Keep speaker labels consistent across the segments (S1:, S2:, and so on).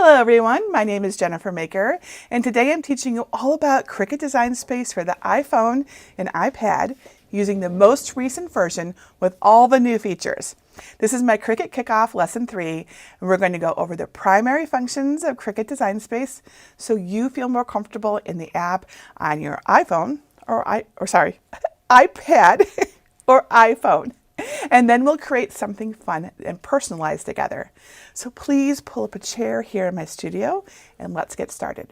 S1: Hello everyone, my name is Jennifer Maker, and today I'm teaching you all about Cricut Design Space for the iPhone and iPad using the most recent version with all the new features. This is my Cricut Kickoff Lesson 3, and we're going to go over the primary functions of Cricut Design Space so you feel more comfortable in the app on your iPhone, iPad or iPhone. And then we'll create something fun and personalized together. So please pull up a chair here in my studio and let's get started.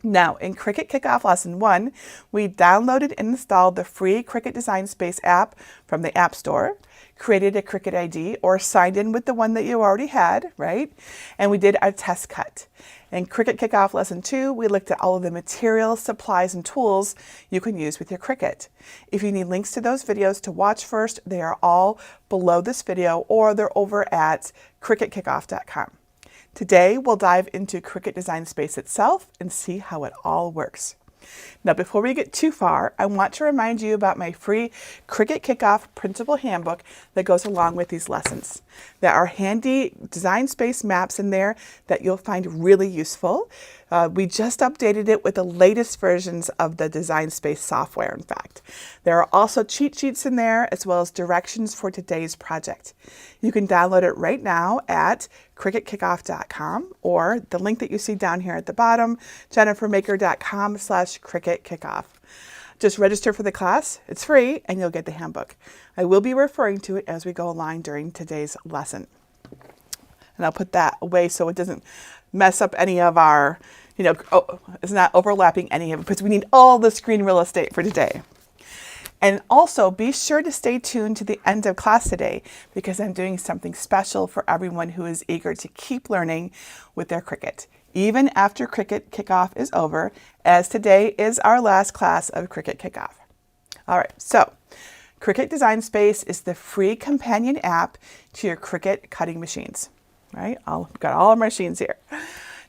S1: Now, in Cricut Kickoff Lesson 1, we downloaded and installed the free Cricut Design Space app from the App Store, created a Cricut ID or signed in with the one that you already had, right? And we did our test cut. In Cricut Kickoff Lesson 2, we looked at all of the materials, supplies, and tools you can use with your Cricut. If you need links to those videos to watch first, they are all below this video or they're over at CricutKickoff.com. Today, we'll dive into Cricut Design Space itself and see how it all works. Now, before we get too far, I want to remind you about my free Cricut Kickoff printable handbook that goes along with these lessons. There are handy design space maps in there that you'll find really useful. We just updated it with the latest versions of the Design Space software, in fact. There are also cheat sheets in there as well as directions for today's project. You can download it right now at CricutKickoff.com or the link that you see down here at the bottom, jennifermaker.com/CricutKickoff. Just register for the class, it's free, and you'll get the handbook. I will be referring to it as we go along during today's lesson. And I'll put that away so it doesn't mess up any of our, it's not overlapping any of it because we need all the screen real estate for today. And also be sure to stay tuned to the end of class today because I'm doing something special for everyone who is eager to keep learning with their Cricut, even after Cricut Kickoff is over, as today is our last class of Cricut Kickoff. All right, so Cricut Design Space is the free companion app to your Cricut cutting machines, right? I've got all of my machines here.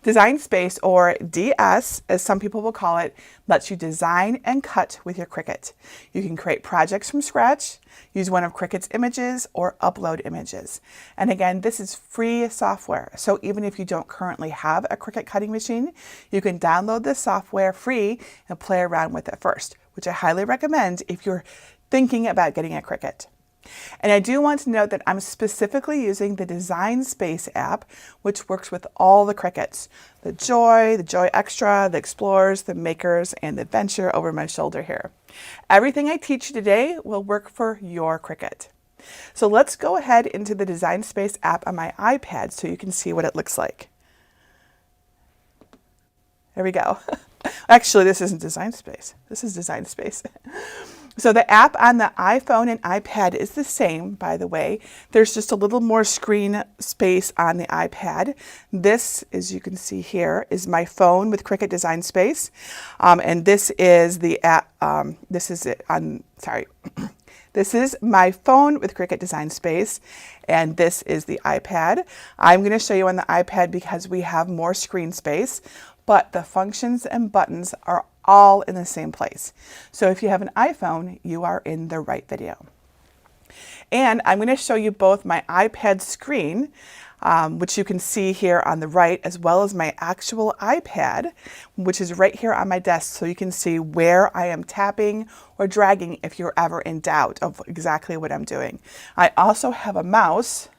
S1: Design Space, or DS, as some people will call it, lets you design and cut with your Cricut. You can create projects from scratch, use one of Cricut's images, or upload images. And again, this is free software. So even if you don't currently have a Cricut cutting machine, you can download this software free and play around with it first, which I highly recommend if you're thinking about getting a Cricut. And I do want to note that I'm specifically using the Design Space app, which works with all the Cricuts, the Joy Extra, the Explorers, the Makers, and the Adventure over my shoulder here. Everything I teach you today will work for your Cricut. So let's go ahead into the Design Space app on my iPad so you can see what it looks like. There we go. Actually, this isn't Design Space. This is Design Space. So the app on the iPhone and iPad is the same, by the way. There's just a little more screen space on the iPad. This, as you can see here, is my phone with Cricut Design Space. And this is the app, this is my phone with Cricut Design Space, and this is the iPad. I'm going to show you on the iPad because we have more screen space, but the functions and buttons are all in the same place. So if you have an iPhone, you are in the right video. And I'm going to show you both my iPad screen, which you can see here on the right, as well as my actual iPad, which is right here on my desk, so you can see where I am tapping or dragging if you're ever in doubt of exactly what I'm doing. I also have a mouse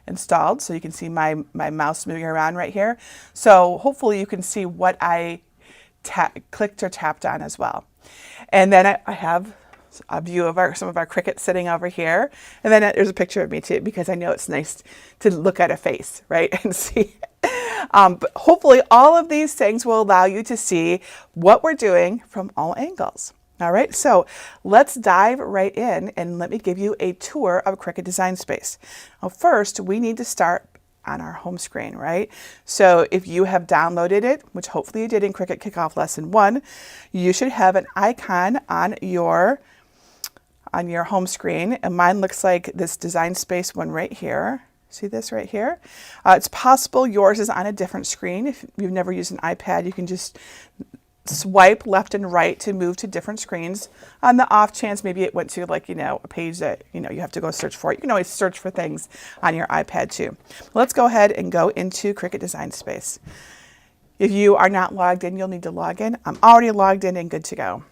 S1: installed, so you can see my mouse moving around right here. So hopefully you can see what I clicked or tapped on as well. And then I have a view of some of our Cricut sitting over here. And then there's a picture of me too, because I know it's nice to look at a face, right? And see. But hopefully all of these things will allow you to see what we're doing from all angles. All right, so let's dive right in and let me give you a tour of Cricut Design Space. Well, first, we need to start on our home screen, right? So if you have downloaded it, which hopefully you did in Cricut Kickoff Lesson 1, you should have an icon on your home screen. And mine looks like this Design Space one right here. See this right here? It's possible yours is on a different screen. If you've never used an iPad, you can just swipe left and right to move to different screens. On the off chance maybe it went to like, a page that, you have to go search for. You can always search for things on your iPad too. Let's go ahead and go into Cricut Design Space. If you are not logged in, you'll need to log in. I'm already logged in and good to go.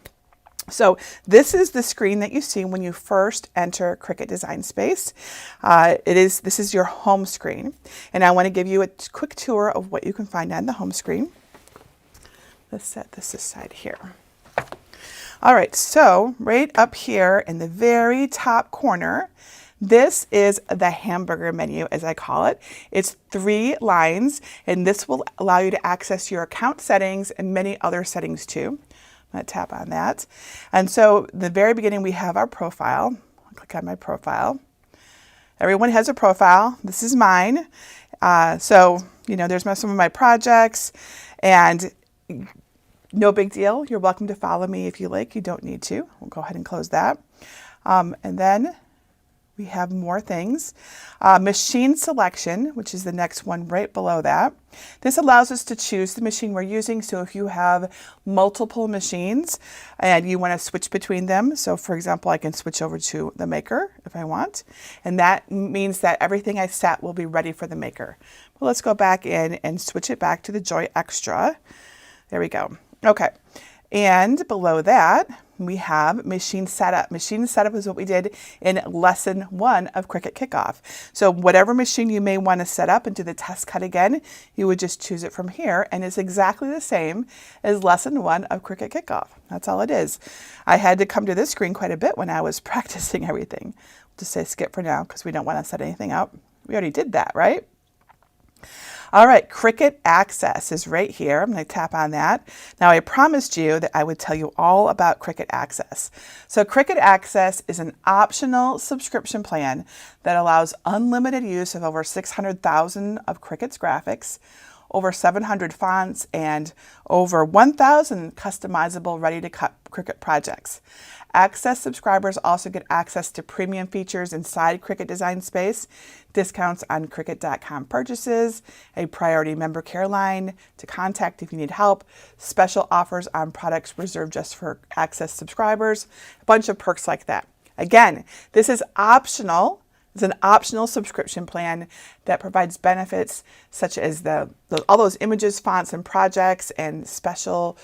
S1: So this is the screen that you see when you first enter Cricut Design Space. This is your home screen, and I want to give you a quick tour of what you can find on the home screen. Let's set this aside here. All right, so right up here in the very top corner, this is the hamburger menu, as I call it. It's 3 lines, and this will allow you to access your account settings and many other settings too. I'm going to tap on that. And so the very beginning, we have our profile. I'll click on my profile. Everyone has a profile. This is mine. So, there's some of my projects, and no big deal. You're welcome to follow me if you like. You don't need to. We'll go ahead and close that. And then we have more things. Machine selection, which is the next one right below that. This allows us to choose the machine we're using. So if you have multiple machines and you want to switch between them, so for example, I can switch over to the Maker if I want. And that means that everything I set will be ready for the Maker. But let's go back in and switch it back to the Joy Extra. There we go. Okay. And below that, we have machine setup. Machine setup is what we did in lesson 1 of Cricut Kickoff. So whatever machine you may want to set up and do the test cut again, you would just choose it from here, and it's exactly the same as lesson 1 of Cricut Kickoff. That's all it is. I had to come to this screen quite a bit when I was practicing everything. We'll just say skip for now because we don't want to set anything up. We already did that, right? All right, Cricut Access is right here. I'm going to tap on that. Now, I promised you that I would tell you all about Cricut Access. So Cricut Access is an optional subscription plan that allows unlimited use of over 600,000 of Cricut's graphics, over 700 fonts, and over 1,000 customizable ready-to-cut Cricut projects. Access subscribers also get access to premium features inside Cricut Design Space, discounts on Cricut.com purchases, a priority member care line to contact if you need help, special offers on products reserved just for Access subscribers, a bunch of perks like that. Again, this is optional. It's an optional subscription plan that provides benefits such as all those images, fonts, and projects, and special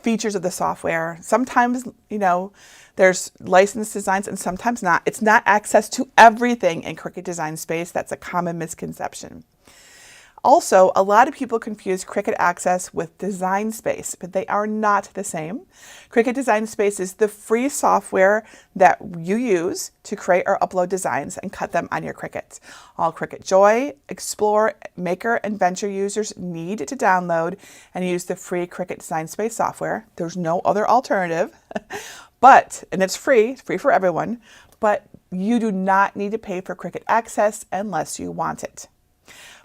S1: features of the software. Sometimes, there's licensed designs and sometimes not. It's not access to everything in Cricut Design Space. That's a common misconception. Also, a lot of people confuse Cricut Access with Design Space, but they are not the same. Cricut Design Space is the free software that you use to create or upload designs and cut them on your Cricut. All Cricut Joy, Explore, Maker, and Venture users need to download and use the free Cricut Design Space software. There's no other alternative, and it's free for everyone, but you do not need to pay for Cricut Access unless you want it.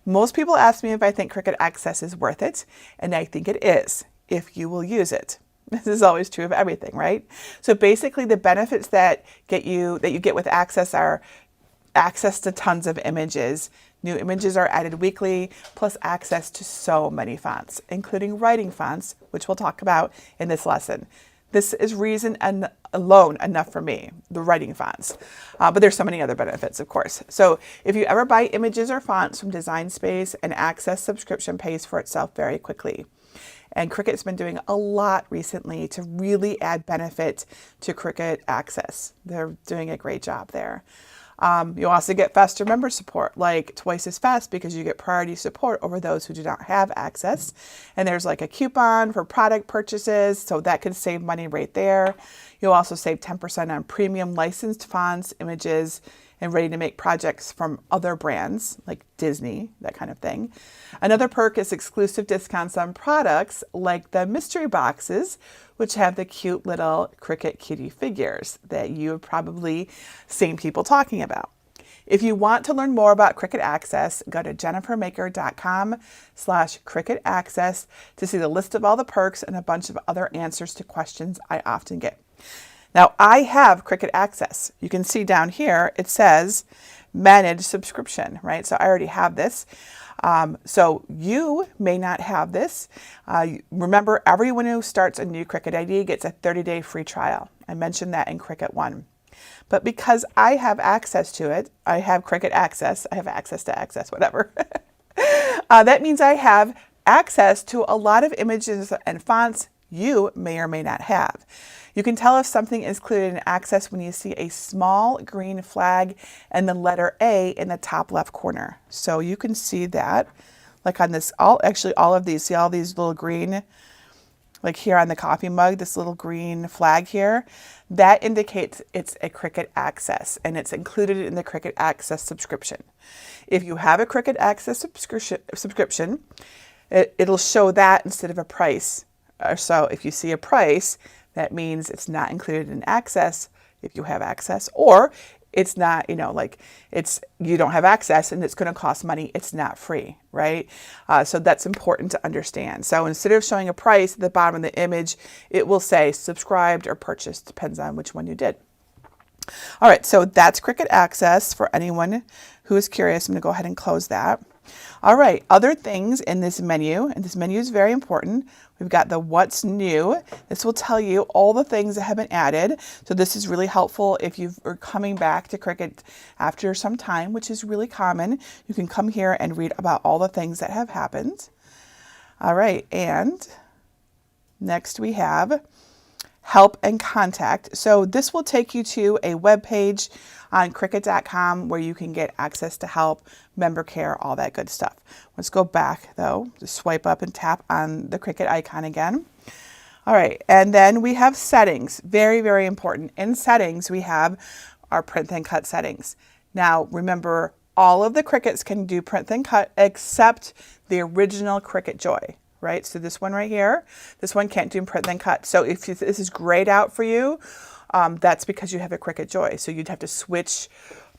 S1: Most people ask me if I think Cricut Access is worth it, and I think it is, if you will use it. This is always true of everything, right? So basically the benefits that you get with Access are access to tons of images. New images are added weekly, plus access to so many fonts, including writing fonts, which we'll talk about in this lesson. This is reason alone enough for me, the writing fonts. But there's so many other benefits, of course. So if you ever buy images or fonts from Design Space, an Access subscription pays for itself very quickly. And Cricut's been doing a lot recently to really add benefit to Cricut Access. They're doing a great job there. You also get faster member support, like twice as fast because you get priority support over those who do not have access. And there's like a coupon for product purchases, so that can save money right there. You'll also save 10% on premium licensed fonts, images, and ready-to-make projects from other brands like Disney, that kind of thing. Another perk is exclusive discounts on products like the mystery boxes, which have the cute little Cricut kitty figures that you have probably seen people talking about. If you want to learn more about Cricut Access, go to jennifermaker.com/Cricut Access to see the list of all the perks and a bunch of other answers to questions I often get. Now, I have Cricut Access. You can see down here, it says Manage Subscription, right? So I already have this. So you may not have this. Remember, everyone who starts a new Cricut ID gets a 30-day free trial. I mentioned that in Cricut 1. But because I have access to it, I have Cricut Access, I have access to Access, whatever. That means I have access to a lot of images and fonts you may or may not have. You can tell if something is included in Access when you see a small green flag and the letter A in the top left corner. So you can see that, like on this, all of these, see all these little green, like here on the coffee mug, this little green flag here, that indicates it's a Cricut Access and it's included in the Cricut Access subscription. If you have a Cricut Access subscription, it'll show that instead of a price. So if you see a price, that means it's not included in Access if you have Access, or it's not, you don't have access and it's going to cost money. It's not free, right? So that's important to understand. So instead of showing a price at the bottom of the image, it will say subscribed or purchased, depends on which one you did. All right, so that's Cricut Access for anyone who is curious. I'm going to go ahead and close that. All right, other things in this menu, and this menu is very important. We've got the What's New. This will tell you all the things that have been added. So this is really helpful if you are coming back to Cricut after some time, which is really common. You can come here and read about all the things that have happened. All right, and next we have Help and Contact. So this will take you to a web page on Cricut.com where you can get access to help, member care, all that good stuff. Let's go back though, just swipe up and tap on the Cricut icon again. All right, and then we have settings, very, very important. In settings, we have our print and cut settings. Now, remember, all of the Cricuts can do print and cut except the original Cricut Joy, right? So this one right here, this one can't do print and cut. So if this is grayed out for you, that's because you have a Cricut Joy. So you'd have to switch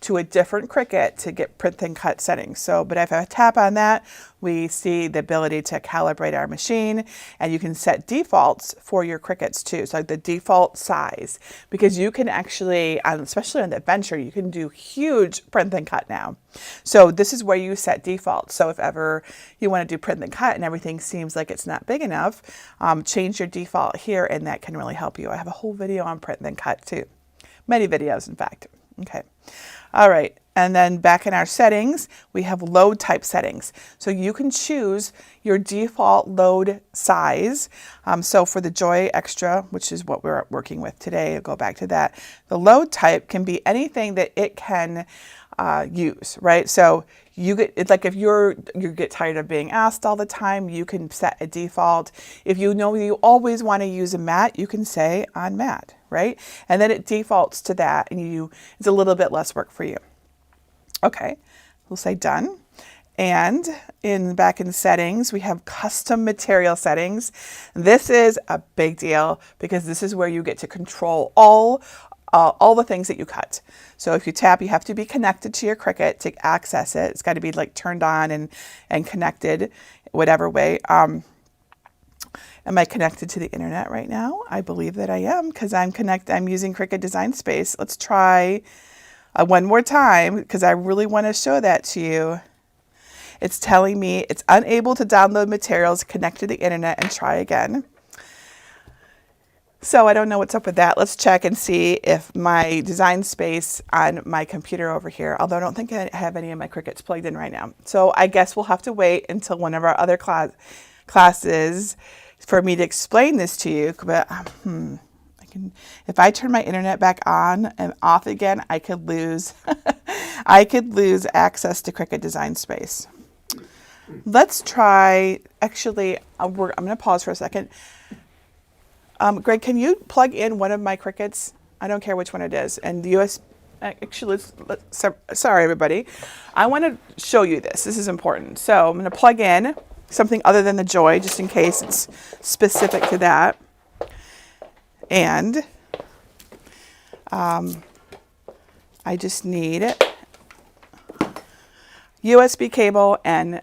S1: to a different Cricut to get print and cut settings. So, but if I tap on that, we see the ability to calibrate our machine, and you can set defaults for your Cricuts too. So like the default size, because you can actually, especially on the Adventure, you can do huge print and cut now. So this is where you set defaults. So if ever you want to do print and cut and everything seems like it's not big enough, change your default here, and that can really help you. I have a whole video on print and cut too. Many videos, in fact. Okay. All right. And then back in our settings, we have load type settings. So you can choose your default load size. So for the Joy Extra, which is what we're working with today, I'll go back to that. The load type can be anything that it can use, right? So you get, it's like if you get tired of being asked all the time, you can set a default. If you know you always want to use a matte, you can say on matte, right? And then it defaults to that, and it's a little bit less work for you. Okay, we'll say done. And back in settings, we have custom material settings. This is a big deal because this is where you get to control all the things that you cut. So if you tap, you have to be connected to your Cricut to access it. It's got to be like turned on and connected, whatever way. Am I connected to the internet right now? I believe that I am because I'm using Cricut Design Space. Let's try one more time because I really want to show that to you. It's telling me it's unable to download materials, connect to the internet, and try again. So I don't know what's up with that. Let's check and see if my Design Space on my computer over here, although I don't think I have any of my Cricuts plugged in right now. So I guess we'll have to wait until one of our other classes for me to explain this to you. But if I turn my internet back on and off again, I could lose access to Cricut Design Space. Let's try, actually, I'm going to pause for a second. Greg, can you plug in one of my Cricuts? I don't care which one it is. And the US, actually, sorry everybody. I want to show you this. This is important. So I'm going to plug in something other than the Joy, just in case it's specific to that. And I just need USB cable and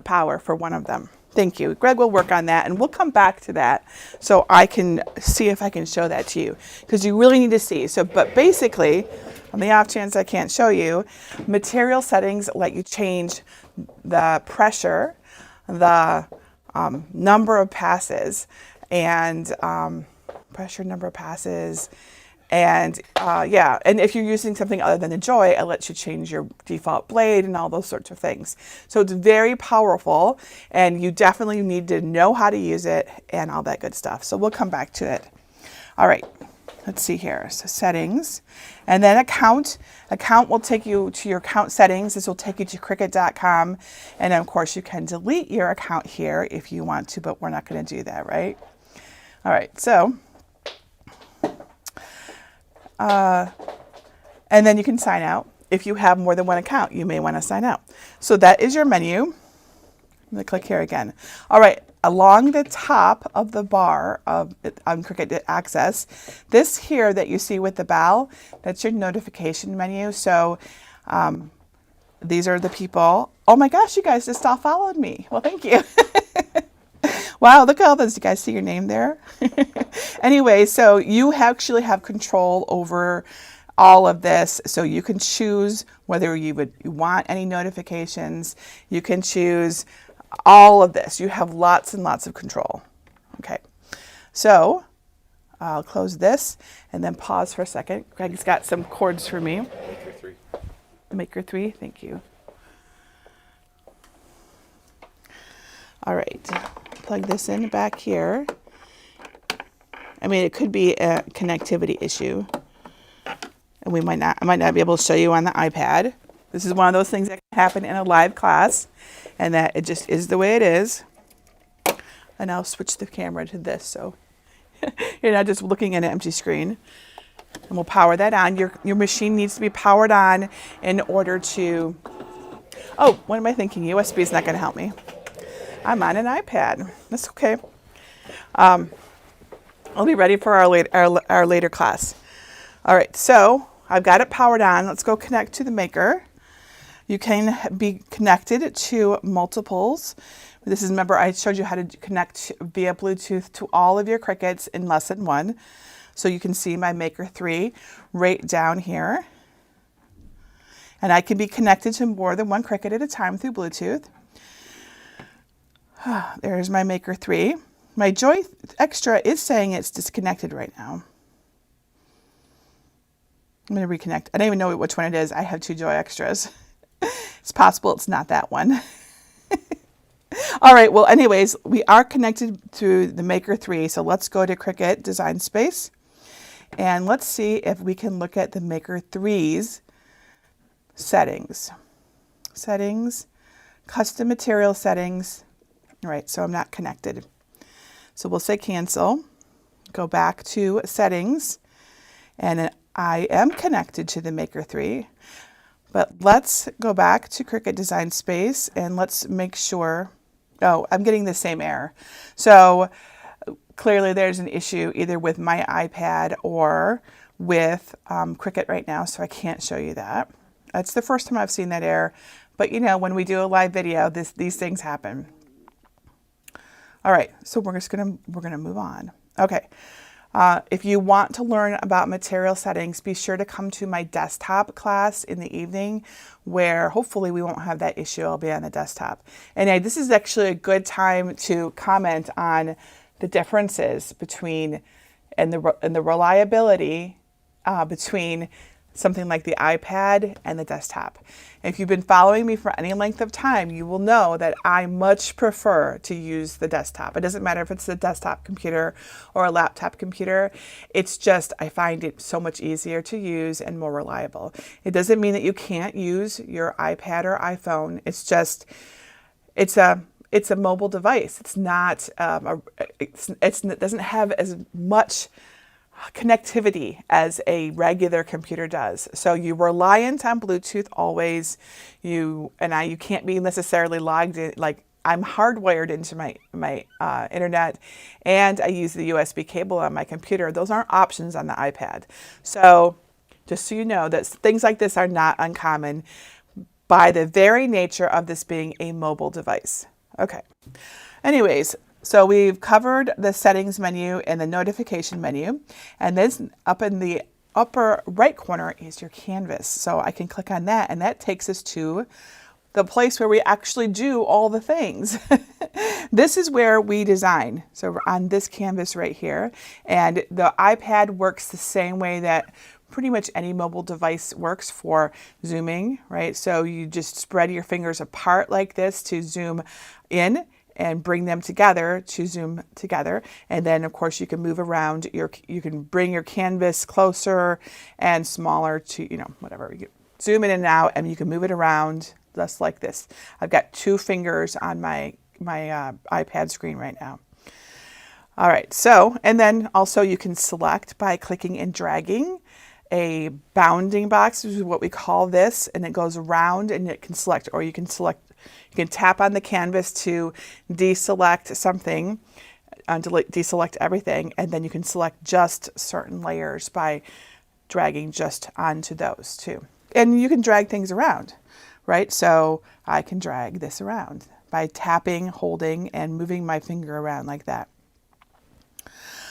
S1: power for one of them. Thank you. Greg will work on that, and we'll come back to that so I can see if I can show that to you, because you really need to see. So, but basically, on the off chance I can't show you, material settings let you change the pressure, the number of passes, and pressure, number of passes, and yeah, and if you're using something other than the Joy, it lets you change your default blade and all those sorts of things. So it's very powerful, and you definitely need to know how to use it and all that good stuff. So we'll come back to it. All right, let's see here. So settings, and then account. Account will take you to your account settings. This will take you to Cricut.com, and of course you can delete your account here if you want to, but we're not going to do that, right? All right, so and then you can sign out. If you have more than one account, you may want to sign out. So that is your menu. I'm going to click here again. All right, along the top of the bar of on Cricut Access, this here that you see with the bell, that's your notification menu. So these are the people. Oh my gosh, you guys just all followed me. Well, thank you. Wow, look at all those. You guys see your name there? Anyway, so you actually have control over all of this. So you can choose whether you want any notifications. You can choose all of this. You have lots and lots of control. Okay, so I'll close this and then pause for a second. Greg's got some cords for me.
S2: Maker 3.
S1: Maker 3, thank you. All right, plug this in back here. I mean, it could be a connectivity issue, and I might not be able to show you on the iPad. This is one of those things that can happen in a live class, and that it just is the way it is. And I'll switch the camera to this, so you're not just looking at an empty screen. And we'll power that on. Your machine needs to be powered on in order to, oh, what am I thinking? USB is not going to help me. I'm on an iPad. That's okay. I'll be ready for our later class. All right, so I've got it powered on. Let's go connect to the Maker. You can be connected to multiples. This is, remember, I showed you how to connect via Bluetooth to all of your Cricuts in lesson 1. So you can see my Maker 3 right down here. And I can be connected to more than one Cricut at a time through Bluetooth. There's my Maker 3. My Joy Extra is saying it's disconnected right now. I'm going to reconnect. I don't even know which one it is. I have 2 Joy Extras. It's possible it's not that one. All right, well, anyways, we are connected to the Maker 3, so let's go to Cricut Design Space, and let's see if we can look at the Maker 3's settings. Settings, custom material settings. All right, so I'm not connected. So we'll say cancel, go back to settings, and I am connected to the Maker 3. But let's go back to Cricut Design Space and let's make sure, oh, I'm getting the same error. So clearly there's an issue either with my iPad or with Cricut right now, so I can't show you that. That's the first time I've seen that error. But you know, when we do a live video, these things happen. All right, so we're gonna move on. Okay. If you want to learn about material settings, be sure to come to my desktop class in the evening, where hopefully we won't have that issue. I'll be on the desktop. And this is actually a good time to comment on the differences between and the reliability between something like the iPad and the desktop. If you've been following me for any length of time, you will know that I much prefer to use the desktop. It doesn't matter if it's a desktop computer or a laptop computer. It's just, I find it so much easier to use and more reliable. It doesn't mean that you can't use your iPad or iPhone. It's just, it's a mobile device. It's not, it doesn't have as much connectivity as a regular computer does. So you're reliant on Bluetooth always. You can't be necessarily logged in. Like, I'm hardwired into my internet, and I use the USB cable on my computer. Those aren't options on the iPad. So just so you know, that things like this are not uncommon by the very nature of this being a mobile device. Okay. Anyways, so we've covered the settings menu and the notification menu, and then up in the upper right corner is your canvas. So I can click on that, and that takes us to the place where we actually do all the things. This is where we design. So we're on this canvas right here, and the iPad works the same way that pretty much any mobile device works for zooming, right? So you just spread your fingers apart like this to zoom in and bring them together to zoom together. And then of course you can move around you can bring your canvas closer and smaller to, whatever. You zoom in and out, and you can move it around just like this. I've got 2 fingers on my iPad screen right now. All right, so, and then also you can select by clicking and dragging a bounding box, which is what we call this, and it goes around and it can select, or you can tap on the canvas to deselect something, deselect everything, and then you can select just certain layers by dragging just onto those too. And you can drag things around, right? So I can drag this around by tapping, holding, and moving my finger around like that.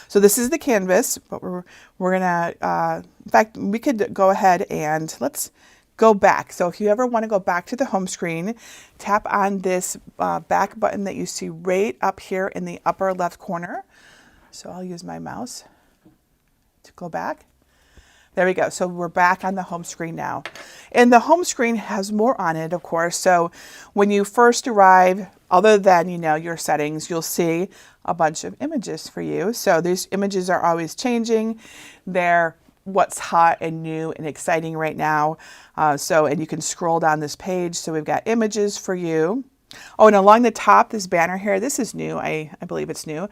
S1: So this is the canvas, but we're gonna, in fact, we could go ahead and let's go back. So if you ever want to go back to the home screen, tap on this back button that you see right up here in the upper left corner. So I'll use my mouse to go back. There we go. So we're back on the home screen now. And the home screen has more on it, of course. So when you first arrive, other than, your settings, you'll see a bunch of images for you. So these images are always changing. They're what's hot and new and exciting right now. And you can scroll down this page. So we've got images for you. Oh, and along the top, this banner here, this is new. I believe it's new.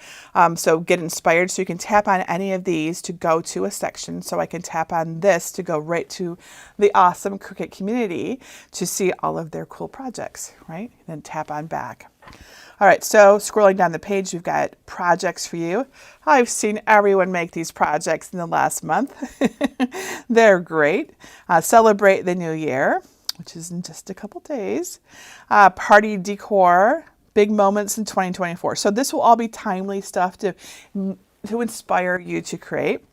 S1: So get inspired. So you can tap on any of these to go to a section. So I can tap on this to go right to the awesome Cricut community to see all of their cool projects, right? And then tap on back. All right, so scrolling down the page, we've got projects for you. I've seen everyone make these projects in the last month. They're great. Celebrate the new year, which is in just a couple days. Party decor, big moments in 2024. So this will all be timely stuff to inspire you to create.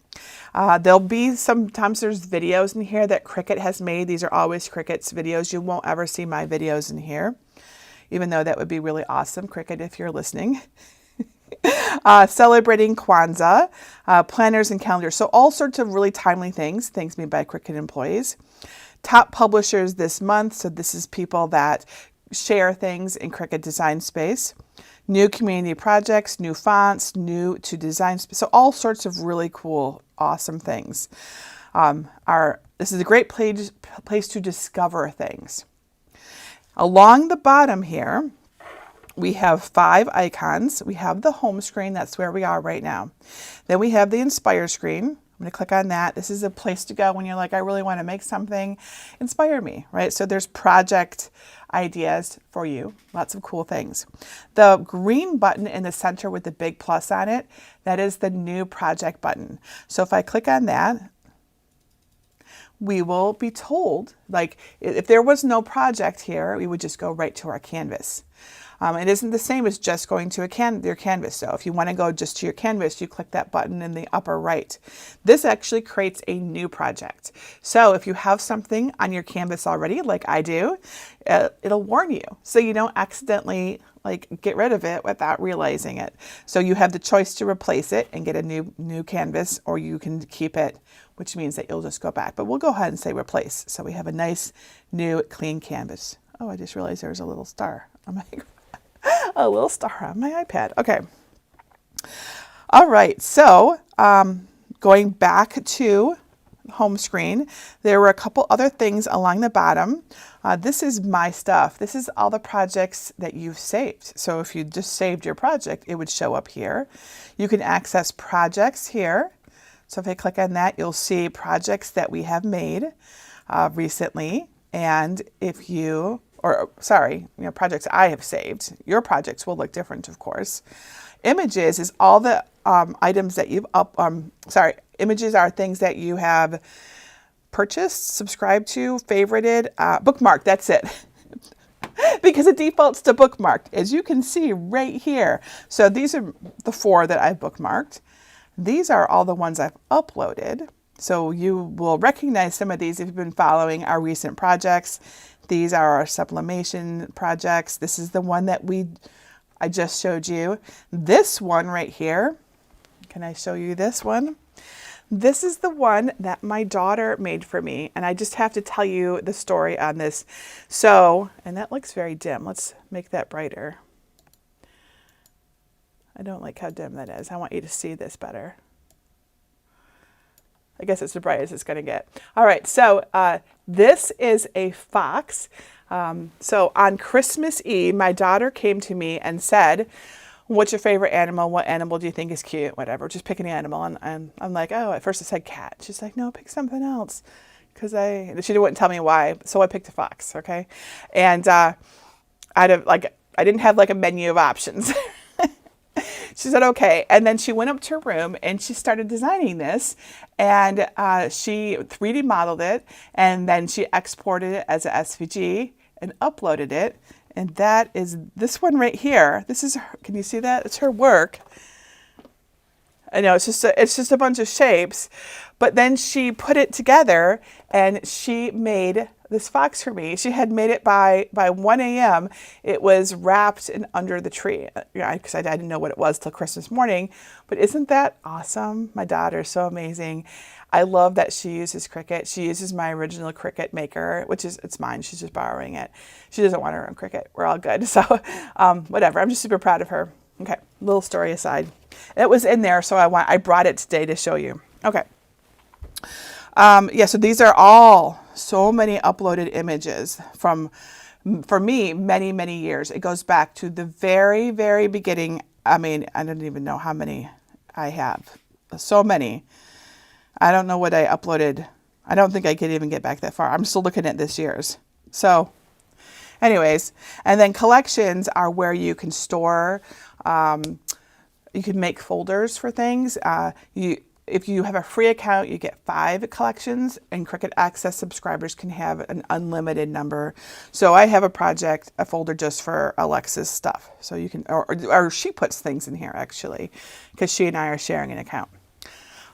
S1: There'll be sometimes there's videos in here that Cricut has made. These are always Cricut's videos. You won't ever see my videos in here, even though that would be really awesome, Cricut, if you're listening. Celebrating Kwanzaa, planners and calendars. So all sorts of really timely things made by Cricut employees. Top publishers this month. So this is people that share things in Cricut Design Space. New community projects, new fonts, new to Design Space. So all sorts of really cool, awesome things. This is a great place to discover things. Along the bottom here, we have 5 icons. We have the home screen. That's where we are right now. Then we have the Inspire screen. I'm going to click on that. This is a place to go when you're like, I really want to make something. Inspire me, right? So there's project ideas for you. Lots of cool things. The green button in the center with the big plus on it, that is the new project button. So if I click on that, we will be told, like, if there was no project here, we would just go right to our canvas. It isn't the same as just going to your canvas. So if you want to go just to your canvas, you click that button in the upper right. This actually creates a new project. So if you have something on your canvas already, like I do, it'll warn you so you don't accidentally get rid of it without realizing it. So you have the choice to replace it and get a new canvas, or you can keep it, which means that you'll just go back. But we'll go ahead and say replace. So we have a nice, new, clean canvas. Oh, I just realized there's a little star on my a little star on my iPad. Okay. All right. So going back to home screen, there were a couple other things along the bottom. This is my stuff. This is all the projects that you've saved. So if you just saved your project, it would show up here. You can access projects here. So if I click on that, you'll see projects that we have made recently. And if you, projects I have saved. Your projects will look different, of course. Images is all the items that you've images are things that you have purchased, subscribed to, favorited, bookmarked. That's it. Because it defaults to bookmarked, as you can see right here. So these are the 4 that I've bookmarked. These are all the ones I've uploaded. So you will recognize some of these if you've been following our recent projects. These are our sublimation projects. This is the one that I just showed you. This one right here, can I show you this one? This is the one that my daughter made for me, and I just have to tell you the story on this. So, and that looks very dim. Let's make that brighter. I don't like how dim that is. I want you to see this better. I guess it's the brightest it's going to get. All right, so this is a fox. So on Christmas Eve, my daughter came to me and said, what's your favorite animal? What animal do you think is cute? Whatever, just pick an animal. And I'm like, oh, at first I said cat. She's like, no, pick something else. Because she wouldn't tell me why. So I picked a fox, okay? And I didn't have like a menu of options. She said, okay. And then she went up to her room and she started designing this, and she 3D modeled it, and then she exported it as a SVG and uploaded it. And that is this one right here. This is her, can you see that? It's her work. I know it's just a bunch of shapes, but then she put it together and she made this fox for me. She had made it by 1 a.m. It was wrapped and under the tree, because I didn't know what it was till Christmas morning. But isn't that awesome? My daughter is so amazing. I love that she uses Cricut. She uses my original Cricut maker, which is, it's mine. She's just borrowing it. She doesn't want her own Cricut. We're all good. So whatever. I'm just super proud of her. Okay, little story aside. It was in there, so I brought it today to show you. Okay. Yeah, so these are all so many uploaded images from, for me, many, many years. It goes back to the very, very beginning. I mean, I don't even know how many I have. So many. I don't know what I uploaded. I don't think I could even get back that far. I'm still looking at this year's. So anyways, and then collections are where you can store, you can make folders for things. If you have a free account, you get 5 collections, and Cricut Access subscribers can have an unlimited number. So I have a folder just for Alexa's stuff. So you can, or she puts things in here actually, because she and I are sharing an account.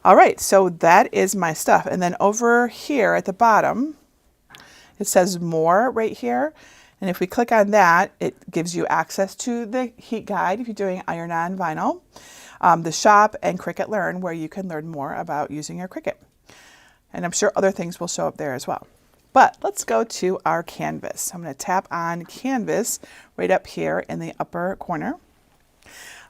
S1: All right, so that is my stuff. And then over here at the bottom, it says more right here. And if we click on that, it gives you access to the heat guide if you're doing iron-on vinyl, the shop, and Cricut Learn, where you can learn more about using your Cricut. And I'm sure other things will show up there as well. But let's go to our canvas. I'm going to tap on canvas right up here in the upper corner.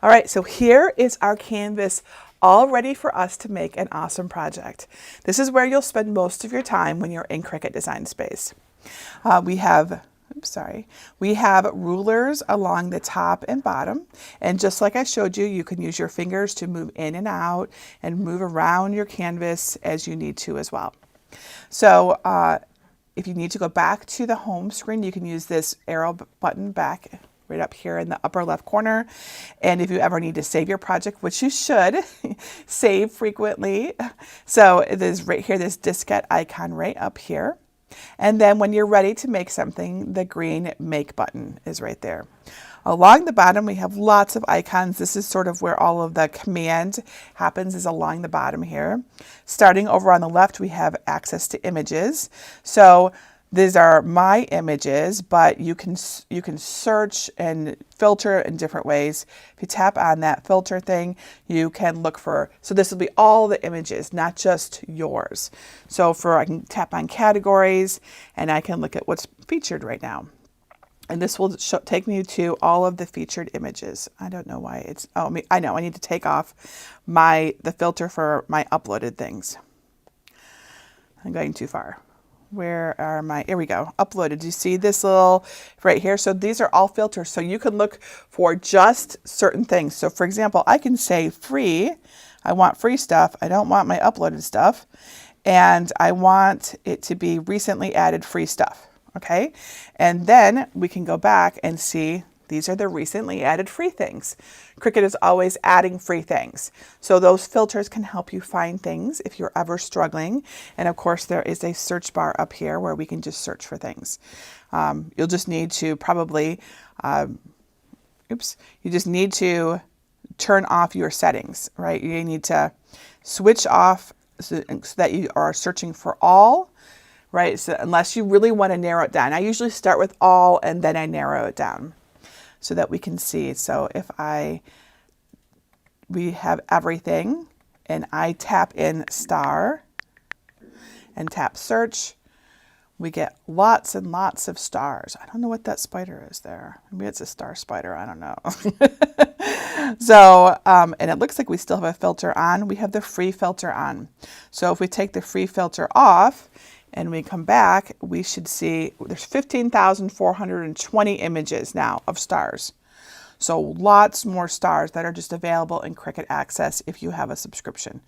S1: All right, so here is our canvas all ready for us to make an awesome project. This is where you'll spend most of your time when you're in Cricut Design Space. We have rulers along the top and bottom. And just like I showed you, you can use your fingers to move in and out and move around your canvas as you need to as well. So if you need to go back to the home screen, you can use this arrow button back right up here in the upper left corner. And if you ever need to save your project, which you should, save frequently. So it is right here, this diskette icon right up here. And then when you're ready to make something, the green make button is right there. Along the bottom, we have lots of icons. This is sort of where all of the command happens, is along the bottom here. Starting over on the left, we have access to images. So these are my images, but you can search and filter in different ways. If you tap on that filter thing, you can look for, so this will be all the images, not just yours. So I can tap on categories and I can look at what's featured right now. And this will take me to all of the featured images. I don't know why it's, oh, I know, I need to take off the filter for my uploaded things. I'm going too far. Where are my, here we go, uploaded. Do you see this little right here? So these are all filters. So you can look for just certain things. So for example, I can say free. I want free stuff. I don't want my uploaded stuff. And I want it to be recently added free stuff. Okay. And then we can go back and see these are the recently added free things. Cricut is always adding free things. So those filters can help you find things if you're ever struggling. And of course, there is a search bar up here where we can just search for things. You'll just need to probably, you just need to turn off your settings, right? You need to switch off so that you are searching for all right? So unless you really want to narrow it down. I usually start with all and then I narrow it down so that we can see. So if we have everything and I tap in star and tap search, we get lots and lots of stars. I don't know what that spider is there. Maybe it's a star spider. I don't know. So, and it looks like we still have a filter on. We have the free filter on. So if we take the free filter off and we come back, we should see there's 15,420 images now of stars. So lots more stars that are just available in Cricut Access if you have a subscription.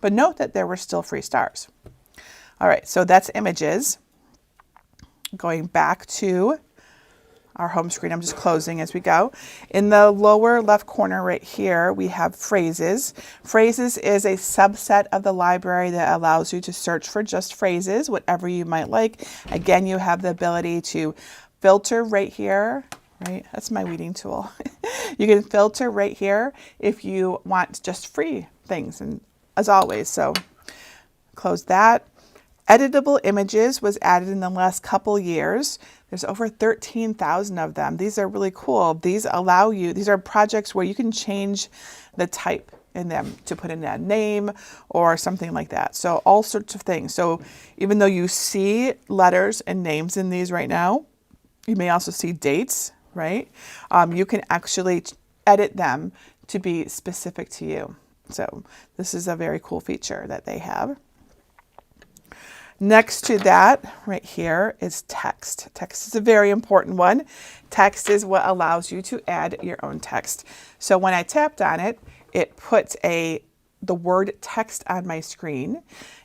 S1: But note that there were still free stars. All right, so that's images. Going back to our home screen, I'm just closing as we go. In the lower left corner right here, we have phrases. Phrases is a subset of the library that allows you to search for just phrases, whatever you might like. Again, you have the ability to filter right here, right? That's my weeding tool. You can filter right here if you want just free things, and as always, so close that. Editable images was added in the last couple years. There's over 13,000 of them. These are really cool. These allow you, these are projects where you can change the type in them to put in a name or something like that. So all sorts of things. So even though you see letters and names in these right now, you may also see dates, right? You can actually edit them to be specific to you. So this is a very cool feature that they have. Next to that right here is text. Text is a very important one. Text is what allows you to add your own text. So when I tapped on it, it puts the word text on my screen.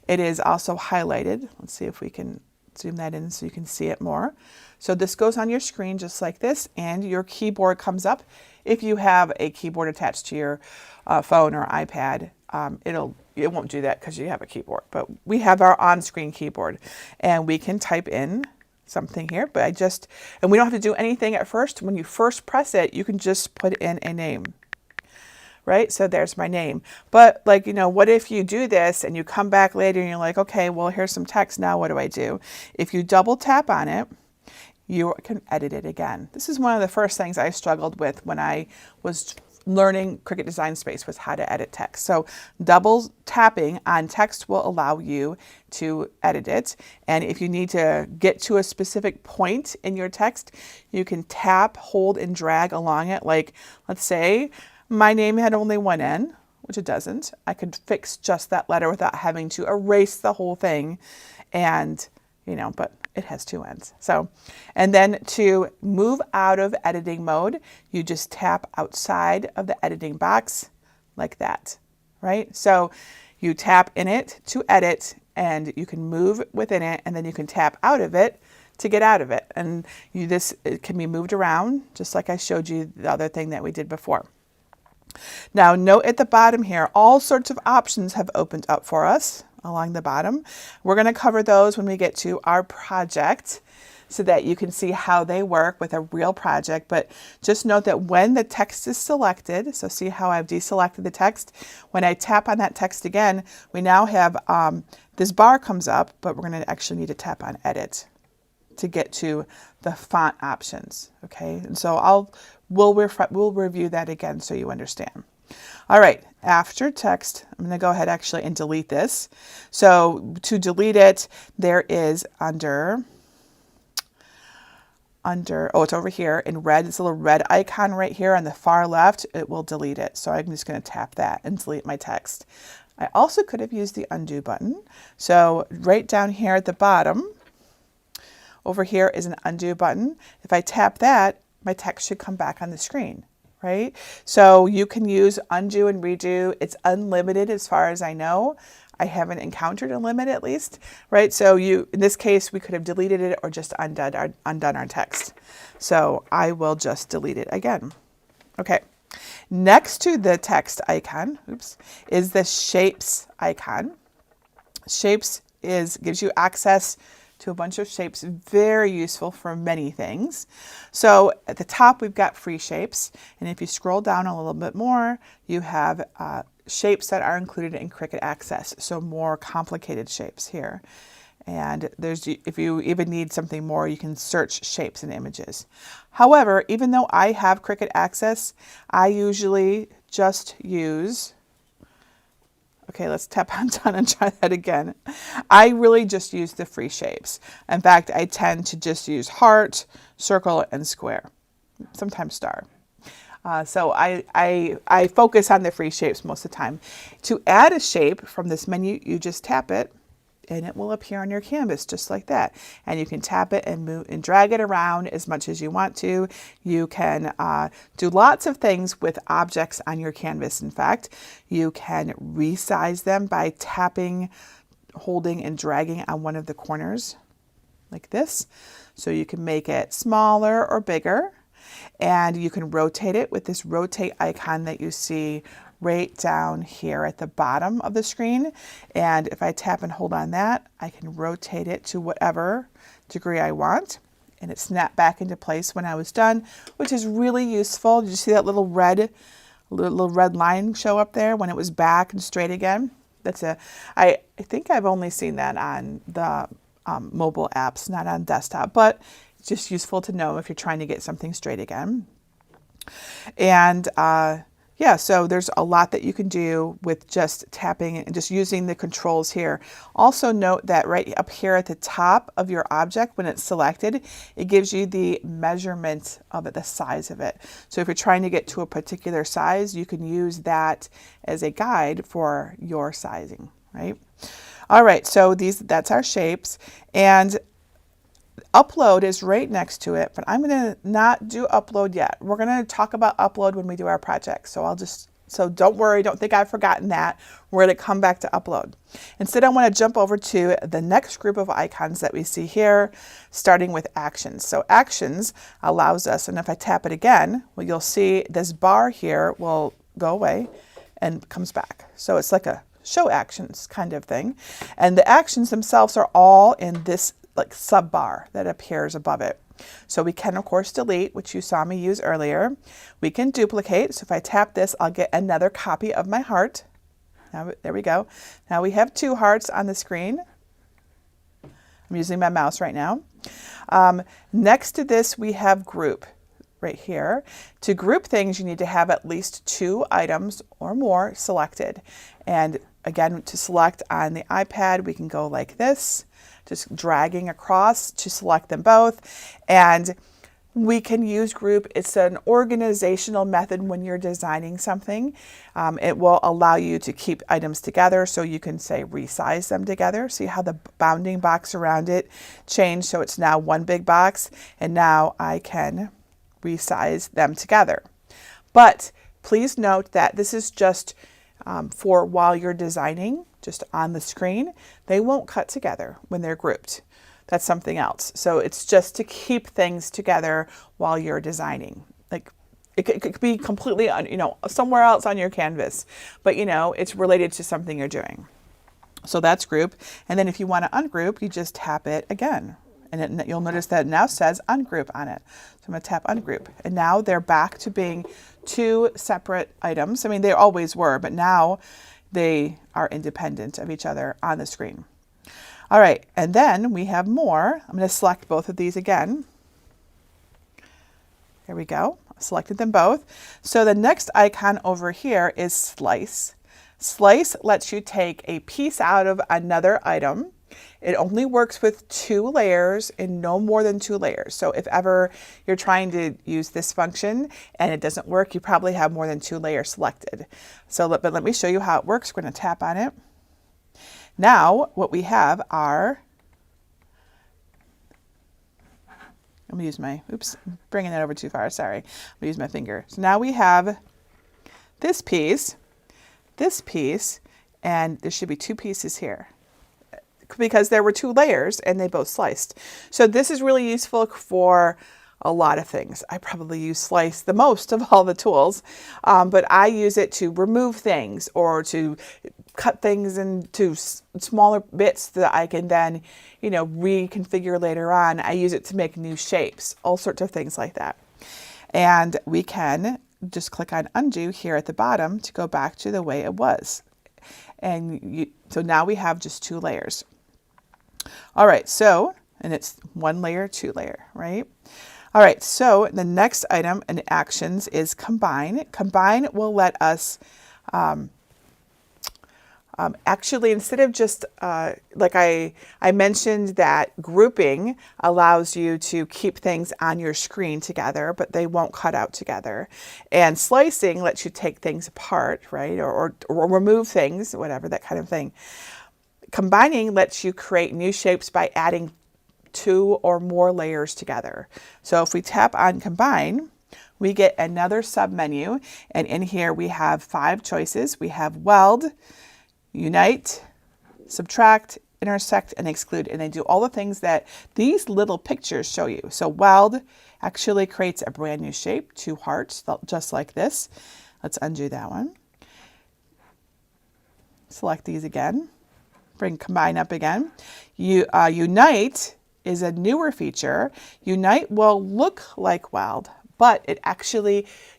S1: It is also highlighted. Let's see if we can zoom that in so you can see it more. So this goes on your screen just like this, and your keyboard comes up. If you have a keyboard attached to your phone or iPad, it won't do that because you have a keyboard, but we have our on-screen keyboard and we can type in something here, but and we don't have to do anything at first. When you first press it, you can just put in a name, right? So there's my name. But like, what if you do this and you come back later and you're like, okay, well, here's some text. Now what do I do? If you double tap on it, you can edit it again. This is one of the first things I struggled with when I was learning Cricut Design Space, was how to edit text. So double tapping on text will allow you to edit it. And if you need to get to a specific point in your text, you can tap, hold, and drag along it. Like, let's say my name had only one N, which it doesn't. I could fix just that letter without having to erase the whole thing. And, but it has two ends. So, and then to move out of editing mode, you just tap outside of the editing box like that, right? So you tap in it to edit and you can move within it, and then you can tap out of it to get out of it. And it can be moved around just like I showed you the other thing that we did before. Now note at the bottom here, all sorts of options have opened up for us along the bottom. We're going to cover those when we get to our project so that you can see how they work with a real project. But just note that when the text is selected, so see how I've deselected the text, when I tap on that text again, we now have this bar comes up, but we're going to actually need to tap on edit to get to the font options. Okay, and so we'll review that again so you understand. All right, after text, I'm going to go ahead actually and delete this. So to delete it, there is under, it's over here in red, this little red icon right here on the far left, it will delete it. So I'm just going to tap that and delete my text. I also could have used the undo button. So right down here at the bottom, over here is an undo button. If I tap that, my text should come back on the screen. Right? So you can use undo and redo. It's unlimited as far as I know. I haven't encountered a limit at least, right? So in this case, we could have deleted it or just undone our text. So I will just delete it again. Okay. Next to the text icon, is the shapes icon. Shapes gives you access to a bunch of shapes, very useful for many things. So at the top, we've got free shapes. And if you scroll down a little bit more, you have shapes that are included in Cricut Access. So more complicated shapes here. And if you even need something more, you can search shapes and images. However, even though I have Cricut Access, I usually just use, okay, let's tap on done and try that again. I really just use the free shapes. In fact, I tend to just use heart, circle, and square, sometimes star. So I focus on the free shapes most of the time. To add a shape from this menu, you just tap it and it will appear on your canvas just like that. And you can tap it and move and drag it around as much as you want to. You can do lots of things with objects on your canvas. In fact, you can resize them by tapping, holding, and dragging on one of the corners like this. So you can make it smaller or bigger. And you can rotate it with this rotate icon that you see right down here at the bottom of the screen. And if I tap and hold on that, I can rotate it to whatever degree I want. And it snapped back into place when I was done, which is really useful. Did you see that little red line show up there when it was back and straight again? I think I've only seen that on the mobile apps, not on desktop, but it's just useful to know if you're trying to get something straight again. And yeah, so there's a lot that you can do with just tapping and just using the controls here. Also note that right up here at the top of your object, when it's selected, it gives you the measurement of it, the size of it. So if you're trying to get to a particular size, you can use that as a guide for your sizing, right? All right, so that's our shapes. And upload is right next to it, but I'm going to not do upload yet. We're going to talk about upload when we do our project. So don't worry, don't think I've forgotten that. We're going to come back to upload. Instead, I want to jump over to the next group of icons that we see here, starting with actions. So actions allows us, and if I tap it again, well, you'll see this bar here will go away and comes back. So it's like a show actions kind of thing. And the actions themselves are all in this like sub bar that appears above it. So we can of course delete, which you saw me use earlier. We can duplicate. So if I tap this, I'll get another copy of my heart. Now, there we go. Now we have 2 hearts on the screen. I'm using my mouse right now. Next to this, we have group right here. To group things, you need to have at least 2 items or more selected. And again, to select on the iPad, we can go like this, just dragging across to select them both. And we can use group. It's an organizational method when you're designing something. It will allow you to keep items together, so you can say resize them together. See how the bounding box around it changed, so it's now one big box, and now I can resize them together. But please note that this is just for while you're designing, just on the screen. They won't cut together when they're grouped. That's something else. So it's just to keep things together while you're designing. Like it could be completely, somewhere else on your canvas, but it's related to something you're doing. So that's group. And then if you want to ungroup, you just tap it again. And you'll notice that it now says ungroup on it. So I'm going to tap ungroup. And now they're back to being 2 separate items. I mean, they always were, but now they are independent of each other on the screen. All right, and then we have more. I'm going to select both of these again. There we go. I selected them both. So the next icon over here is slice. Slice lets you take a piece out of another item. It only works with 2 layers and no more than 2 layers. So if ever you're trying to use this function and it doesn't work, you probably have more than 2 layers selected. But let me show you how it works. We're going to tap on it. Now what we have are, I'm going to use my, bringing that over too far, sorry. I'm going to use my finger. So now we have this piece, and there should be 2 pieces here, because there were 2 layers and they both sliced. So this is really useful for a lot of things. I probably use slice the most of all the tools, but I use it to remove things or to cut things into smaller bits that I can then, reconfigure later on. I use it to make new shapes, all sorts of things like that. And we can just click on undo here at the bottom to go back to the way it was. And so now we have just 2 layers. All right, so, and it's 1 layer, 2 layer, right? All right, so the next item in actions is combine. Combine will let us actually, instead of just, like I mentioned that grouping allows you to keep things on your screen together, but they won't cut out together. And slicing lets you take things apart, right? Or remove things, whatever, that kind of thing. Combining lets you create new shapes by adding 2 or more layers together. So if we tap on combine, we get another submenu, and in here we have 5 choices. We have weld, unite, subtract, intersect, and exclude. And they do all the things that these little pictures show you. So weld actually creates a brand new shape, 2 hearts, just like this. Let's undo that one. Select these again. Bring combine up again. Unite is a newer feature. Unite will look like weld, but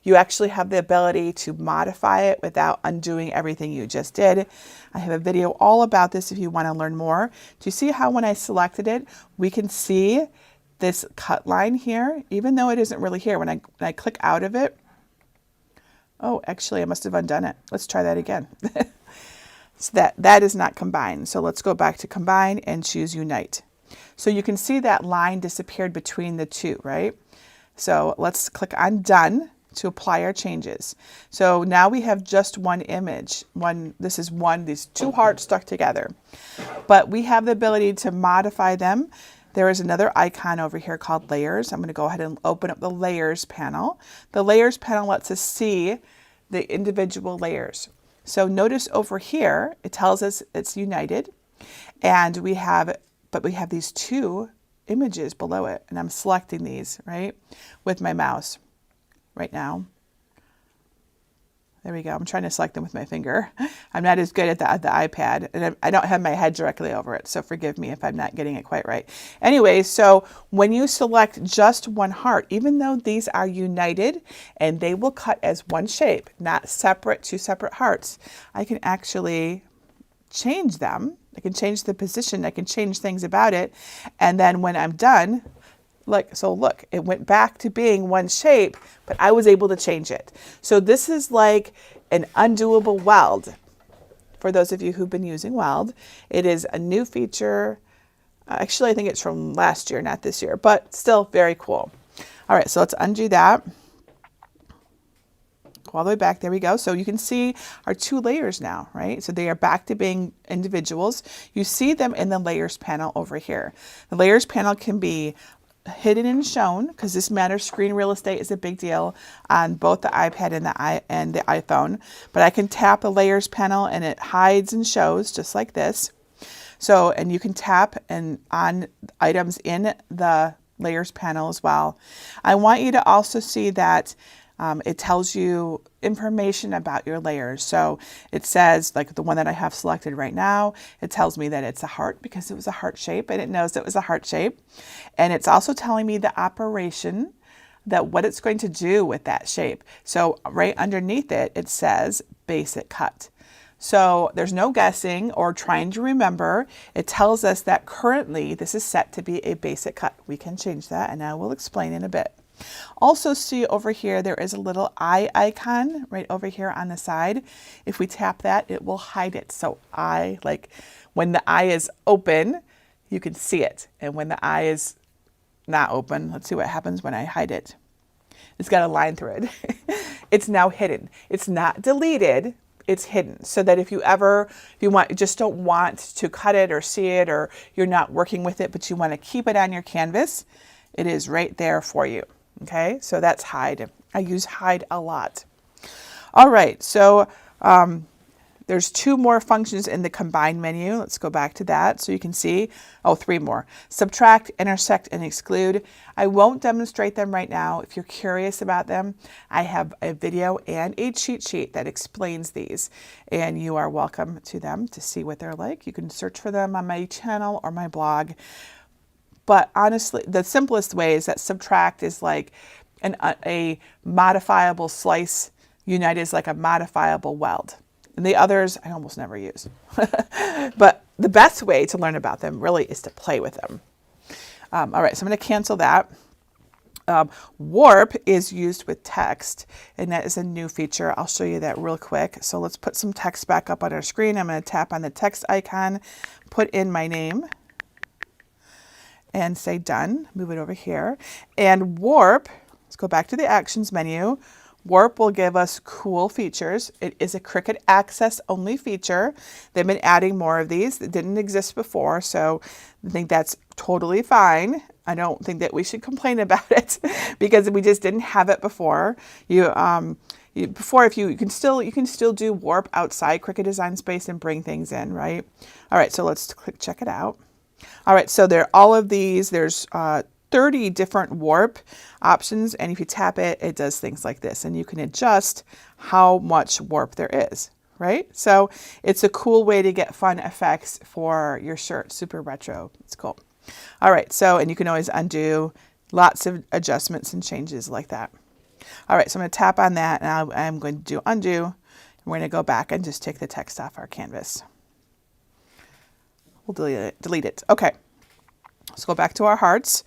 S1: you actually have the ability to modify it without undoing everything you just did. I have a video all about this if you want to learn more. Do you see how when I selected it, we can see this cut line here, even though it isn't really here. When I click out of it, oh, actually I must have undone it. Let's try that again. So that is not combine. So let's go back to combine and choose unite. So you can see that line disappeared between the two, right? So let's click on done to apply our changes. So now we have just one image. These 2 hearts stuck together. But we have the ability to modify them. There is another icon over here called layers. I'm going to go ahead and open up the layers panel. The layers panel lets us see the individual layers. So notice over here, it tells us it's united, and we have these 2 images below it, and I'm selecting these, right, with my mouse right now. There we go. I'm trying to select them with my finger. I'm not as good at the iPad, and I don't have my head directly over it, so forgive me if I'm not getting it quite right. Anyway, so when you select just 1 heart, even though these are united and they will cut as one shape, not separate, 2 separate hearts, I can actually change them. I can change the position. I can change things about it. And then when I'm done, look, it went back to being one shape, but I was able to change it. So this is like an undoable weld. For those of you who've been using weld, it is a new feature. Actually, I think it's from last year, not this year, but still very cool. All right, so let's undo that. Go all the way back. There we go. So you can see our 2 layers now, right? So they are back to being individuals. You see them in the layers panel over here. The layers panel can be hidden and shown because this matters. Screen real estate is a big deal on both the iPad and the iPhone. But I can tap the layers panel and it hides and shows just like this. So, and you can tap on items in the layers panel as well. I want you to also see that it tells you information about your layers. So it says, like the one that I have selected right now, it tells me that it's a heart because it was a heart shape and it knows it was a heart shape. And it's also telling me the operation, that what it's going to do with that shape. So right underneath it, it says basic cut. So there's no guessing or trying to remember. It tells us that currently this is set to be a basic cut. We can change that and I will explain in a bit. Also see over here, there is a little eye icon right over here on the side. If we tap that, it will hide it. So like when the eye is open, you can see it. And when the eye is not open, let's see what happens when I hide it. It's got a line through it. It's now hidden. It's not deleted. It's hidden, so that if you just don't want to cut it or see it, or you're not working with it, but you want to keep it on your canvas, it is right there for you. Okay, so that's hide. I use hide a lot. All right, so there's 2 more functions in the combine menu. Let's go back to that so you can see. 3 more. Subtract, intersect, and exclude. I won't demonstrate them right now. If you're curious about them, I have a video and a cheat sheet that explains these, and you are welcome to them to see what they're like. You can search for them on my channel or my blog. But honestly, the simplest way is that subtract is like a modifiable slice. Unite is like a modifiable weld. And the others I almost never use. But the best way to learn about them really is to play with them. All right, so I'm going to cancel that. Warp is used with text, and that is a new feature. I'll show you that real quick. So let's put some text back up on our screen. I'm going to tap on the text icon, put in my name, and say done. Move it over here. And Warp, let's go back to the actions menu. Warp will give us cool features. It is a Cricut Access only feature. They've been adding more of these that didn't exist before, so I think that's totally fine. I don't think that we should complain about it because we just didn't have it before. You can still do Warp outside Cricut Design Space and bring things in, right? All right, so let's click check it out. All right, so all of these. There's 30 different Warp options, and if you tap it, it does things like this, and you can adjust how much Warp there is, right? So it's a cool way to get fun effects for your shirt. Super retro. It's cool. All right, so, and you can always undo, lots of adjustments and changes like that. All right, so I'm going to tap on that, and I'm going to do undo, and we're going to go back and just take the text off our canvas. We'll delete it. Okay, let's go back to our hearts.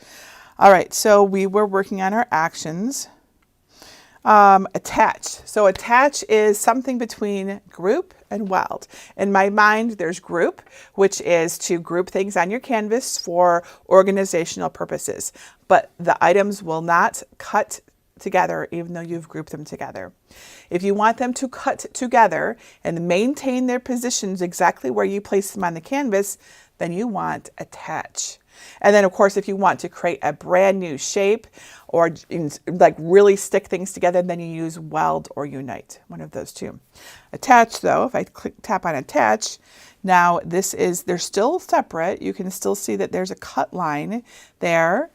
S1: All right, so we were working on our actions. Attach. So attach is something between group and weld. In my mind, there's group, which is to group things on your canvas for organizational purposes. But the items will not cut together even though you've grouped them together. If you want them to cut together and maintain their positions exactly where you place them on the canvas, then you want attach. And then, of course, if you want to create a brand new shape or like really stick things together, then you use weld or unite, one of those two. Attach, though, if I tap on attach, now they're still separate. You can still see that there's a cut line there,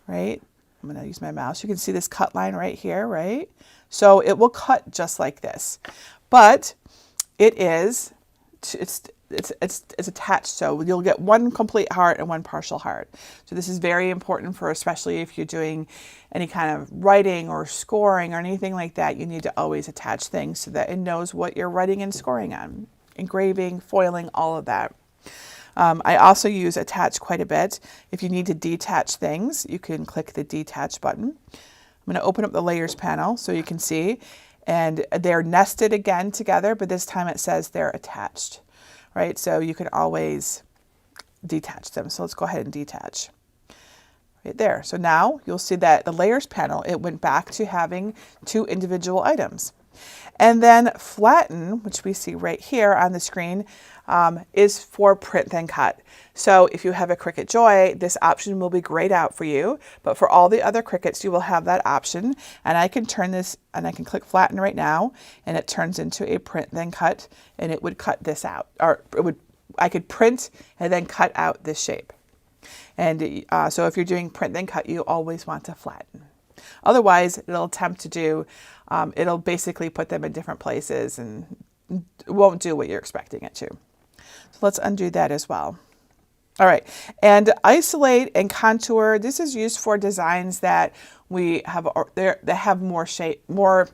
S1: right? I'm going to use my mouse. You can see this cut line right here, right? So it will cut just like this, but it's attached, so you'll get one complete heart and one partial heart. So this is very important for, especially if you're doing any kind of writing or scoring or anything like that. You need to always attach things so that it knows what you're writing and scoring on. Engraving, foiling, all of that. I also use attach quite a bit. If you need to detach things, you can click the detach button. I'm going to open up the layers panel so you can see, and they're nested again together, but this time it says they're attached. Right, so you can always detach them. So let's go ahead and detach. Right there. So now you'll see that the layers panel, it went back to having two individual items. And then flatten, which we see right here on the screen, is for print then cut. So if you have a Cricut Joy, this option will be grayed out for you, but for all the other Cricuts, you will have that option. And I can turn this, and I can click flatten right now, and it turns into a print then cut, and it would cut this out, or I could print and then cut out this shape. And so if you're doing print then cut, you always want to flatten. Otherwise, it'll attempt to do, it'll basically put them in different places and won't do what you're expecting it to. So let's undo that as well. All right, and isolate and contour. This is used for designs that we have, that have more shape, more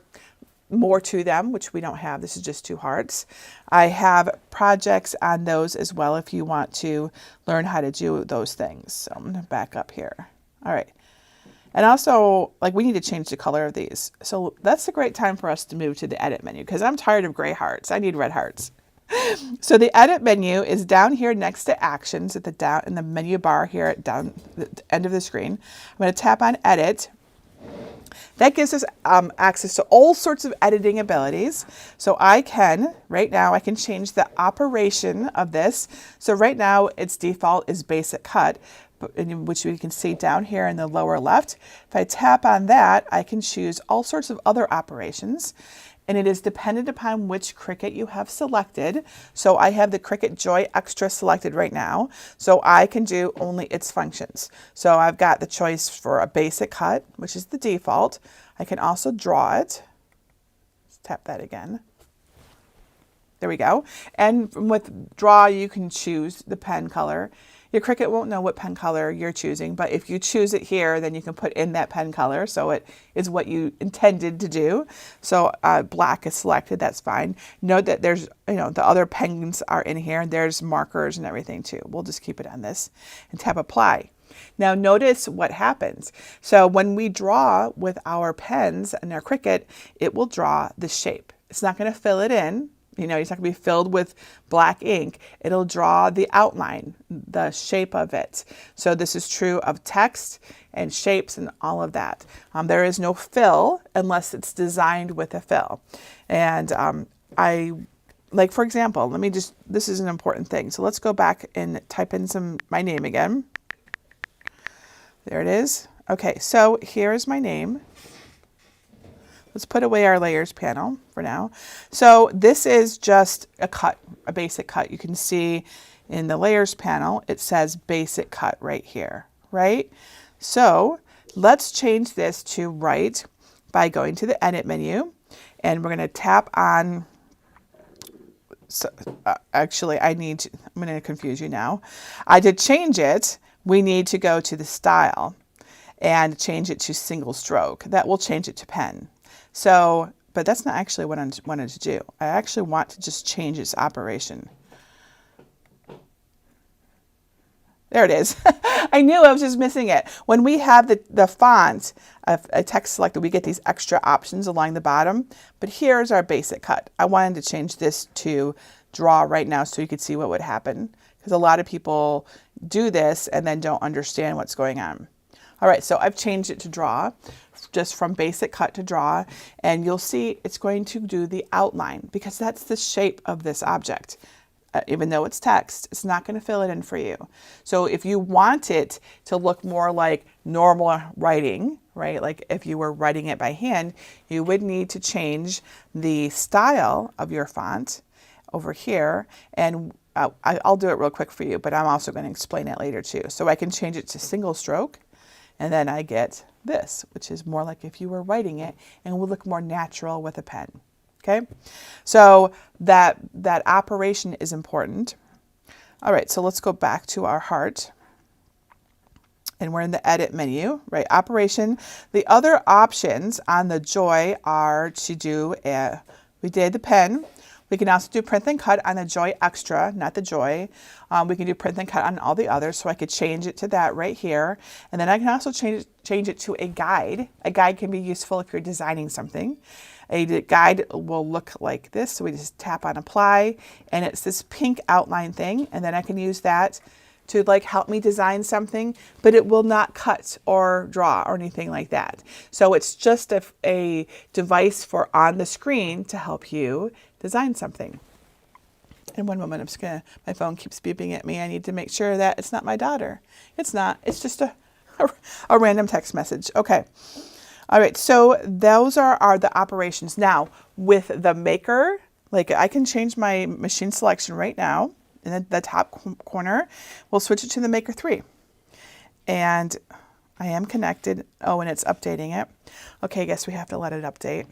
S1: to them, which we don't have. This is just two hearts. I have projects on those as well if you want to learn how to do those things. So I'm going to back up here. All right. And also, like, we need to change the color of these. So that's a great time for us to move to the edit menu because I'm tired of gray hearts. I need red hearts. So the edit menu is down here next to actions at the down in the menu bar here at down the end of the screen. I'm going to tap on edit. That gives us access to all sorts of editing abilities. So right now I can change the operation of this. So right now its default is basic cut, which we can see down here in the lower left. If I tap on that, I can choose all sorts of other operations, and it is dependent upon which Cricut you have selected. So I have the Cricut Joy Extra selected right now, so I can do only its functions. So I've got the choice for a basic cut, which is the default. I can also draw it. Let's tap that again. There we go. And with draw, you can choose the pen color. Your Cricut won't know what pen color you're choosing, but if you choose it here, then you can put in that pen color. So it is what you intended to do. So black is selected, that's fine. Note that there's, the other pens are in here, and there's markers and everything too. We'll just keep it on this and tap apply. Now notice what happens. So when we draw with our pens and our Cricut, it will draw the shape. It's not going to fill it in. It's not going to be filled with black ink. It'll draw the outline, the shape of it. So this is true of text and shapes and all of that. There is no fill unless it's designed with a fill. And like, for example, this is an important thing. So let's go back and type in my name again. There it is. Okay, so here is my name. Let's put away our layers panel for now. So this is just a cut, a basic cut. You can see in the layers panel, it says basic cut right here, right? So let's change this to right by going to the edit menu, and we're gonna tap on, actually I'm gonna confuse you now. To change it, we need to go to the style and change it to single stroke. That will change it to pen. So, but that's not actually what I wanted to do. I actually want to just change its operation. There it is. I knew I was just missing it. When we have the font of a text selected, we get these extra options along the bottom. But here's our basic cut. I wanted to change this to draw right now so you could see what would happen, because a lot of people do this and then don't understand what's going on. All right, so I've changed it to draw, just from basic cut to draw, and you'll see it's going to do the outline because that's the shape of this object. Even though it's text, it's not going to fill it in for you. So if you want it to look more like normal writing, right, like if you were writing it by hand, you would need to change the style of your font over here. And I'll do it real quick for you, but I'm also going to explain it later too. So I can change it to single stroke, and then I get this, which is more like if you were writing it and will look more natural with a pen. Okay, so that operation is important. All right, so let's go back to our heart. And we're in the edit menu, right? Operation. The other options on the Joy are to do, we did the pen. We can also do print and cut on the Joy Extra, not the Joy. We can do print and cut on all the others, so I could change it to that right here. And then I can also change it to a guide. A guide can be useful if you're designing something. A guide will look like this, so we just tap on apply, and it's this pink outline thing, and then I can use that to help me design something, but it will not cut or draw or anything like that. So it's just a device for on the screen to help you design something. In one moment, my phone keeps beeping at me. I need to make sure that it's not my daughter. It's not, it's just a random text message. Okay. All right, so those are the operations. Now, with the maker, I can change my machine selection right now in the top corner. We'll switch it to the Maker 3. And I am connected. Oh, and it's updating it. Okay, I guess we have to let it update.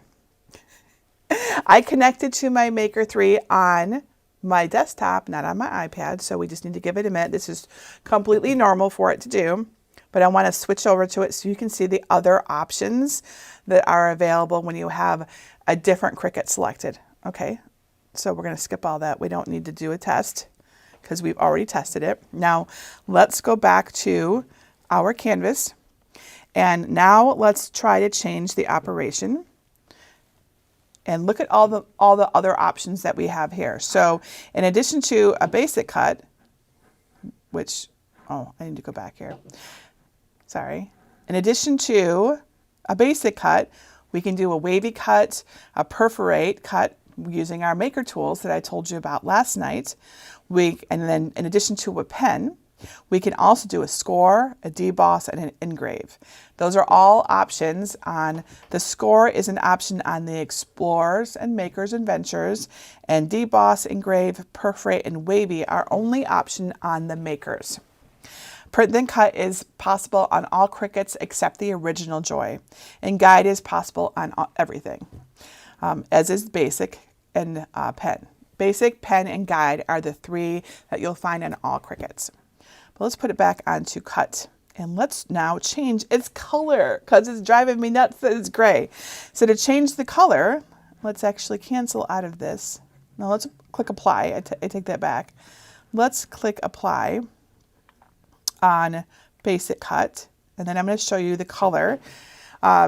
S1: I connected to my Maker 3 on my desktop, not on my iPad, so we just need to give it a minute. This is completely normal for it to do. But I want to switch over to it so you can see the other options that are available when you have a different Cricut selected. Okay, so we're going to skip all that. We don't need to do a test because we've already tested it. Now let's go back to our canvas, and now let's try to change the operation. And look at all the other options that we have here. So in addition to a basic cut, which, I need to go back here. Sorry. In addition to a basic cut, we can do a wavy cut, a perforate cut using our maker tools that I told you about last night. And then in addition to a pen, we can also do a score, a deboss, and an engrave. Those are all options on the score is an option on the Explorers and Makers and Ventures, and deboss, engrave, perforate, and wavy are only option on the makers. Print and cut is possible on all Cricuts except the original Joy, and guide is possible on everything, as is basic and pen. Basic, pen, and guide are the three that you'll find on all Cricuts. But let's put it back onto cut. And let's now change its color because it's driving me nuts that it's gray. So to change the color, let's actually cancel out of this. Now let's click apply. I take that back. Let's click apply on basic cut. And then I'm going to show you the color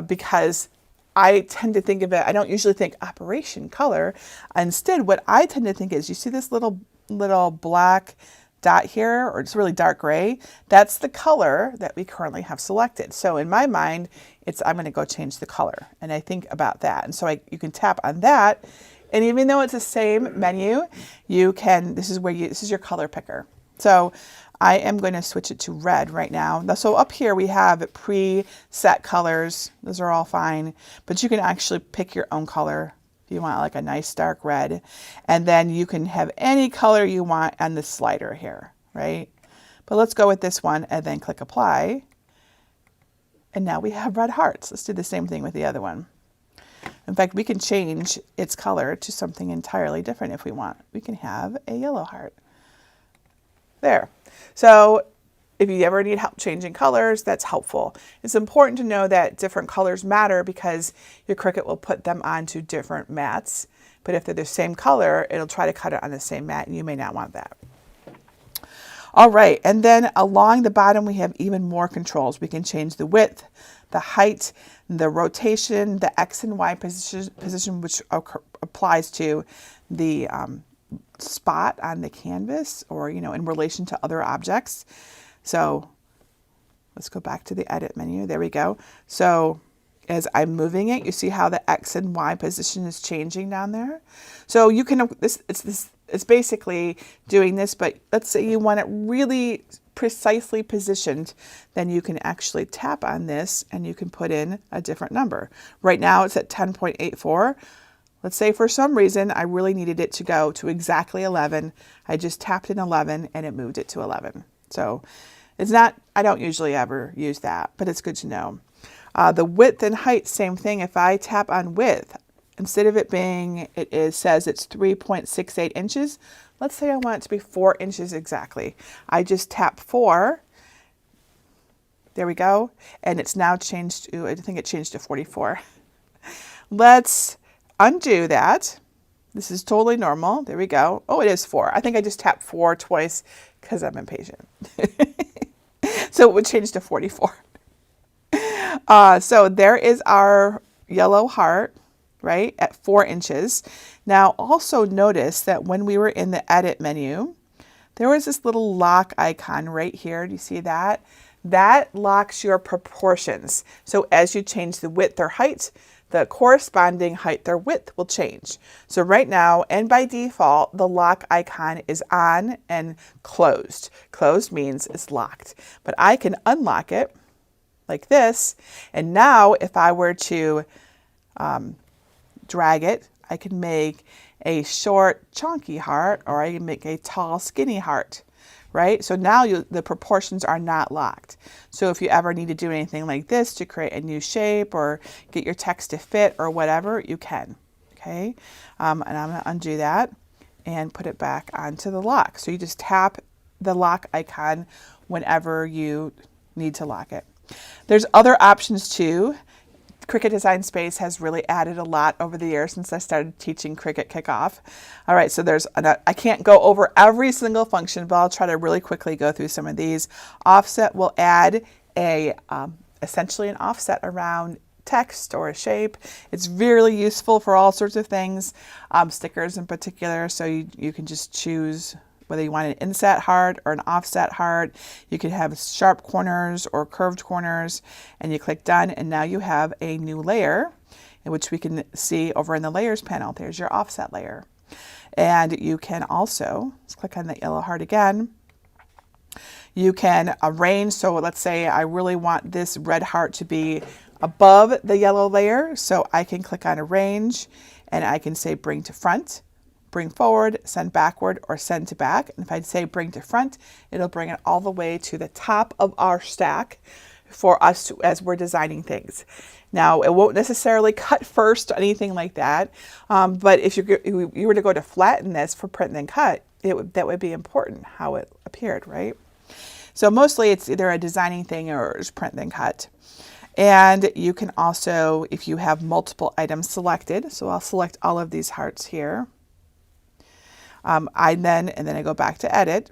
S1: because I tend to think of it, I don't usually think operation color. Instead, what I tend to think is, you see this little black dot here, or it's really dark gray? That's the color that we currently have selected. So in my mind, I'm going to go change the color. And I think about that. And so you can tap on that. And even though it's the same menu, this is your color picker. So I am going to switch it to red right now. So up here we have preset colors. Those are all fine, but you can actually pick your own color if you want like a nice dark red. And then you can have any color you want on the slider here, right? But let's go with this one and then click apply. And now we have red hearts. Let's do the same thing with the other one. In fact, we can change its color to something entirely different if we want. We can have a yellow heart. There. So if you ever need help changing colors, that's helpful. It's important to know that different colors matter because your Cricut will put them onto different mats. But if they're the same color, it'll try to cut it on the same mat, and you may not want that. All right, and then along the bottom, we have even more controls. We can change the width, the height, the rotation, the X and Y position which applies to the spot on the canvas, or in relation to other objects. So let's go back to the edit menu. There we go. So as I'm moving it, you see how the X and Y position is changing down there. So you can it's basically doing this, but let's say you want it really precisely positioned, then you can actually tap on this and you can put in a different number. Right now it's at 10.84. Let's say for some reason I really needed it to go to exactly 11. I just tapped in 11 and it moved it to 11. So it's not, I don't usually ever use that, but it's good to know. The width and height, same thing. If I tap on width, instead of it being, says it's 3.68 inches. Let's say I want it to be 4 inches exactly. I just tap 4. There we go. And it's now changed to, I think it changed to 44. Let's undo that. This is totally normal. There we go. Oh, it is 4. I think I just tapped 4 twice because I'm impatient. So it would change to 44. So there is our yellow heart, right, at 4 inches. Now also notice that when we were in the edit menu, there was this little lock icon right here. Do you see that? That locks your proportions. So as you change the width or height, the corresponding height or width will change. So right now, and by default, the lock icon is on and closed. Closed means it's locked. But I can unlock it like this. And now if I were to drag it, I can make a short, chunky heart, or I can make a tall, skinny heart, right? So now the proportions are not locked. So if you ever need to do anything like this to create a new shape or get your text to fit or whatever, you can, okay? And I'm gonna undo that and put it back onto the lock. So you just tap the lock icon whenever you need to lock it. There's other options too. Cricut Design Space has really added a lot over the years since I started teaching Cricut Kickoff. All right, so I can't go over every single function, but I'll try to really quickly go through some of these. Offset will add essentially an offset around text or a shape. It's really useful for all sorts of things, stickers in particular, so you can just choose whether you want an inset heart or an offset heart. You could have sharp corners or curved corners, and you click done, and now you have a new layer, in which we can see over in the layers panel. There's your offset layer. And you can also, let's click on the yellow heart again. You can arrange, so let's say I really want this red heart to be above the yellow layer, so I can click on arrange, and I can say bring to front, bring forward, send backward, or send to back. And if I say bring to front, it'll bring it all the way to the top of our stack for us as we're designing things. Now, it won't necessarily cut first or anything like that, but if you were to go to flatten this for print and then cut, that would be important how it appeared, right? So mostly it's either a designing thing or just print then cut. And you can also, if you have multiple items selected, so I'll select all of these hearts here. And then I go back to edit.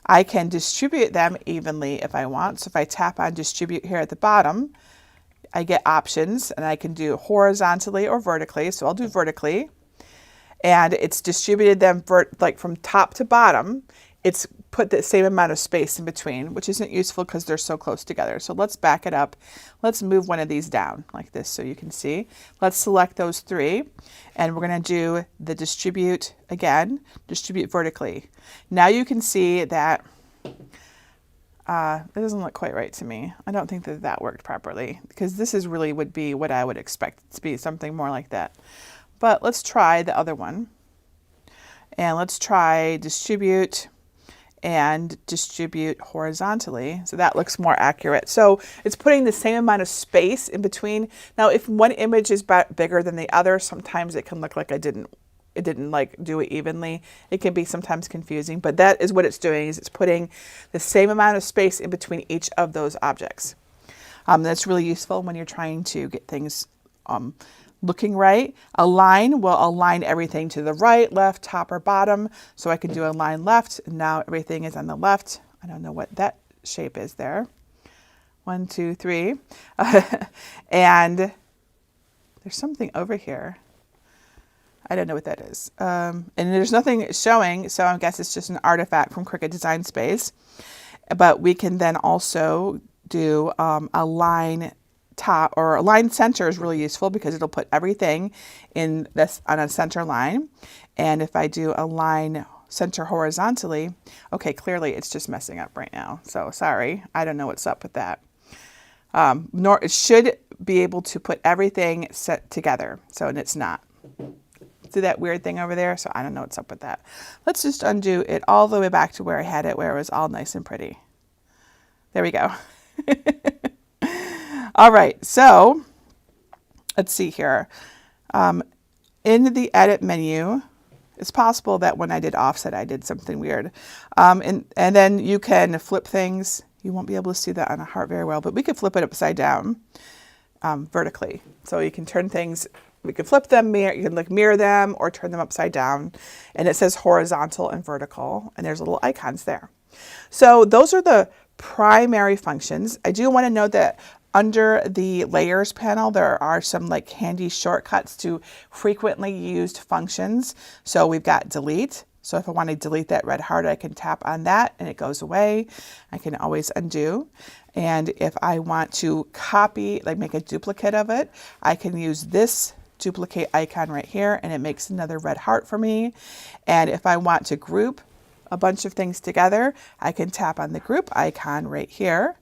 S1: I can distribute them evenly if I want. So if I tap on distribute here at the bottom, I get options and I can do horizontally or vertically. So I'll do vertically. And it's distributed them like from top to bottom. It's put the same amount of space in between, which isn't useful because they're so close together. So let's back it up. Let's move one of these down like this so you can see. Let's select those three and we're going to do the distribute again, distribute vertically. Now you can see that it doesn't look quite right to me. I don't think that that worked properly because this is really would be what I would expect it to be, something more like that. But let's try the other one. And let's try distribute and distribute horizontally. So that looks more accurate. So it's putting the same amount of space in between. Now, if one image is bigger than the other, sometimes it can look like it didn't like do it evenly. It can be sometimes confusing, but that is what it's doing, is it's putting the same amount of space in between each of those objects. That's really useful when you're trying to get things looking right. Align will align everything to the right, left, top, or bottom. So I can do align left, and now everything is on the left. I don't know what that shape is there. 1, 2, 3. And there's something over here. I don't know what that is. And there's nothing showing, so I guess it's just an artifact from Cricut Design Space. But we can then also do align top, or align center is really useful because it'll put everything in this on a center line. And if I do align center horizontally, okay, clearly it's just messing up right now. So sorry, I don't know what's up with that. Nor it should be able to put everything set together. So, and it's not. See that weird thing over there? So I don't know what's up with that. Let's just undo it all the way back to where I had it, where it was all nice and pretty. There we go. All right, so let's see here. In the edit menu, it's possible that when I did offset, I did something weird. And then you can flip things. You won't be able to see that on a heart very well, but we could flip it upside down vertically. So you can turn things, we can flip them, you can like mirror them or turn them upside down. And it says horizontal and vertical, and there's little icons there. So those are the primary functions. I do want to note that under the layers panel, there are some like handy shortcuts to frequently used functions. So we've got delete. So if I want to delete that red heart, I can tap on that and it goes away. I can always undo. And if I want to copy, like make a duplicate of it, I can use this duplicate icon right here and it makes another red heart for me. And if I want to group a bunch of things together, I can tap on the group icon right here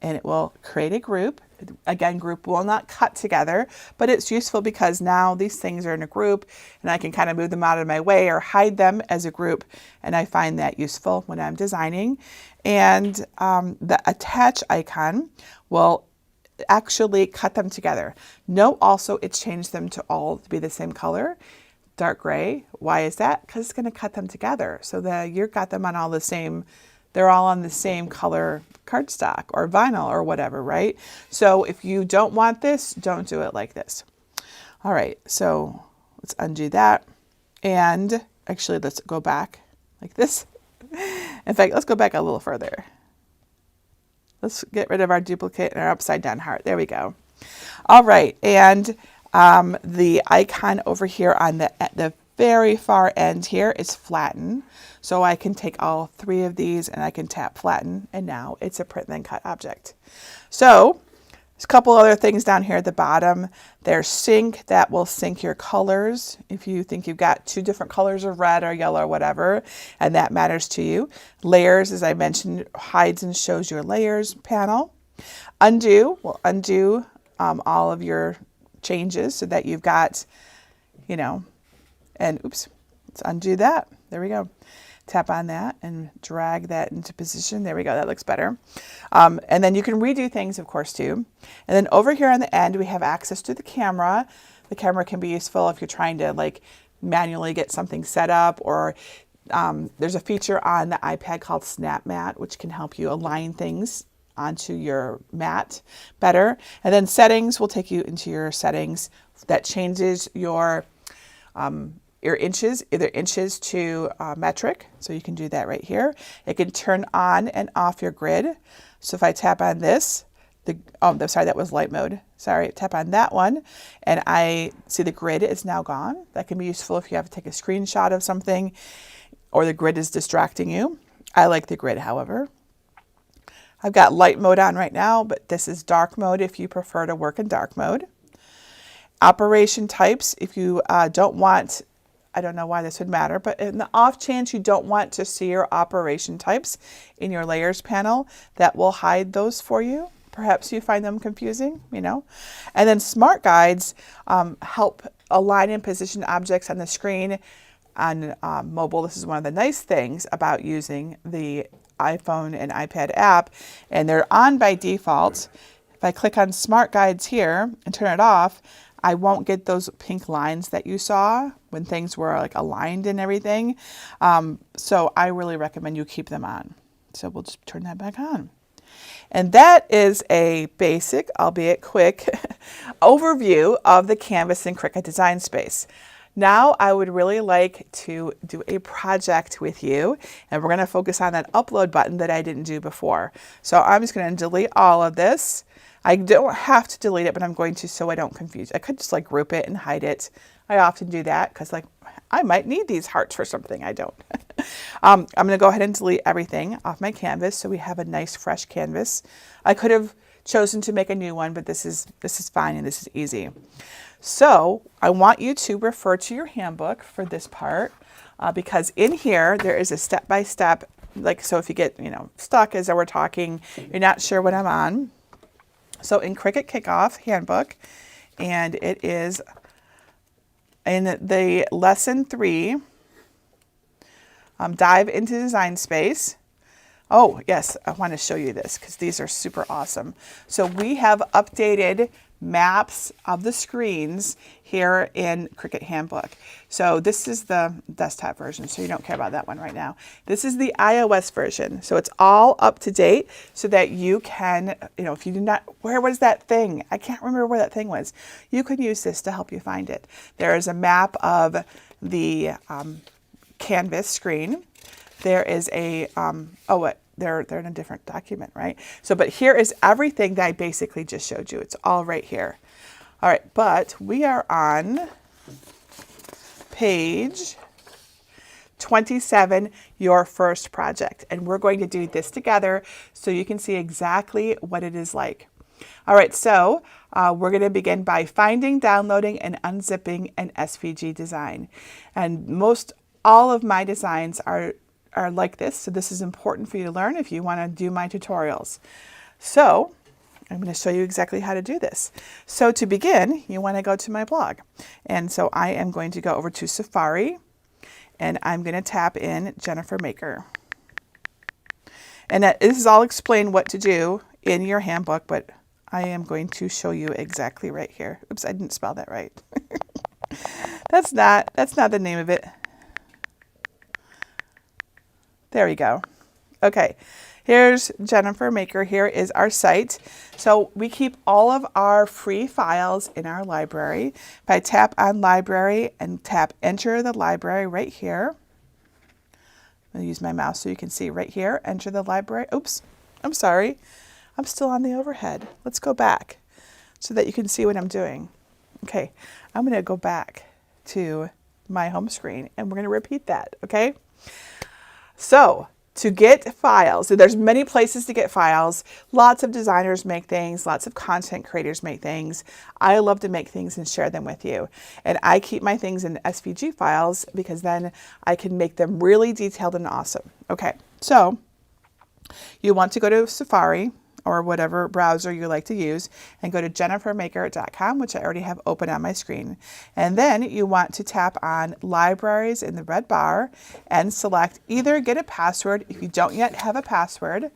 S1: and it will create a group. Again, group will not cut together, but it's useful because now these things are in a group and I can kind of move them out of my way or hide them as a group. And I find that useful when I'm designing. And the attach icon will actually cut them together. Note also it changed them to all be the same color, dark gray. Why is that? Because it's going to cut them together. So that you've got them on all the same, they're all on the same color cardstock or vinyl or whatever, right? So if you don't want this, don't do it like this. All right, so let's undo that. And actually, let's go back like this. In fact, let's go back a little further. Let's get rid of our duplicate and our upside down heart. There we go. All right, and the icon over here on the very far end here is flatten. So I can take all three of these and I can tap flatten, and now it's a print then cut object. So there's a couple other things down here at the bottom. There's sync, that will sync your colors. If you think you've got two different colors of red or yellow or whatever, and that matters to you. Layers, as I mentioned, hides and shows your layers panel. Undo will undo all of your changes so that you've got, you know, and oops, let's undo that. There we go. Tap on that and drag that into position. There we go. That looks better. And then you can redo things, of course, too. And then over here on the end, we have access to the camera. The camera can be useful if you're trying to like manually get something set up, or There's a feature on the iPad called Snap Mat, which can help you align things onto your mat better. And then settings will take you into your settings that changes your inches, either inches to metric. So you can do that right here. It can turn on and off your grid. So if I tap on this, sorry, that was light mode. Sorry, tap on that one and I see the grid is now gone. That can be useful if you have to take a screenshot of something or the grid is distracting you. I like the grid, however. I've got light mode on right now, but this is dark mode if you prefer to work in dark mode. Operation types, if you don't want, I don't know why this would matter, but in the off chance you don't want to see your operation types in your layers panel, that will hide those for you. Perhaps you find them confusing, you know. And then smart guides help align and position objects on the screen. On mobile, this is one of the nice things about using the iPhone and iPad app, and they're on by default. If I click on smart guides here and turn it off, I won't get those pink lines that you saw when things were like aligned and everything. So I really recommend you keep them on. So we'll just turn that back on. And that is a basic, albeit quick, overview of the Canvas and Cricut Design Space. Now I would really like to do a project with you, and we're going to focus on that upload button that I didn't do before. So I'm just going to delete all of this. I don't have to delete it, but I'm going to so I don't confuse. I could just like group it and hide it. I often do that because like I might need these hearts for something. I don't. I'm going to go ahead and delete everything off my canvas so we have a nice fresh canvas. I could have chosen to make a new one, but this is fine and this is easy. So I want you to refer to your handbook for this part because in here there is a step-by-step, like so if you get stuck as we're talking, you're not sure what I'm on. So in Cricut Kickoff handbook, and it is in the lesson 3, dive into design space. Oh yes, I want to show you this because these are super awesome. So we have updated maps of the screens here in Cricut Handbook. So this is the desktop version, so you don't care about that one right now. This is the iOS version. So it's all up to date so that you can, if you do not, where was that thing? I can't remember where that thing was. You could use this to help you find it. There is a map of the Canvas screen. There is a, they're in a different document, right? So, but here is everything that I basically just showed you. It's all right here. All right, but we are on page 27, your first project. And we're going to do this together so you can see exactly what it is like. All right, so we're going to begin by finding, downloading, and unzipping an SVG design. And all of my designs are like this. So this is important for you to learn if you want to do my tutorials. So I'm going to show you exactly how to do this. So to begin, you want to go to my blog. And so I am going to go over to Safari and I'm going to tap in Jennifer Maker. And this is all explain what to do in your handbook, but I am going to show you exactly right here. Oops, I didn't spell that right. That's not the name of it. There we go. Okay, here's Jennifer Maker. Here is our site. So we keep all of our free files in our library. If I tap on library and tap enter the library right here, I'm going to use my mouse so you can see right here, enter the library. Oops, I'm sorry. I'm still on the overhead. Let's go back so that you can see what I'm doing. Okay, I'm going to go back to my home screen and we're going to repeat that, okay? So to get files, so there's many places to get files. Lots of designers make things, lots of content creators make things. I love to make things and share them with you. And I keep my things in SVG files because then I can make them really detailed and awesome. Okay, so you want to go to Safari or whatever browser you like to use and go to jennifermaker.com, which I already have open on my screen. And then you want to tap on libraries in the red bar and select either get a password if you don't yet have a password.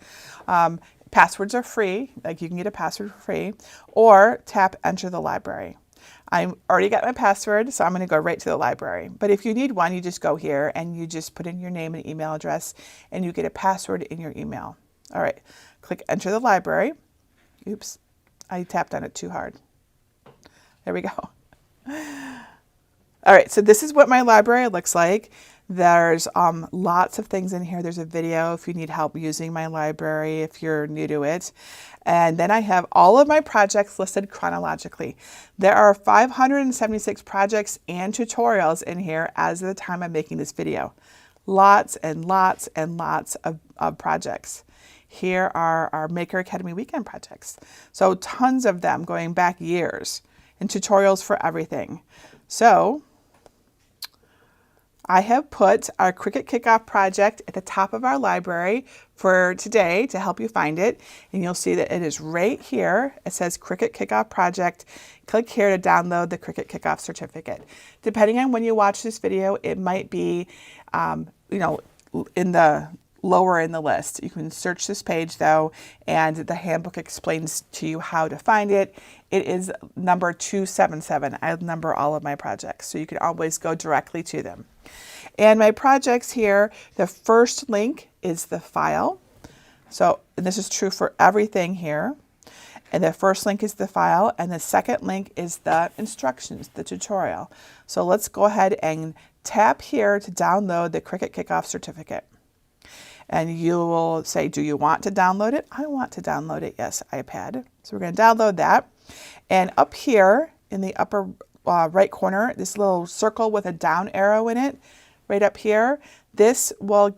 S1: Passwords are free, like you can get a password for free, or tap enter the library. I already got my password, so I'm going to go right to the library. But if you need one, you just go here and you just put in your name and email address and you get a password in your email. All right, click enter the library. Oops, I tapped on it too hard. There we go. All right, so this is what my library looks like. There's lots of things in here. There's a video if you need help using my library, if you're new to it. And then I have all of my projects listed chronologically. There are 576 projects and tutorials in here as of the time I'm making this video. Lots and lots and lots of projects. Here are our Maker Academy weekend projects. So tons of them going back years and tutorials for everything. So I have put our Cricut Kickoff project at the top of our library for today to help you find it. And you'll see that it is right here. It says Cricut Kickoff project. Click here to download the Cricut Kickoff certificate. Depending on when you watch this video, it might be, in the lower in the list. You can search this page though, and the handbook explains to you how to find it. It is number 277. I number all of my projects, so you can always go directly to them. And my projects here, the first link is the file. So, and this is true for everything here. And the first link is the file, and the second link is the instructions, the tutorial. So let's go ahead and tap here to download the Cricut Kickoff certificate. And you will say, do you want to download it? I want to download it, yes, iPad. So we're going to download that. And up here in the upper right corner, this little circle with a down arrow in it, right up here, this will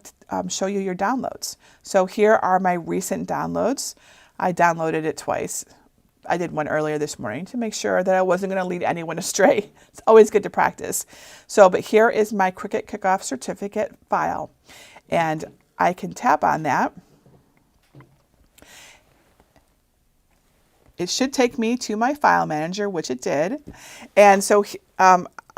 S1: show you your downloads. So here are my recent downloads. I downloaded it twice. I did one earlier this morning to make sure that I wasn't going to lead anyone astray. It's always good to practice. So, but here is my Cricut Kickoff certificate file. And I can tap on that. It should take me to my file manager, which it did. And so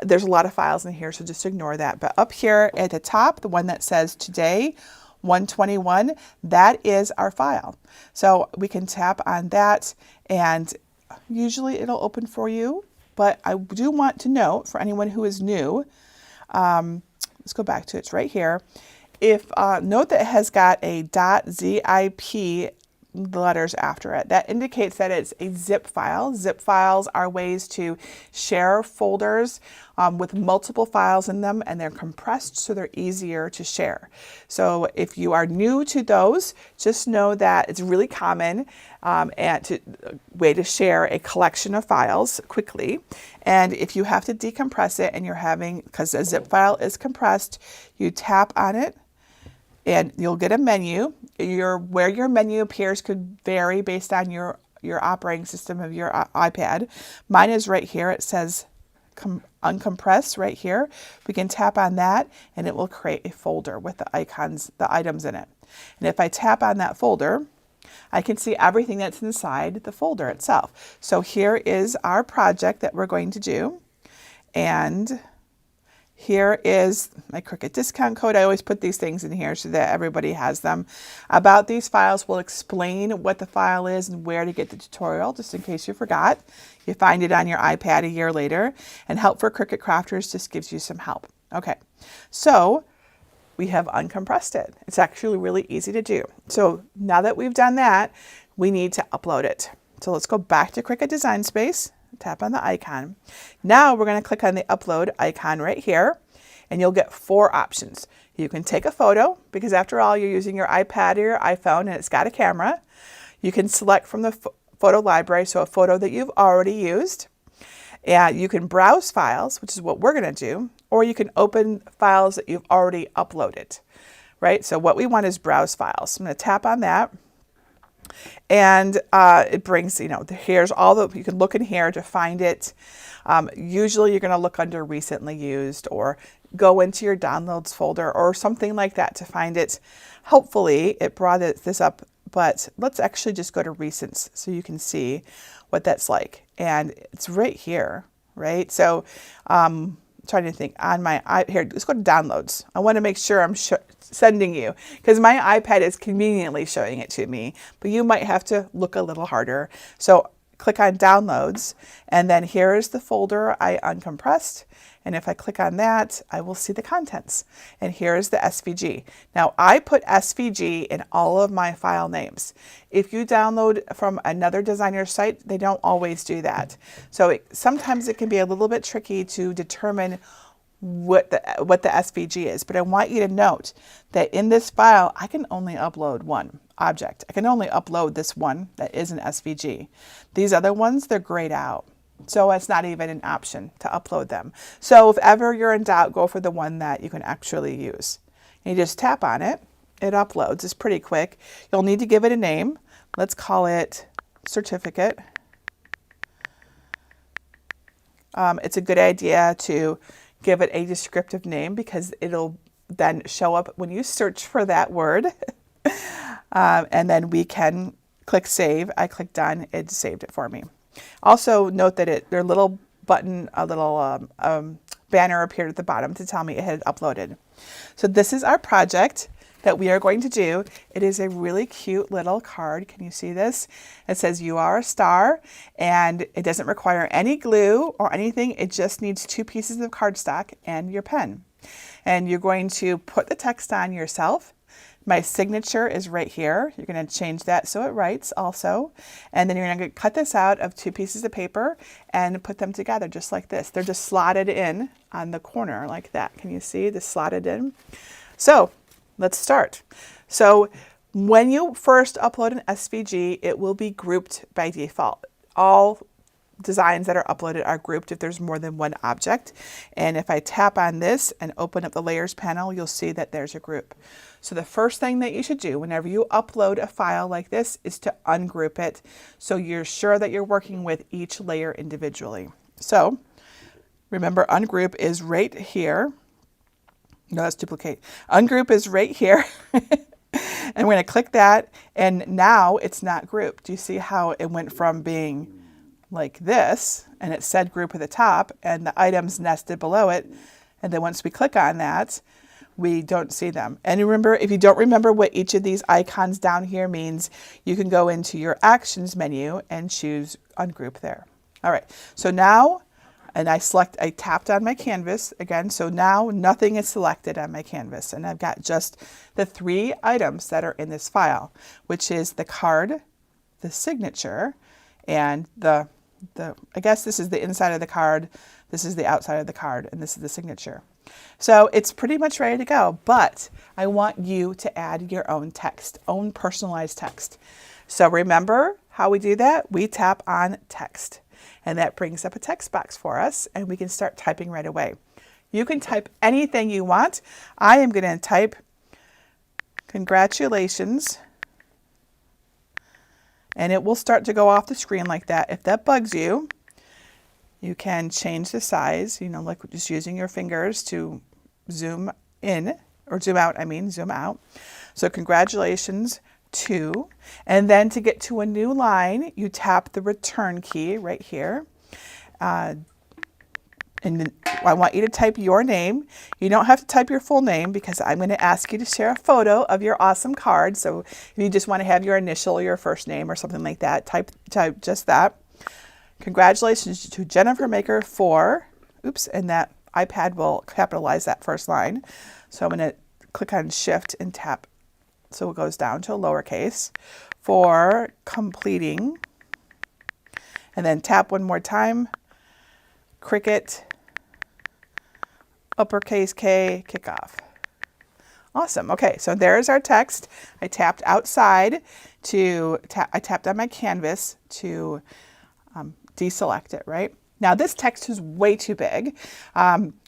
S1: there's a lot of files in here, so just ignore that. But up here at the top, the one that says today, 121, that is our file. So we can tap on that and usually it'll open for you. But I do want to note for anyone who is new, let's go back to it. It's right here. If note that it has got a .zip letters after it. That indicates that it's a zip file. Zip files are ways to share folders with multiple files in them, and they're compressed so they're easier to share. So if you are new to those, just know that it's really common way to share a collection of files quickly. And if you have to decompress it and you're having, because a zip file is compressed, you tap on it and you'll get a menu. Where your menu appears could vary based on your operating system of your iPad. Mine is right here. It says uncompress right here. We can tap on that and it will create a folder with the icons, the items in it. And if I tap on that folder, I can see everything that's inside the folder itself. So here is our project that we're going to do. And here is my Cricut discount code. I always put these things in here so that everybody has them. About these files, we'll explain what the file is and where to get the tutorial, just in case you forgot. You find it on your iPad a year later. And Help for Cricut Crafters just gives you some help. Okay, so we have uncompressed it. It's actually really easy to do. So now that we've done that, we need to upload it. So let's go back to Cricut Design Space. Tap on the icon. Now we're going to click on the upload icon right here and you'll get 4 options. You can take a photo because after all you're using your iPad or your iPhone and it's got a camera. You can select from the photo library, so a photo that you've already used. And you can browse files, which is what we're going to do, or you can open files that you've already uploaded, right? So what we want is browse files. I'm going to tap on that. And it brings, here's all the, you can look in here to find it. Usually you're going to look under recently used or go into your downloads folder or something like that to find it. Hopefully it brought this up, but let's actually just go to recents so you can see what that's like. And it's right here, right? So trying to think on my here, let's go to downloads. I want to make sure I'm sending you because my iPad is conveniently showing it to me, but you might have to look a little harder. So click on downloads, and then here is the folder I uncompressed. And if I click on that, I will see the contents. And here is the SVG. Now I put SVG in all of my file names. If you download from another designer site, they don't always do that. So sometimes it can be a little bit tricky to determine what the SVG is. But I want you to note that in this file, I can only upload one object. I can only upload this one that is an SVG. These other ones, they're grayed out. So it's not even an option to upload them. So if ever you're in doubt, go for the one that you can actually use. You just tap on it. It uploads. It's pretty quick. You'll need to give it a name. Let's call it certificate. It's a good idea to give it a descriptive name because it'll then show up when you search for that word. And then we can click save. I click done. It saved it for me. Also note that their little button, a little banner appeared at the bottom to tell me it had uploaded. So this is our project that we are going to do. It is a really cute little card. Can you see this? It says you are a star, and it doesn't require any glue or anything. It just needs 2 pieces of cardstock and your pen. And you're going to put the text on yourself. My signature is right here. You're going to change that so it writes also. And then you're going to cut this out of 2 pieces of paper and put them together just like this. They're just slotted in on the corner like that. Can you see the slotted in? So let's start. So when you first upload an SVG, it will be grouped by default. All designs that are uploaded are grouped if there's more than one object. And if I tap on this and open up the layers panel, you'll see that there's a group. So the first thing that you should do whenever you upload a file like this is to ungroup it so you're sure that you're working with each layer individually. So remember, ungroup is right here. No, that's duplicate. Ungroup is right here. And we're going to click that, and now it's not grouped. Do you see how it went from being like this, and it said group at the top, and the items nested below it, and then once we click on that, we don't see them. And remember, if you don't remember what each of these icons down here means, you can go into your actions menu and choose ungroup there. All right, so now, and I tapped on my canvas again, so now nothing is selected on my canvas, and I've got just the 3 items that are in this file, which is the card, the signature, and I guess this is the inside of the card, this is the outside of the card, and this is the signature. So it's pretty much ready to go, but I want you to add your own text, own personalized text. So remember how we do that? We tap on text, and that brings up a text box for us, and we can start typing right away. You can type anything you want. I am going to type congratulations, and it will start to go off the screen like that. If that bugs you, you can change the size, like just using your fingers to zoom in, or zoom out, zoom out. So congratulations to, and then to get to a new line, you tap the return key right here. And then I want you to type your name. You don't have to type your full name because I'm going to ask you to share a photo of your awesome card. So if you just want to have your initial or your first name or something like that, type just that. Congratulations to Jennifer Maker for, and that iPad will capitalize that first line. So I'm going to click on Shift and tap, so it goes down to a lowercase, for completing, and then tap one more time, Cricut, uppercase K, kickoff. Awesome. Okay, so there's our text. I tapped outside I tapped on my canvas to deselect it, right? Now this text is way too big,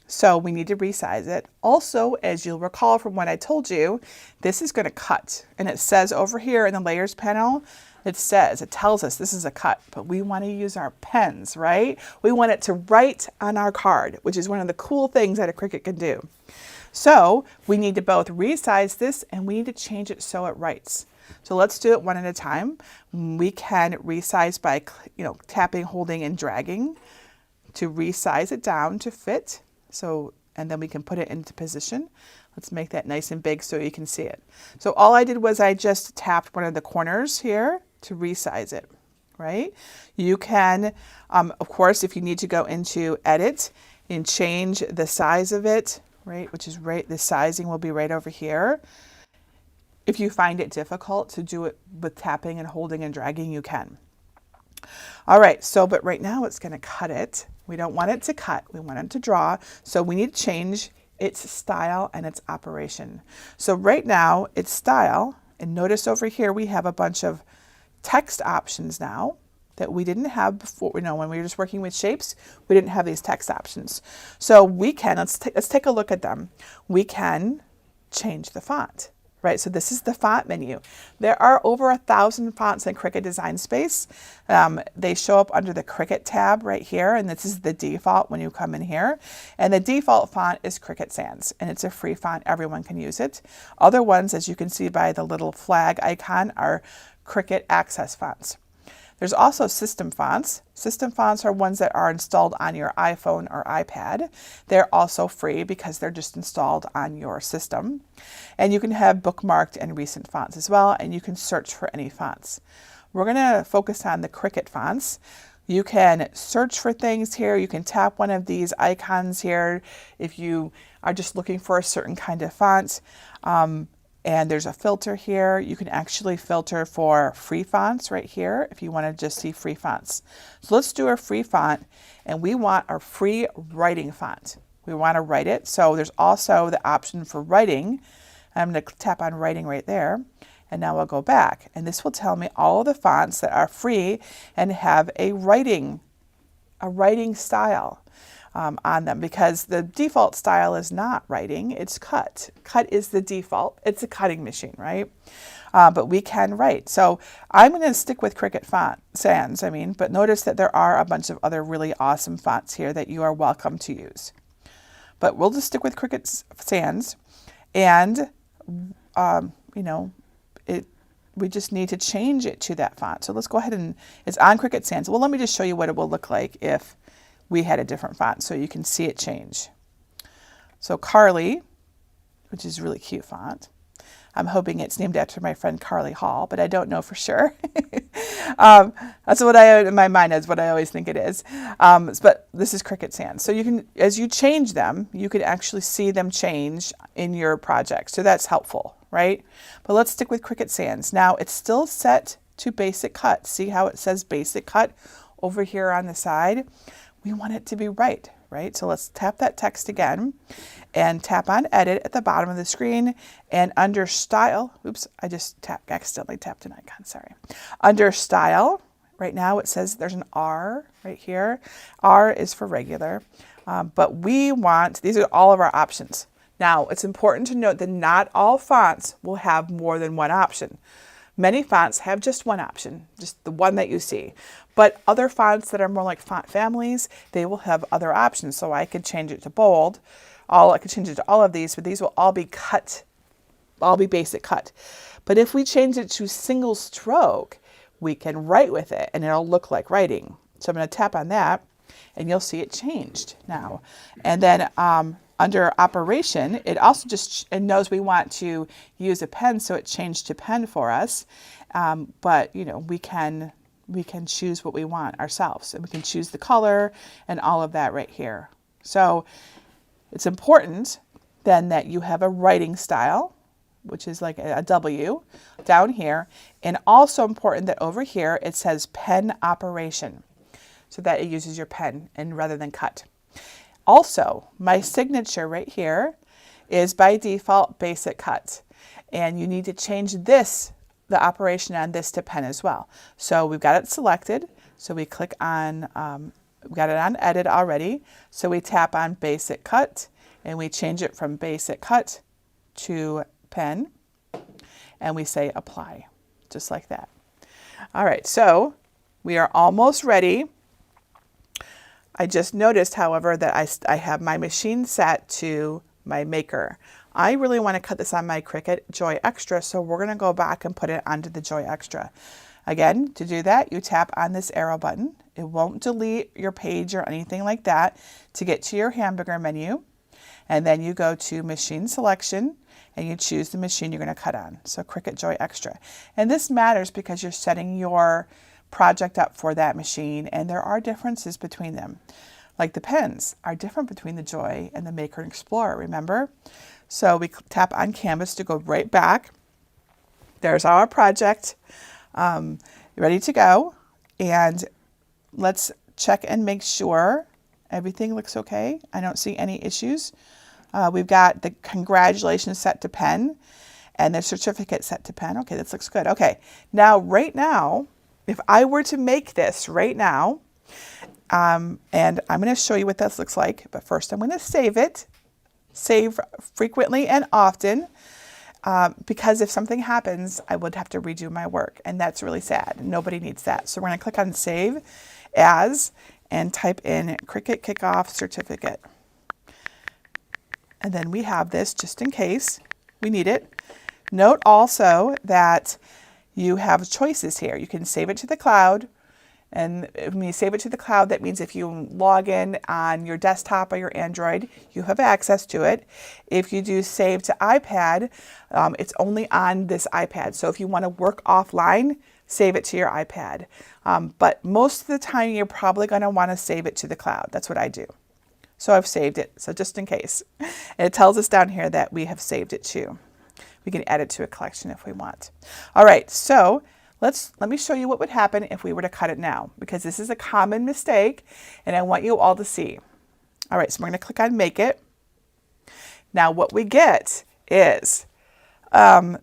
S1: so we need to resize it. Also, as you'll recall from what I told you, this is going to cut, and it says over here in the layers panel, it tells us this is a cut, but we want to use our pens, right? We want it to write on our card, which is one of the cool things that a Cricut can do. So we need to both resize this and we need to change it so it writes. So let's do it one at a time. We can resize by, tapping, holding, and dragging to resize it down to fit. So, and then we can put it into position. Let's make that nice and big so you can see it. So all I did was I just tapped one of the corners here to resize it, right? You can, of course, if you need to go into edit and change the size of it, right, which is right, the sizing will be right over here. If you find it difficult to do it with tapping and holding and dragging, you can. All right, so, but right now it's going to cut it. We don't want it to cut, we want it to draw. So we need to change its style and its operation. So right now it's style, and notice over here we have a bunch of text options now that we didn't have before. You know, when we were just working with shapes, we didn't have these text options. So we can, let's take a look at them. We can change the font. Right, so this is the font menu. There are over 1,000 fonts in Cricut Design Space. They show up under the Cricut tab right here, and this is the default when you come in here. And the default font is Cricut Sans, and it's a free font. Everyone can use it. Other ones, as you can see by the little flag icon, are Cricut Access fonts. There's also system fonts. System fonts are ones that are installed on your iPhone or iPad. They're also free because they're just installed on your system. And you can have bookmarked and recent fonts as well, and you can search for any fonts. We're going to focus on the Cricut fonts. You can search for things here. You can tap one of these icons here if you are just looking for a certain kind of font. And there's a filter here. You can actually filter for free fonts right here if you want to just see free fonts. So let's do a free font, and we want our free writing font. We want to write it. So there's also the option for writing. I'm going to tap on writing right there. And now I'll go back, and this will tell me all of the fonts that are free and have a writing style on them, because the default style is not writing, it's cut. Cut is the default. It's a cutting machine, right? But we can write. So I'm going to stick with Cricut Sans, but notice that there are a bunch of other really awesome fonts here that you are welcome to use. But we'll just stick with Cricut Sans, and we just need to change it to that font. So let's go ahead and, it's on Cricut Sans. Well, let me just show you what it will look like if we had a different font so you can see it change. So Carly, which is a really cute font. I'm hoping it's named after my friend Carly Hall, but I don't know for sure. That's what in my mind is what I always think it is. But this is Cricut Sans. So you can, as you change them, you could actually see them change in your project. So that's helpful, right? But let's stick with Cricut Sans. Now it's still set to basic cut. See how it says basic cut over here on the side? We want it to be right? So let's tap that text again and tap on edit at the bottom of the screen, and under style, oops, I just accidentally tapped an icon, sorry. Under style, right now it says there's an R right here. R is for regular, but we want, these are all of our options. Now it's important to note that not all fonts will have more than one option. Many fonts have just one option, just the one that you see. But other fonts that are more like font families, they will have other options. So I could change it to bold. I could change it to all of these, but these will all be cut, all be basic cut. But if we change it to single stroke, we can write with it and it'll look like writing. So I'm going to tap on that and you'll see it changed now. And then under operation, it also it knows we want to use a pen, so it changed to pen for us. But we can choose what we want ourselves, and we can choose the color and all of that right here. So it's important then that you have a writing style, which is like a W down here, and also important that over here it says pen operation, so that it uses your pen and rather than cut. Also, my signature right here is by default basic cut, and you need to change the operation on this to pen as well. So we've got it selected, so we click on, we've got it on edit already, so we tap on basic cut and we change it from basic cut to pen, and we say apply, just like that. All right, so we are almost ready. I just noticed, however, that I have my machine set to my maker. I really want to cut this on my Cricut Joy Extra, so we're going to go back and put it onto the Joy Extra. Again, to do that, you tap on this arrow button. It won't delete your page or anything like that. To get to your hamburger menu, and then you go to Machine Selection, and you choose the machine you're going to cut on. So Cricut Joy Extra. And this matters because you're setting your project up for that machine, and there are differences between them. Like the pens are different between the Joy and the Maker and Explorer, remember? So we tap on Canvas to go right back. There's our project ready to go. And let's check and make sure everything looks okay. I don't see any issues. We've got the congratulations set to pen and the certificate set to pen. Okay, this looks good. Okay, now right now, if I were to make this right now, and I'm going to show you what this looks like, but first I'm going to save it. Save frequently and often, because if something happens, I would have to redo my work, and that's really sad. Nobody needs that. So we're going to click on Save As and type in Cricut Kickoff Certificate. And then we have this just in case we need it. Note also that you have choices here. You can save it to the cloud. And when you save it to the cloud, that means if you log in on your desktop or your Android, you have access to it. If you do save to iPad, it's only on this iPad. So if you want to work offline, save it to your iPad. But most of the time, you're probably going to want to save it to the cloud. That's what I do. So I've saved it. So just in case. And it tells us down here that we have saved it too. We can add it to a collection if we want. All right, so let me show you what would happen if we were to cut it now, because this is a common mistake and I want you all to see. All right, so we're going to click on Make It. Now what we get is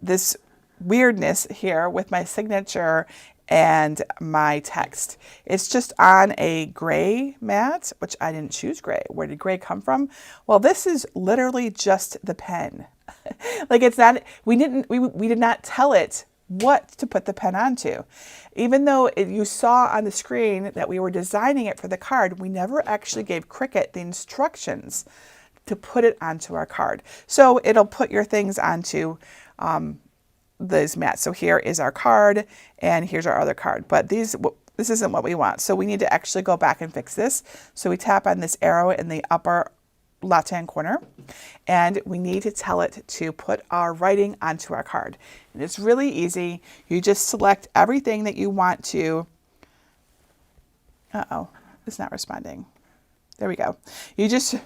S1: this weirdness here with my signature and my text. It's just on a gray mat, which I didn't choose gray. Where did gray come from? Well, this is literally just the pen. Like it's not, we did not tell it what to put the pen onto. Even though you saw on the screen that we were designing it for the card, we never actually gave Cricut the instructions to put it onto our card. So it'll put your things onto these mats. So here is our card and here's our other card, but this isn't what we want. So we need to actually go back and fix this. So we tap on this arrow in the upper left-hand corner, and we need to tell it to put our writing onto our card. And it's really easy. You just select everything that you want to, it's not responding. There we go. You just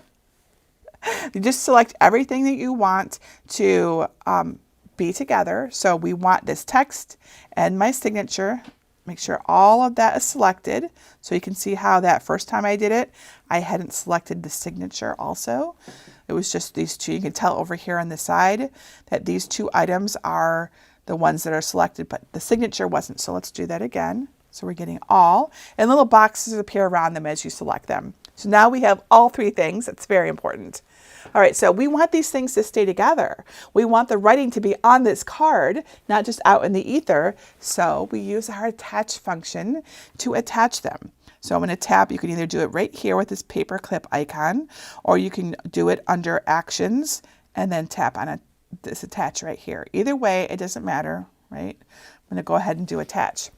S1: select everything that you want to be together. So we want this text and my signature. Make sure all of that is selected. So you can see how that first time I did it, I hadn't selected the signature also. It was just these two. You can tell over here on the side that these two items are the ones that are selected, but the signature wasn't. So let's do that again. So we're getting all, and little boxes appear around them as you select them. So now we have all three things. That's very important. All right, so we want these things to stay together. We want the writing to be on this card, not just out in the ether. So we use our attach function to attach them. So I'm going to tap. You can either do it right here with this paper clip icon, or you can do it under Actions and then tap on this attach right here. Either way, it doesn't matter, right? I'm going to go ahead and do attach.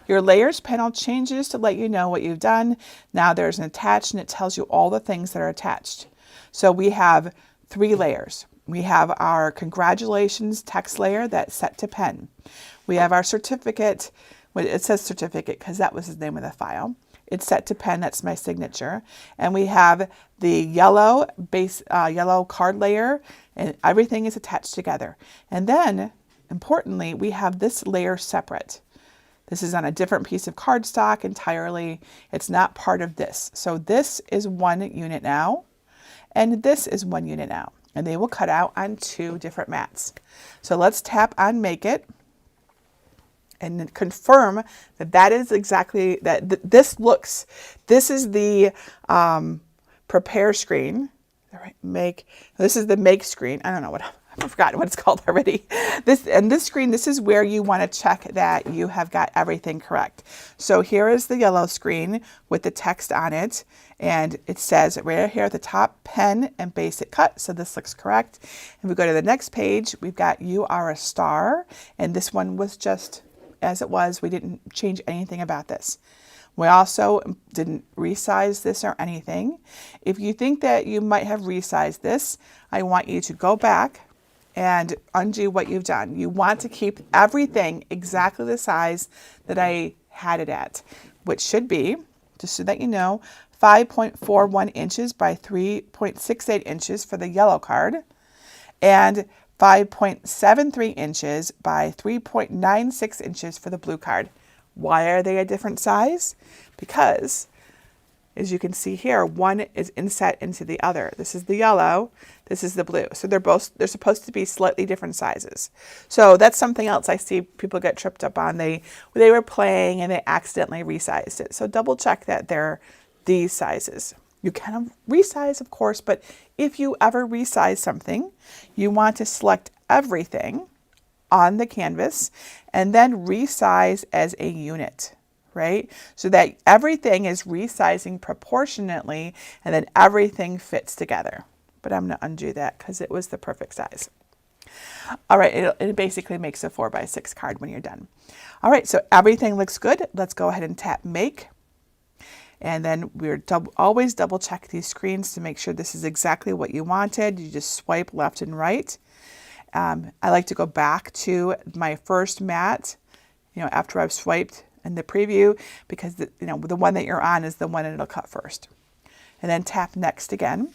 S1: Your layers panel changes to let you know what you've done. Now there's an attach, and it tells you all the things that are attached. So we have 3 layers. We have our congratulations text layer that's set to pen. We have our certificate. Well, it says certificate because that was the name of the file. It's set to pen. That's my signature. And we have the yellow base, yellow card layer, and everything is attached together. And then, importantly, we have this layer separate. This is on a different piece of cardstock entirely. It's not part of this. So this is 1 unit now. And this is 1 unit now, and they will cut out on 2 different mats. So let's tap on Make It and confirm that that is exactly that. This is the prepare screen. All right, this is the make screen. I don't know I've forgotten what it's called already. This screen, this is where you want to check that you have got everything correct. So here is the yellow screen with the text on it. And it says right here at the top, pen and basic cut. So this looks correct. And we go to the next page, we've got You Are a Star. And this one was just as it was. We didn't change anything about this. We also didn't resize this or anything. If you think that you might have resized this, I want you to go back and undo what you've done. You want to keep everything exactly the size that I had it at, which should be, just so that you know, 5.41 inches by 3.68 inches for the yellow card, and 5.73 inches by 3.96 inches for the blue card. Why are they a different size? Because, as you can see here, one is inset into the other. This is the yellow, this is the blue. So they're supposed to be slightly different sizes. So that's something else I see people get tripped up on. They were playing and they accidentally resized it. So double check that they're these sizes. You can resize, of course, but if you ever resize something, you want to select everything on the canvas and then resize as a unit, right? So that everything is resizing proportionately and then everything fits together. But I'm going to undo that because it was the perfect size. All right, it basically makes a 4x6 card when you're done. All right, so everything looks good. Let's go ahead and tap Make. And then we're always double check these screens to make sure this is exactly what you wanted. You just swipe left and right. I like to go back to my first mat, after I've swiped in the preview, because the one that you're on is the one it'll cut first. And then tap Next again.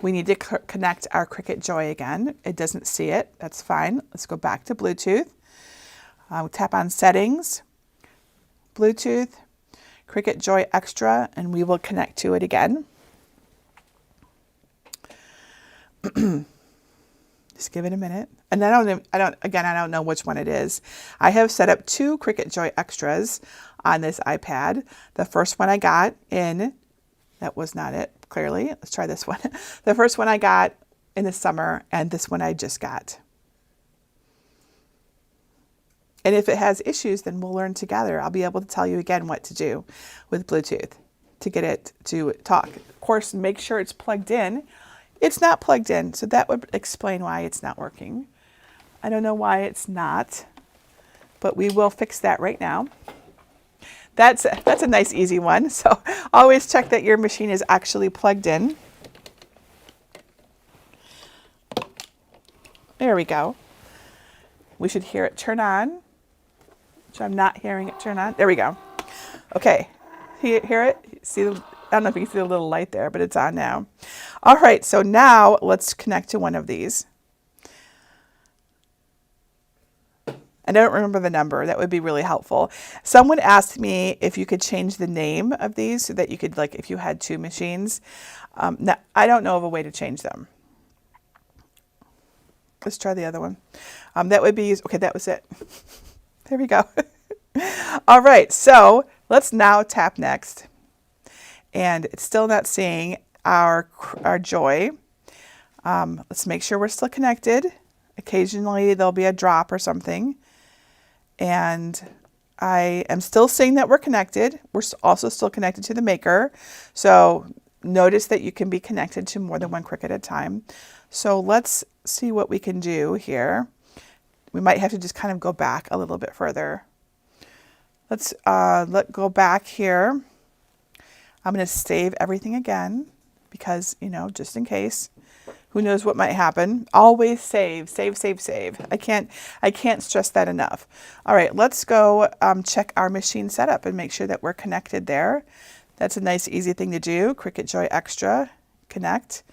S1: We need to connect our Cricut Joy again. It doesn't see it. That's fine. Let's go back to Bluetooth. Tap on Settings, Bluetooth, Cricut Joy Extra, and we will connect to it again. Just give it a minute. And I don't know which one it is. I have set up 2 Cricut Joy Extras on this iPad. The first one I got in, that was not it, clearly. Let's try this one. The first one I got in the summer, and this one I just got. And if it has issues, then we'll learn together. I'll be able to tell you again what to do with Bluetooth to get it to talk. Of course, make sure it's plugged in. It's not plugged in, so that would explain why it's not working. I don't know why it's not, but we will fix that right now. That's a nice, easy one. So always check that your machine is actually plugged in. There we go. We should hear it turn on. So I'm not hearing it turn on. There we go. Okay, hear it? See, I don't know if you can see the little light there, but it's on now. All right, so now let's connect to one of these. I don't remember the number. That would be really helpful. Someone asked me if you could change the name of these so that you could, like, if you had 2 machines. Now, I don't know of a way to change them. Let's try the other one. That would be, okay, that was it. There we go. All right, so let's now tap Next. And it's still not seeing our Joy. Let's make sure we're still connected. Occasionally there'll be a drop or something. And I am still seeing that we're connected. We're also still connected to the maker. So notice that you can be connected to more than one Cricut at a time. So let's see what we can do here. We might have to just kind of go back a little bit further. Let's go back here. I'm going to save everything again because, just in case. Who knows what might happen. Always save, save, save, save. I can't stress that enough. All right, let's go check our machine setup and make sure that we're connected there. That's a nice, easy thing to do. Cricut Joy Extra, connect.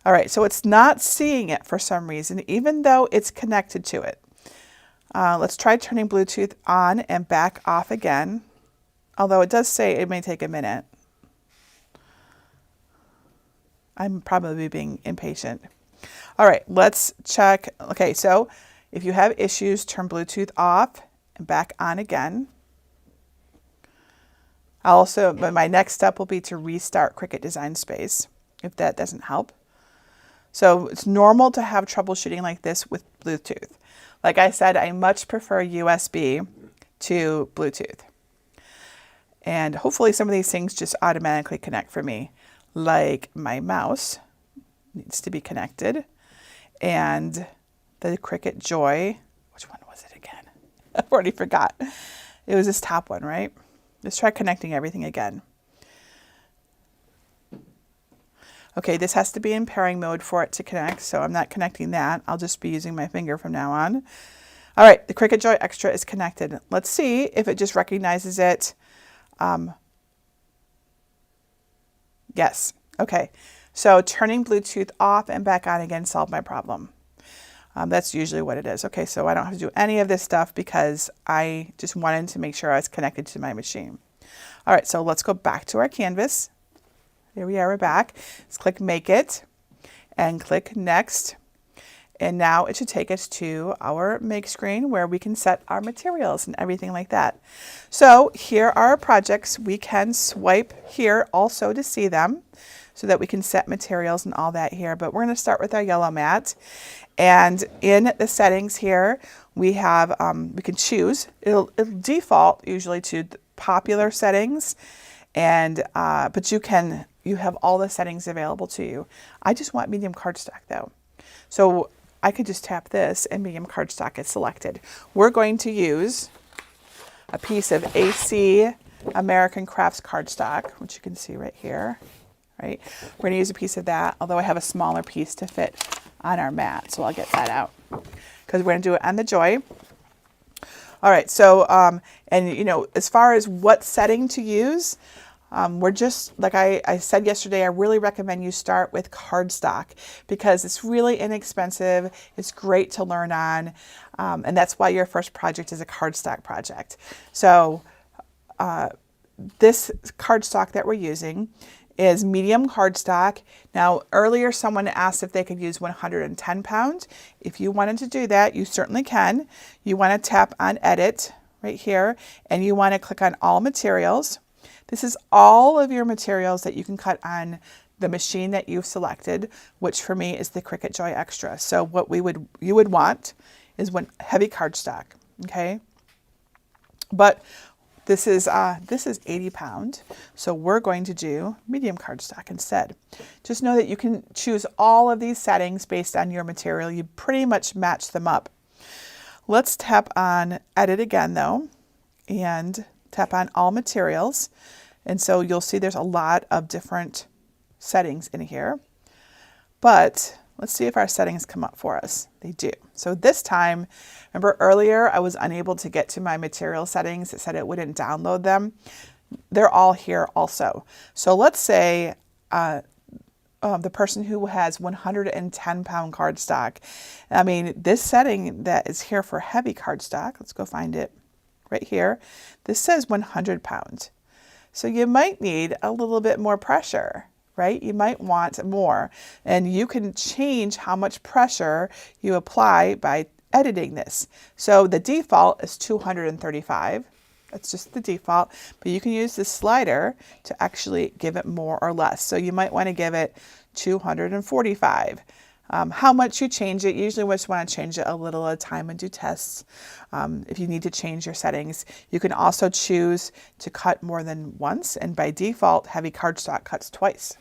S1: All right, so it's not seeing it for some reason, even though it's connected to it. Let's try turning Bluetooth on and back off again, although it does say it may take a minute. I'm probably being impatient. All right, let's check. Okay, so if you have issues, turn Bluetooth off and back on again. My next step will be to restart Cricut Design Space, if that doesn't help. So it's normal to have troubleshooting like this with Bluetooth. Like I said, I much prefer USB to Bluetooth. And hopefully some of these things just automatically connect for me. Like my mouse needs to be connected. And the Cricut Joy, which one was it again? I've already forgot. It was this top one, right? Let's try connecting everything again. Okay, this has to be in pairing mode for it to connect, so I'm not connecting that. I'll just be using my finger from now on. All right, the Cricut Joy Extra is connected. Let's see if it just recognizes it. Yes. Okay. So turning Bluetooth off and back on again solved my problem. That's usually what it is. Okay, so I don't have to do any of this stuff because I just wanted to make sure I was connected to my machine. All right, so let's go back to our canvas. There we are, we're back. Let's click Make It and click Next. And now it should take us to our Make screen where we can set our materials and everything like that. So here are our projects. We can swipe here also to see them so that we can set materials and all that here. But we're going to start with our yellow mat. And in the settings here, we have, we can choose. It'll default usually to popular settings, and but you have all the settings available to you. I just want medium cardstock though. So I could just tap this and medium cardstock is selected. We're going to use a piece of AC American Crafts cardstock, which you can see right here, right? We're going to use a piece of that, although I have a smaller piece to fit on our mat, so I'll get that out because we're going to do it on the Joy. All right, so, and you know, as far as what setting to use, we're just, like I said yesterday, I really recommend you start with cardstock because it's really inexpensive. It's great to learn on, and that's why your first project is a cardstock project. So this cardstock that we're using is medium cardstock. Now, earlier someone asked if they could use 110 pounds. If you wanted to do that, you certainly can. You want to tap on Edit right here, and you want to click on All Materials. This is all of your materials that you can cut on the machine that you've selected, which for me is the Cricut Joy Extra. So what you would want is heavy cardstock, okay? But this is 80 pound, so we're going to do medium cardstock instead. Just know that you can choose all of these settings based on your material. You pretty much match them up. Let's tap on Edit again though, and tap on All Materials. And so you'll see there's a lot of different settings in here. But let's see if our settings come up for us. They do. So this time, remember earlier I was unable to get to my material settings. It said it wouldn't download them. They're all here also. So let's say the person who has 110 pound cardstock. I mean, this setting that is here for heavy cardstock, let's go find it right here. This says 100 pounds. So you might need a little bit more pressure, right? You might want more, and you can change how much pressure you apply by editing this. So the default is 235. That's just the default, but you can use this slider to actually give it more or less. So you might want to give it 245. How much you change it, usually we just want to change it a little at a time and do tests. If you need to change your settings, you can also choose to cut more than once, and by default, heavy cardstock cuts twice.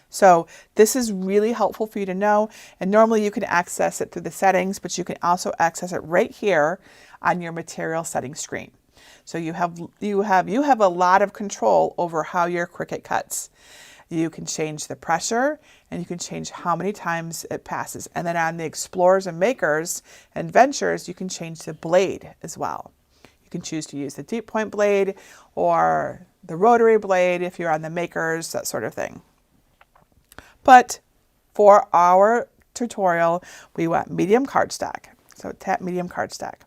S1: So this is really helpful for you to know, and normally you can access it through the settings, but you can also access it right here on your material settings screen. So you have a lot of control over how your Cricut cuts. You can change the pressure, and you can change how many times it passes. And then on the Explorers and Makers and Ventures, you can change the blade as well. You can choose to use the deep point blade or the rotary blade if you're on the Makers, that sort of thing. But for our tutorial, we want medium cardstock. So tap medium cardstock.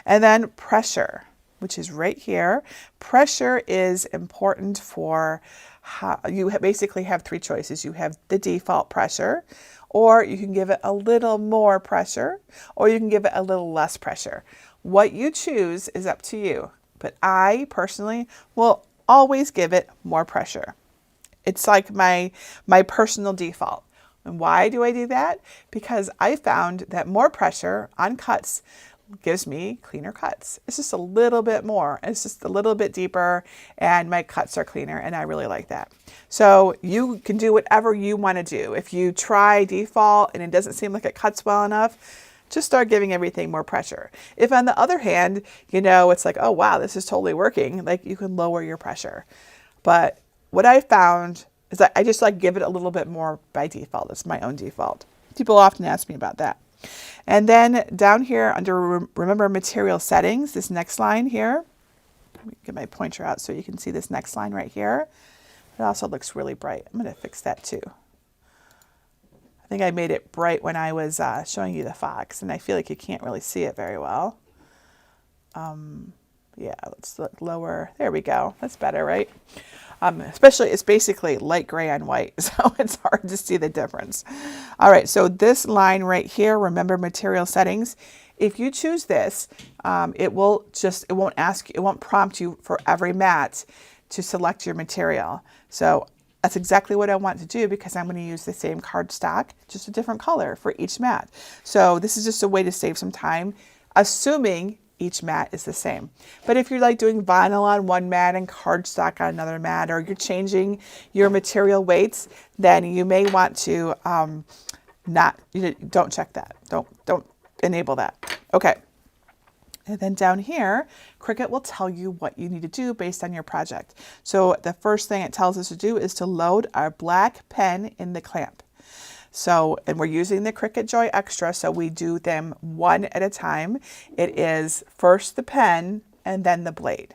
S1: And then pressure, which is right here. Pressure is important for how you basically have three choices. You have the default pressure, or you can give it a little more pressure, or you can give it a little less pressure. What you choose is up to you, but I personally will always give it more pressure. It's like my personal default. And why do I do that? Because I found that more pressure on cuts gives me cleaner cuts. It's just a little bit more. It's just a little bit deeper, and my cuts are cleaner, and I really like that. So you can do whatever you want to do. If you try default and it doesn't seem like it cuts well enough, just start giving everything more pressure. If on the other hand, you know, it's like, oh wow, this is totally working, like you can lower your pressure. But what I found is that I just like give it a little bit more by default. It's my own default. People often ask me about that. And then down here under remember material settings, this next line here, let me get my pointer out so you can see this next line right here. It also looks really bright. I'm going to fix that too. I think I made it bright when I was showing you the fox, and I feel like you can't really see it very well. Yeah, let's look lower. There we go. That's better, right? Especially, it's basically light gray on white, so it's hard to see the difference. All right, so this line right here, remember material settings. If you choose this, it won't prompt you for every mat to select your material. So that's exactly what I want to do, because I'm going to use the same cardstock, just a different color for each mat. So this is just a way to save some time, assuming each mat is the same. But if you're like doing vinyl on one mat and cardstock on another mat, or you're changing your material weights, then you may want to don't check that. Don't enable that. Okay. And then down here, Cricut will tell you what you need to do based on your project. So the first thing it tells us to do is to load our black pen in the clamp. So, and we're using the Cricut Joy Extra, so we do them one at a time. It is first the pen and then the blade.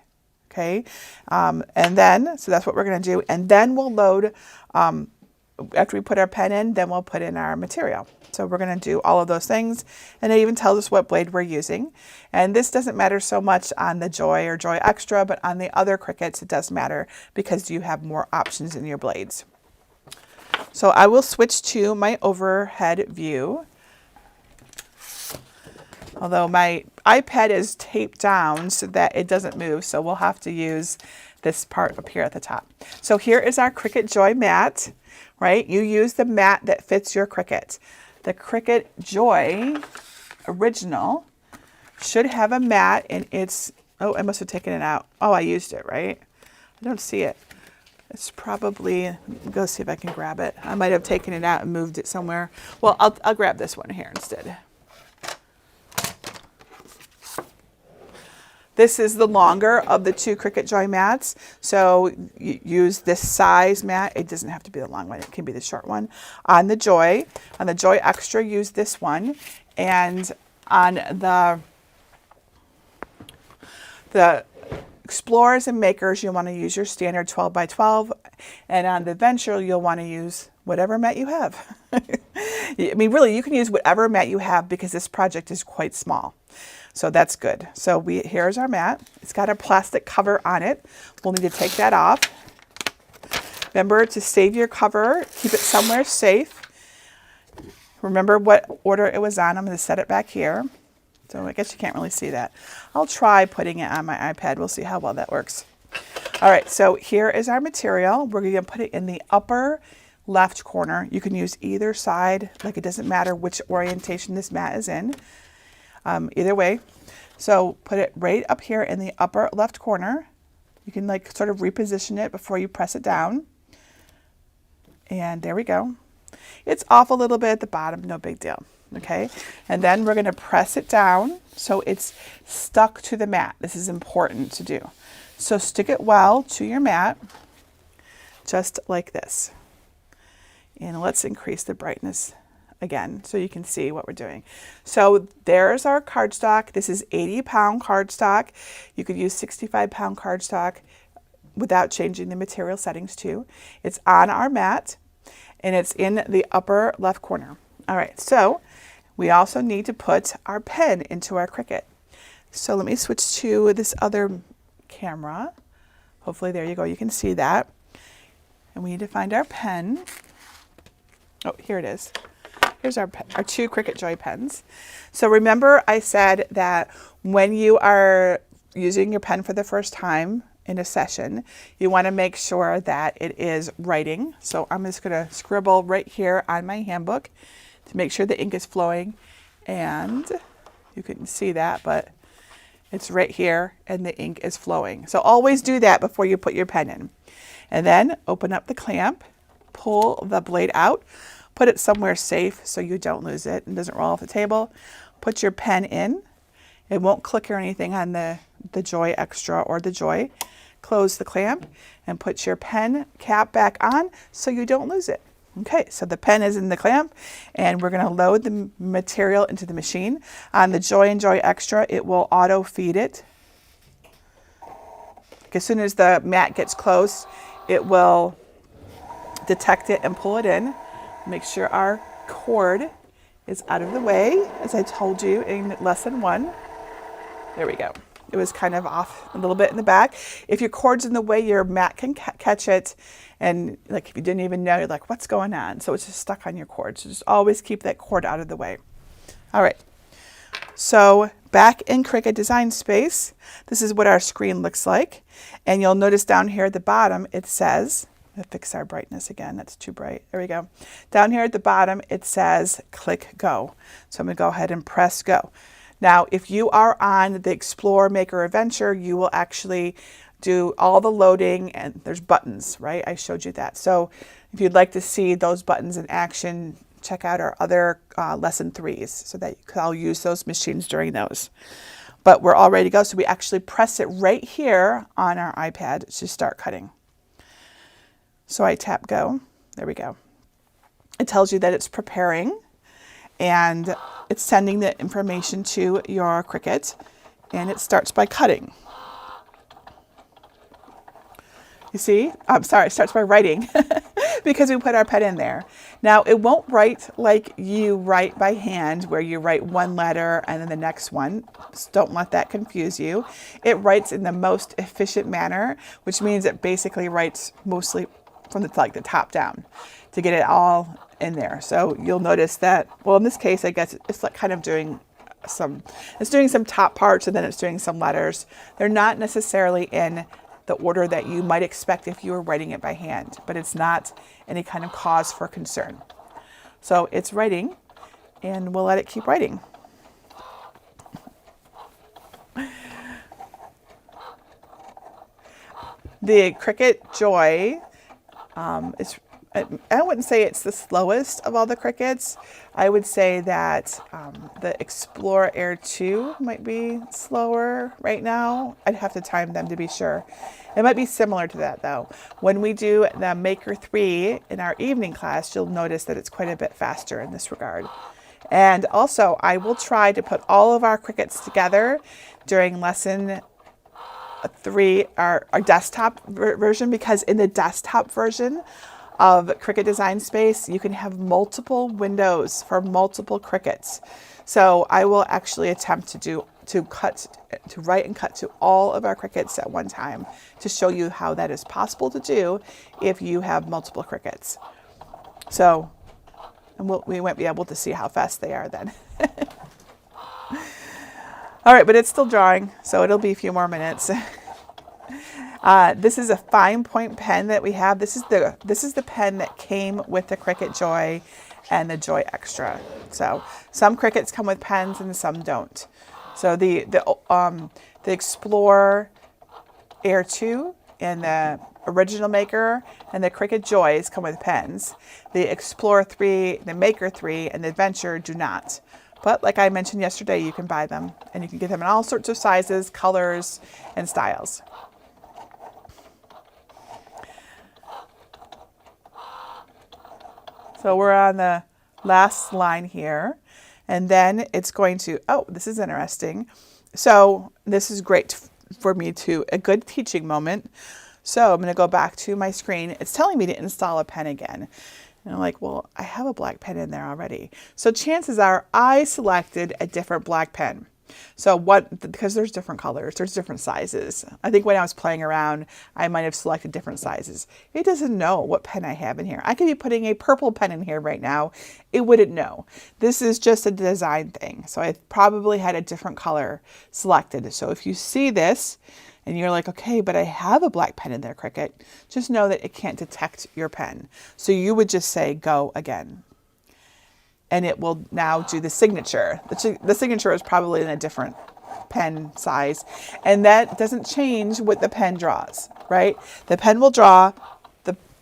S1: Okay. And then, so that's what we're going to do. And then we'll load, after we put our pen in, then we'll put in our material. So we're going to do all of those things. And it even tells us what blade we're using. And this doesn't matter so much on the Joy or Joy Extra, but on the other Cricuts, it does matter because you have more options in your blades. So I will switch to my overhead view. Although my iPad is taped down so that it doesn't move, so we'll have to use this part up here at the top. So here is our Cricut Joy mat, right? You use the mat that fits your Cricut. The Cricut Joy Original should have a mat in its, oh, I must have taken it out. Oh, I used it, right? I don't see it. It's probably, go see if I can grab it. I might have taken it out and moved it somewhere. Well, I'll grab this one here instead. This is the longer of the two Cricut Joy mats. So you use this size mat. It doesn't have to be the long one. It can be the short one. On the Joy Extra, use this one. And on the Explorers and Makers, you'll want to use your standard 12 by 12. And on the Venture, you'll want to use whatever mat you have. I mean, really, you can use whatever mat you have because this project is quite small. So that's good. So here's our mat. It's got a plastic cover on it. We'll need to take that off. Remember to save your cover. Keep it somewhere safe. Remember what order it was on. I'm going to set it back here. So I guess you can't really see that. I'll try putting it on my iPad. We'll see how well that works. All right, so here is our material. We're going to put it in the upper left corner. You can use either side. Like, it doesn't matter which orientation this mat is in. Either way. So put it right up here in the upper left corner. You can like sort of reposition it before you press it down. And there we go. It's off a little bit at the bottom, no big deal. Okay, and then we're going to press it down so it's stuck to the mat. This is important to do. So stick it well to your mat, just like this. And let's increase the brightness again so you can see what we're doing. So there's our cardstock. This is 80-pound cardstock. You could use 65-pound cardstock without changing the material settings too. It's on our mat and it's in the upper left corner. All right, so we also need to put our pen into our Cricut. So let me switch to this other camera. Hopefully, there you go. You can see that. And we need to find our pen. Oh, here it is. Here's our two Cricut Joy pens. So remember I said that when you are using your pen for the first time in a session, you want to make sure that it is writing. So I'm just going to scribble right here on my handbook to make sure the ink is flowing, and you couldn't see that, but it's right here and the ink is flowing. So always do that before you put your pen in. And then open up the clamp, pull the blade out, put it somewhere safe so you don't lose it and doesn't roll off the table. Put your pen in. It won't click or anything on the Joy Extra or the Joy. Close the clamp and put your pen cap back on so you don't lose it. Okay, so the pen is in the clamp, and we're going to load the material into the machine. On the Joy and Joy Extra, it will auto feed it. As soon as the mat gets close, it will detect it and pull it in. Make sure our cord is out of the way, as I told you in lesson 1. There we go. It was kind of off a little bit in the back. If your cord's in the way, your mat can catch it. And like if you didn't even know, you're like, what's going on? So it's just stuck on your cord. So just always keep that cord out of the way. All right. So back in Cricut Design Space, this is what our screen looks like. And you'll notice down here at the bottom, it says, let's fix our brightness again. That's too bright. There we go. Down here at the bottom, it says click go. So I'm going to go ahead and press go. Now, if you are on the Explore, Maker, Adventure, you will actually do all the loading, and there's buttons, right? I showed you that. So if you'd like to see those buttons in action, check out our other lesson 3s so that I'll use those machines during those. But we're all ready to go. So we actually press it right here on our iPad to start cutting. So I tap go. There we go. It tells you that it's preparing, and it's sending the information to your Cricut, and it starts by cutting. You see? I'm sorry, it starts by writing because we put our pen in there. Now, it won't write like you write by hand, where you write one letter and then the next one. So don't let that confuse you. It writes in the most efficient manner, which means it basically writes mostly from the top down to get it all in there. So you'll notice that, well, in this case, I guess it's like kind of doing some top parts, and then it's doing some letters. They're not necessarily in the order that you might expect if you were writing it by hand, but it's not any kind of cause for concern. So it's writing, and we'll let it keep writing. The Cricut Joy is, I wouldn't say it's the slowest of all the Cricuts. I would say that the Explorer Air 2 might be slower right now. I'd have to time them to be sure. It might be similar to that though. When we do the Maker 3 in our evening class, you'll notice that it's quite a bit faster in this regard. And also, I will try to put all of our Cricuts together during lesson 3, our desktop version, because in the desktop version of Cricut Design Space, you can have multiple windows for multiple Cricuts. So I will actually attempt to write and cut to all of our Cricuts at one time to show you how that is possible to do if you have multiple Cricuts. So, and we won't be able to see how fast they are then. All right, but it's still drawing, so it'll be a few more minutes. This is a fine point pen that we have. This is the pen that came with the Cricut Joy and the Joy Extra. So some Cricuts come with pens and some don't. So the Explorer Air 2 and the Original Maker and the Cricut Joys come with pens. The Explorer 3, the Maker 3, and the Adventure do not. But like I mentioned yesterday, you can buy them, and you can get them in all sorts of sizes, colors, and styles. So we're on the last line here, and then it's going to, oh, this is interesting. So this is great for me too, a good teaching moment. So I'm going to go back to my screen. It's telling me to install a pen again. And I'm like, well, I have a black pen in there already. So chances are I selected a different black pen. So because there's different colors, there's different sizes. I think when I was playing around, I might have selected different sizes. It doesn't know what pen I have in here. I could be putting a purple pen in here right now. It wouldn't know. This is just a design thing. So I probably had a different color selected. So if you see this and you're like, okay, but I have a black pen in there, Cricut, just know that it can't detect your pen. So you would just say, go again. And it will now do the signature. The signature is probably in a different pen size. And that doesn't change what the pen draws, right? The pen will draw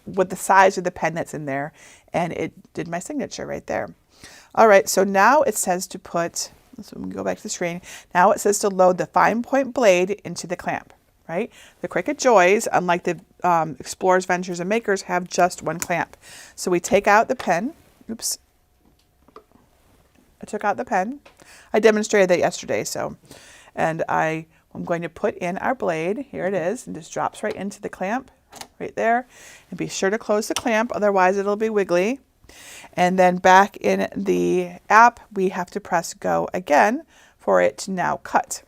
S1: with the size of the pen that's in there. And it did my signature right there. All right, so now it says to put, so we can go back to the screen. Now it says to load the fine point blade into the clamp, right? The Cricut Joys, unlike the Explorers, Ventures, and Makers have just one clamp. So we take out the pen. Oops. I took out the pen. I demonstrated that yesterday. And I'm going to put in our blade. Here it is. And just drops right into the clamp right there. And be sure to close the clamp, otherwise it'll be wiggly. And then back in the app, we have to press go again for it to now cut.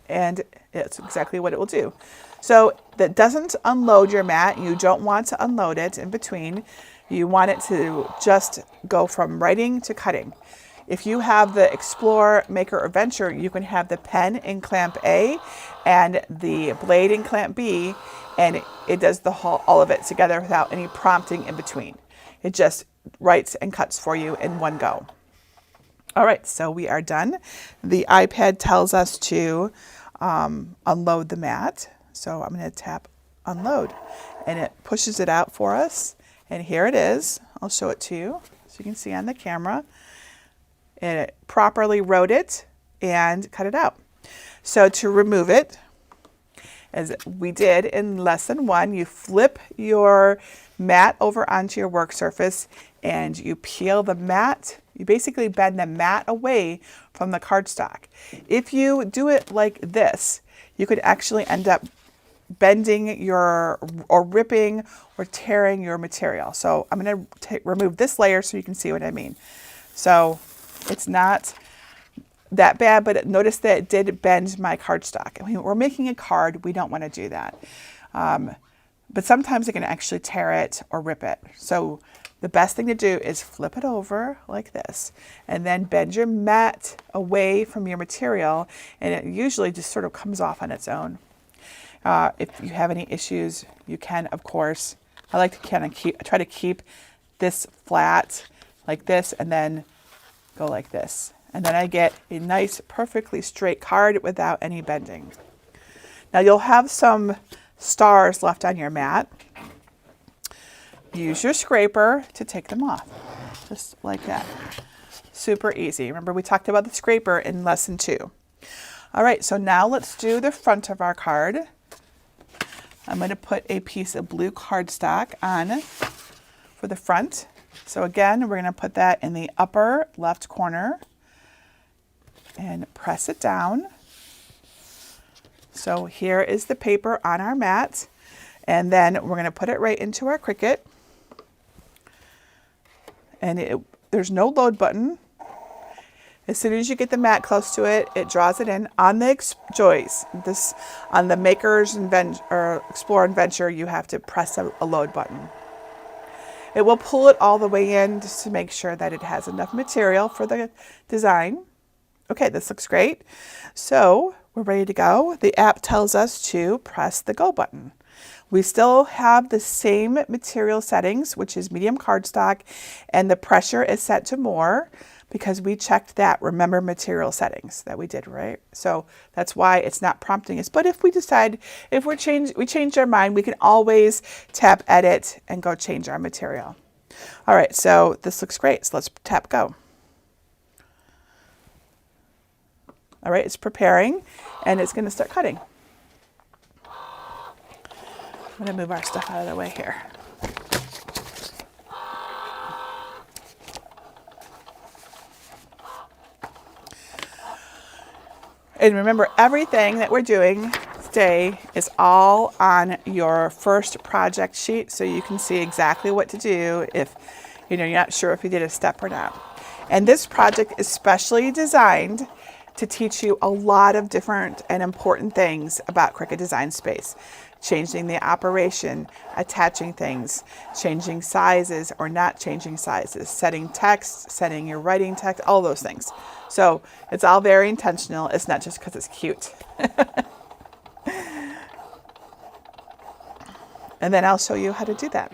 S1: And it's exactly what it will do. So that doesn't unload your mat. You don't want to unload it in between. You want it to just go from writing to cutting. If you have the Explore, Maker, or Venture, you can have the pen in clamp A and the blade in clamp B, and it does all of it together without any prompting in between. It just writes and cuts for you in one go. All right, so we are done. The iPad tells us to unload the mat. So I'm going to tap unload, and it pushes it out for us. And here it is. I'll show it to you so you can see on the camera. And it properly wrote it and cut it out. So to remove it, as we did in lesson 1, you flip your mat over onto your work surface and you peel the mat. You basically bend the mat away from the cardstock. If you do it like this, you could actually end up bending or ripping or tearing your material. So I'm going to remove this layer so you can see what I mean. So it's not that bad, but notice that it did bend my cardstock. I mean, we're making a card. We don't want to do that. But sometimes it can actually tear it or rip it. So the best thing to do is flip it over like this and then bend your mat away from your material, and it usually just sort of comes off on its own. If you have any issues, you can, of course, I like to kind of try to keep this flat like this and then go like this. And then I get a nice, perfectly straight card without any bending. Now you'll have some stars left on your mat. Use your scraper to take them off, just like that. Super easy. Remember, we talked about the scraper in lesson 2. All right, so now let's do the front of our card. I'm going to put a piece of blue cardstock on for the front. So again, we're going to put that in the upper left corner and press it down. So here is the paper on our mat, and then we're going to put it right into our Cricut. And there's no load button. As soon as you get the mat close to it, it draws it in. On the on the Makers and Explore and Venture, you have to press a load button. It will pull it all the way in just to make sure that it has enough material for the design. Okay, this looks great. So we're ready to go. The app tells us to press the go button. We still have the same material settings, which is medium cardstock, and the pressure is set to more because we checked that remember material settings that we did, right? So that's why it's not prompting us. But if we decide, if we change our mind, we can always tap edit and go change our material. All right, so this looks great. So let's tap go. All right, it's preparing and it's going to start cutting. I'm going to move our stuff out of the way here. And remember, everything that we're doing today is all on your first project sheet, so you can see exactly what to do if you're not sure if you did a step or not. And this project is specially designed to teach you a lot of different and important things about Cricut Design Space. Changing the operation, attaching things, changing sizes or not changing sizes, setting text, setting your writing text, all those things. So it's all very intentional. It's not just because it's cute. And then I'll show you how to do that.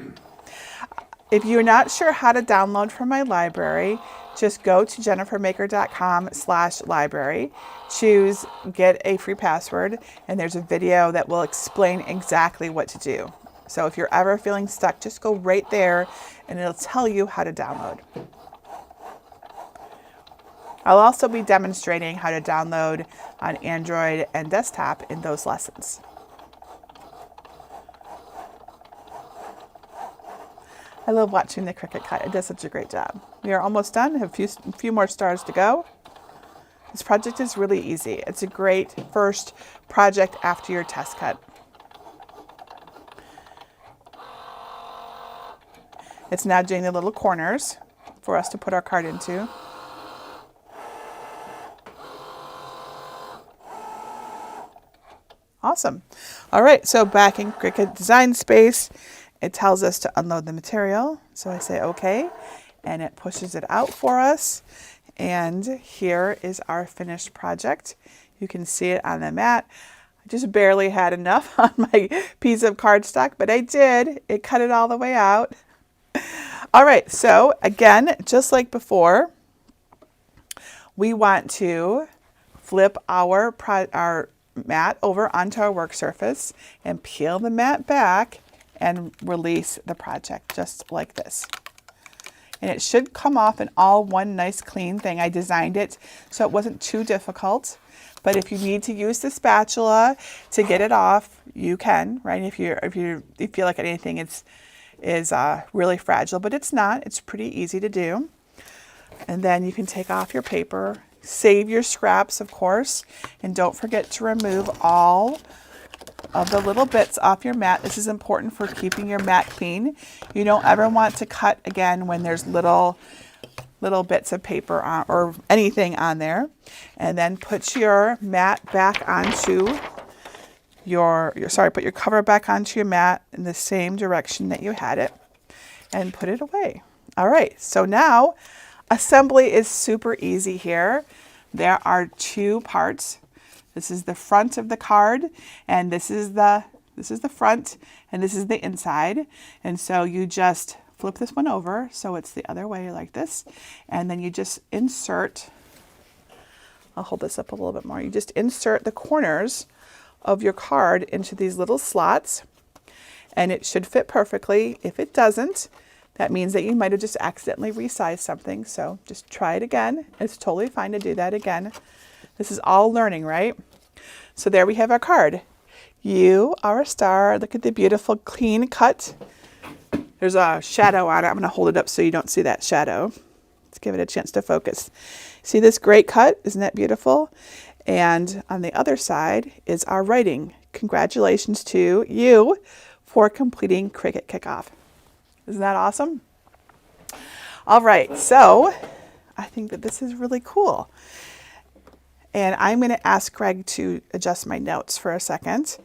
S1: If you're not sure how to download from my library, just go to jennifermaker.com/library, choose get a free password, and there's a video that will explain exactly what to do. So if you're ever feeling stuck, just go right there and it'll tell you how to download. I'll also be demonstrating how to download on Android and desktop in those lessons. I love watching the Cricut cut. It does such a great job. We are almost done. Have a few more stars to go. This project is really easy. It's a great first project after your test cut. It's now doing the little corners for us to put our card into. Awesome. All right, so back in Cricut Design Space, it tells us to unload the material. So I say okay, and it pushes it out for us. And here is our finished project. You can see it on the mat. I just barely had enough on my piece of cardstock, but I did. It cut it all the way out. All right, so again, just like before, we want to flip our mat over onto our work surface and peel the mat back and release the project just like this. And it should come off in all one nice clean thing. I designed it so it wasn't too difficult. But if you need to use the spatula to get it off, you can, right? If you feel like anything is really fragile, but it's not. It's pretty easy to do. And then you can take off your paper, save your scraps, of course, and don't forget to remove all of the little bits off your mat. This is important for keeping your mat clean. You don't ever want to cut again when there's little bits of paper on, or anything on there. And then put your mat back onto put your cover back onto your mat in the same direction that you had it and put it away. All right, so now assembly is super easy here. There are two parts. This is the front of the card, and this is the front, and this is the inside. And so you just flip this one over so it's the other way like this, and then you just insert, I'll hold this up a little bit more, you just insert the corners of your card into these little slots, and it should fit perfectly. If it doesn't, that means that you might have just accidentally resized something, so just try it again. It's totally fine to do that again. This is all learning, right? So there we have our card. You are a star. Look at the beautiful clean cut. There's a shadow on it. I'm going to hold it up so you don't see that shadow. Let's give it a chance to focus. See this great cut? Isn't that beautiful? And on the other side is our writing. Congratulations to you for completing Cricut Kickoff. Isn't that awesome? All right, so I think that this is really cool. And I'm going to ask Greg to adjust my notes for a second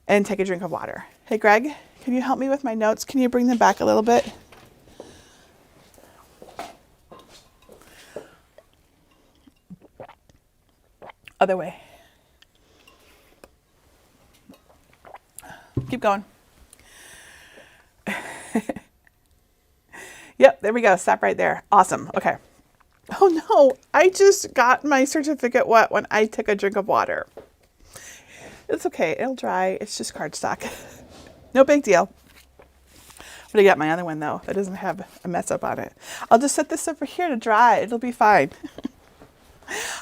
S1: and take a drink of water. Hey, Greg, can you help me with my notes? Can you bring them back a little bit? Other way. Keep going. Yep, there we go. Stop right there. Awesome. Okay. Oh no, I just got my certificate wet when I took a drink of water. It's okay, it'll dry. It's just cardstock. No big deal. But I got my other one though that doesn't have a mess up on it. I'll just set this over here to dry. It'll be fine.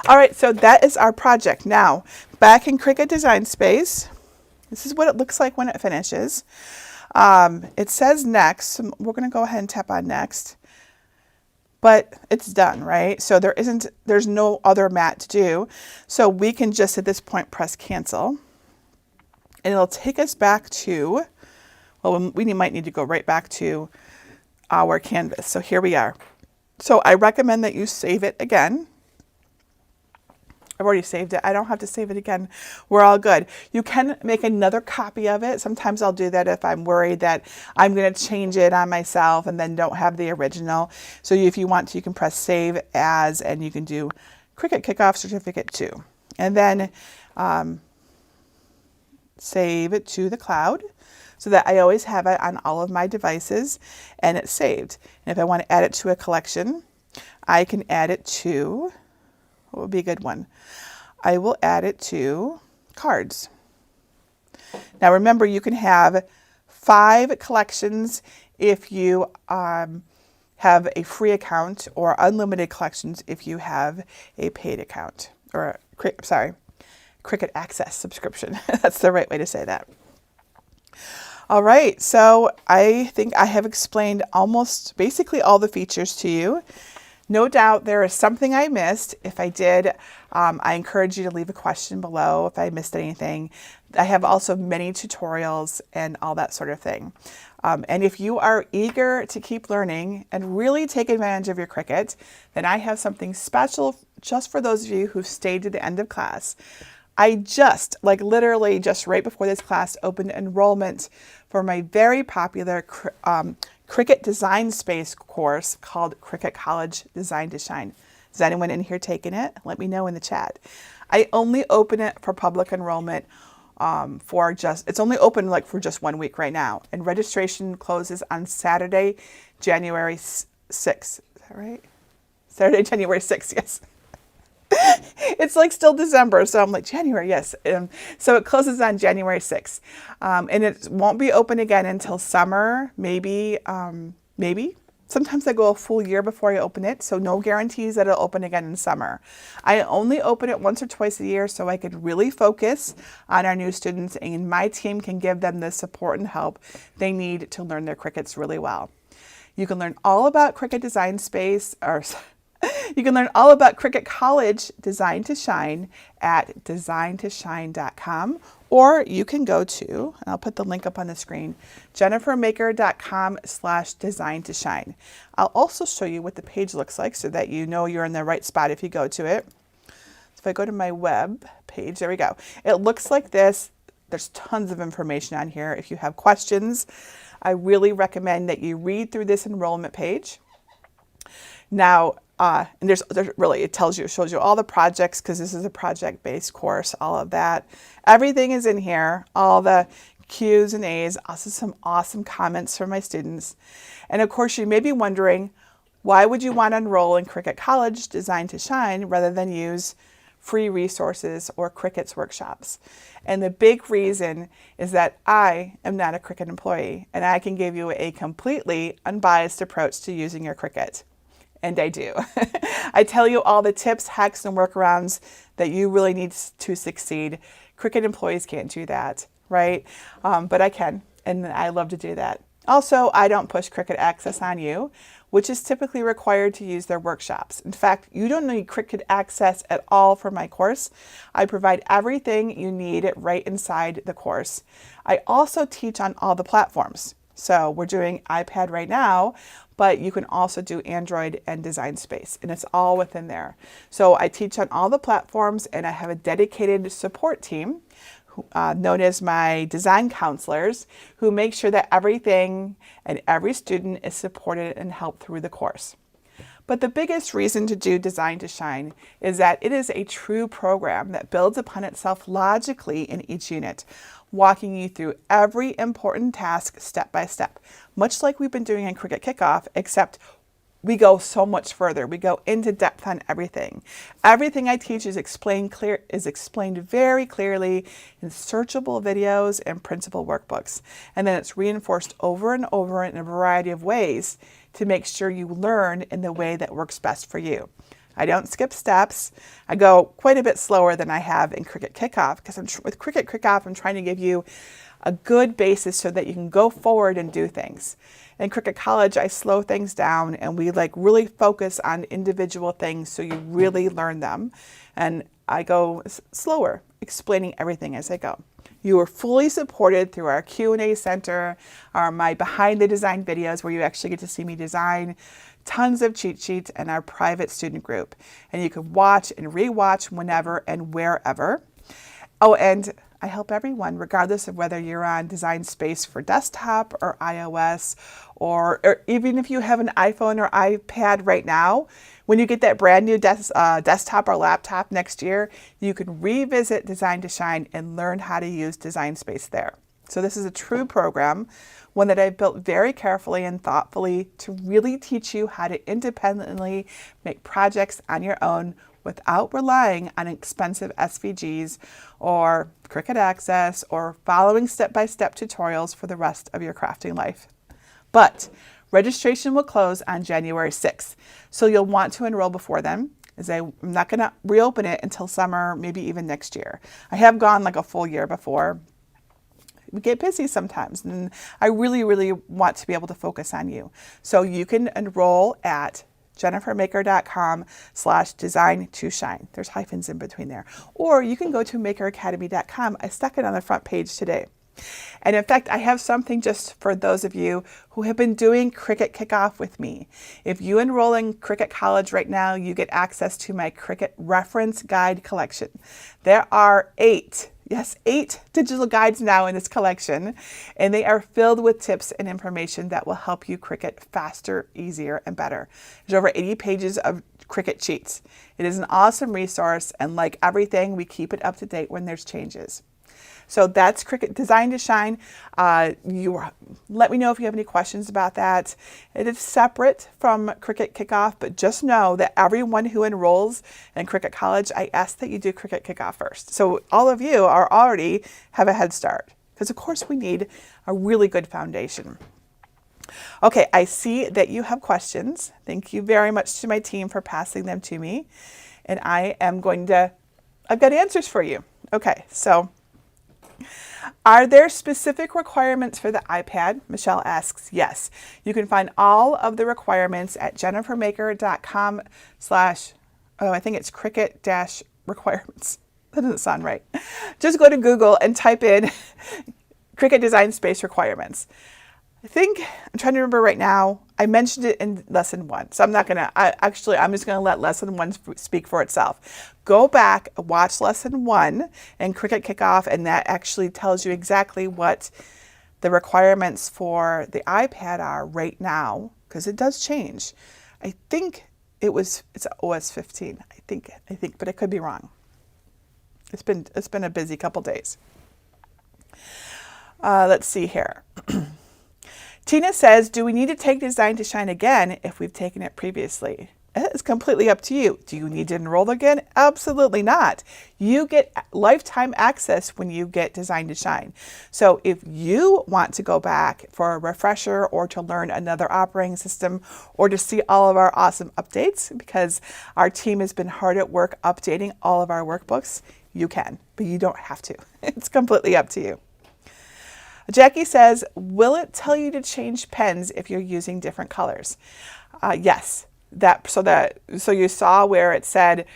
S1: All right, so that is our project. Now, back in Cricut Design Space, this is what it looks like when it finishes. It says next. So we're going to go ahead and tap on next. But it's done, right? So there's no other mat to do. So we can just at this point press cancel. And it'll take us back to, well, we might need to go right back to our canvas. So here we are. So I recommend that you save it again. I've already saved it. I don't have to save it again. We're all good. You can make another copy of it. Sometimes I'll do that if I'm worried that I'm going to change it on myself and then don't have the original. So if you want to, you can press Save As, and you can do Cricut Kickoff Certificate 2. And then save it to the cloud so that I always have it on all of my devices and it's saved. And if I want to add it to a collection, I can add it to... what would be a good one? I will add it to cards. Now remember, you can have 5 collections if you have a free account, or unlimited collections if you have a paid account, or Cricut Access subscription. That's the right way to say that. All right, so I think I have explained almost basically all the features to you. No doubt there is something I missed. If I did, I encourage you to leave a question below if I missed anything. I have also many tutorials and all that sort of thing. And if you are eager to keep learning and really take advantage of your Cricut, then I have something special just for those of you who've stayed to the end of class. I just, like literally just right before this class, opened enrollment for my very popular Cricut Design Space course called Cricut College Design to Shine. Is anyone in here taking it? Let me know in the chat. I only open it for public enrollment it's only open like for just 1 week right now. And registration closes on Saturday, January 6th. Is that right? Saturday, January 6th, yes. It's like still December, so I'm like, January, yes. So it closes on January 6th. And it won't be open again until summer, maybe. Sometimes I go a full year before I open it, so no guarantees that it'll open again in summer. I only open it once or twice a year so I could really focus on our new students and my team can give them the support and help they need to learn their Cricuts really well. You can learn all about Cricut Design Space, you can learn all about Cricut College Design to Shine at designtoshine.com, or you can go to, and I'll put the link up on the screen, jennifermaker.com/design-to-shine. I'll also show you what the page looks like so that you know you're in the right spot if you go to it. So if I go to my web page, there we go. It looks like this. There's tons of information on here. If you have questions, I really recommend that you read through this enrollment page. Now, and there's really, it shows you all the projects because this is a project-based course, all of that. Everything is in here, all the Q's and A's, also some awesome comments from my students. And of course, you may be wondering, why would you want to enroll in Cricut College Design to Shine rather than use free resources or Cricut's workshops? And the big reason is that I am not a Cricut employee and I can give you a completely unbiased approach to using your Cricut. And I do. I tell you all the tips, hacks, and workarounds that you really need to succeed. Cricut employees can't do that, right? But I can, and I love to do that. Also, I don't push Cricut Access on you, which is typically required to use their workshops. In fact, you don't need Cricut Access at all for my course. I provide everything you need right inside the course. I also teach on all the platforms. So we're doing iPad right now, but you can also do Android and Design Space, and it's all within there. So I teach on all the platforms, and I have a dedicated support team known as my design counselors who make sure that everything and every student is supported and helped through the course. But the biggest reason to do Design to Shine is that it is a true program that builds upon itself logically in each unit, walking you through every important task step by step, much like we've been doing in Cricut Kickoff, except we go so much further. We go into depth on everything. Everything I teach is explained very clearly in searchable videos and printable workbooks. And then it's reinforced over and over in a variety of ways to make sure you learn in the way that works best for you. I don't skip steps. I go quite a bit slower than I have in Cricut Kickoff because with Cricut Kickoff, I'm trying to give you a good basis so that you can go forward and do things. In Cricut College, I slow things down and we really focus on individual things so you really learn them. And I go slower, explaining everything as I go. You are fully supported through our Q&A center, or my behind the design videos where you actually get to see me design, tons of cheat sheets, and our private student group. And you can watch and rewatch whenever and wherever. Oh, and I help everyone, regardless of whether you're on Design Space for desktop or iOS, or even if you have an iPhone or iPad right now. When you get that brand new desktop or laptop next year, you can revisit Design to Shine and learn how to use Design Space there. So this is a true program, one that I've built very carefully and thoughtfully to really teach you how to independently make projects on your own without relying on expensive SVGs or Cricut Access or following step-by-step tutorials for the rest of your crafting life. But registration will close on January 6th, so you'll want to enroll before then, as I'm not going to reopen it until summer, maybe even next year. I have gone like a full year before. We get busy sometimes, and I really, really want to be able to focus on you. So you can enroll at jennifermaker.com/design2shine. There's hyphens in between there. Or you can go to makeracademy.com. I stuck it on the front page today. And in fact, I have something just for those of you who have been doing Cricut Kickoff with me. If you enroll in Cricut College right now, you get access to my Cricut Reference Guide collection. There are 8 digital guides now in this collection, and they are filled with tips and information that will help you Cricut faster, easier, and better. There's over 80 pages of Cricut cheats. It is an awesome resource, and like everything, we keep it up to date when there's changes. So that's Cricut Design to Shine. You let me know if you have any questions about that. It is separate from Cricut Kickoff, but just know that everyone who enrolls in Cricut College, I ask that you do Cricut Kickoff first. So all of you are already have a head start, because of course we need a really good foundation. Okay, I see that you have questions. Thank you very much to my team for passing them to me. And I've got answers for you. Okay, so are there specific requirements for the iPad? Michelle asks, yes. You can find all of the requirements at jennifermaker.com/ I think it's Cricut-requirements. That doesn't sound right. Just go to Google and type in Cricut Design Space requirements. I'm trying to remember right now. I mentioned it in lesson 1, so I'm just going to let lesson 1 speak for itself. Go back, watch lesson 1 and Cricut Kickoff, and that actually tells you exactly what the requirements for the iPad are right now, because it does change. I think it's OS 15. I think, but I could be wrong. It's been a busy couple days. Let's see here. Tina says, do we need to take Design to Shine again if we've taken it previously? It's completely up to you. Do you need to enroll again? Absolutely not. You get lifetime access when you get Design to Shine. So if you want to go back for a refresher or to learn another operating system or to see all of our awesome updates, because our team has been hard at work updating all of our workbooks, you can, but you don't have to. It's completely up to you. Jackie says, will it tell you to change pens if you're using different colors? Yes. So you saw where it said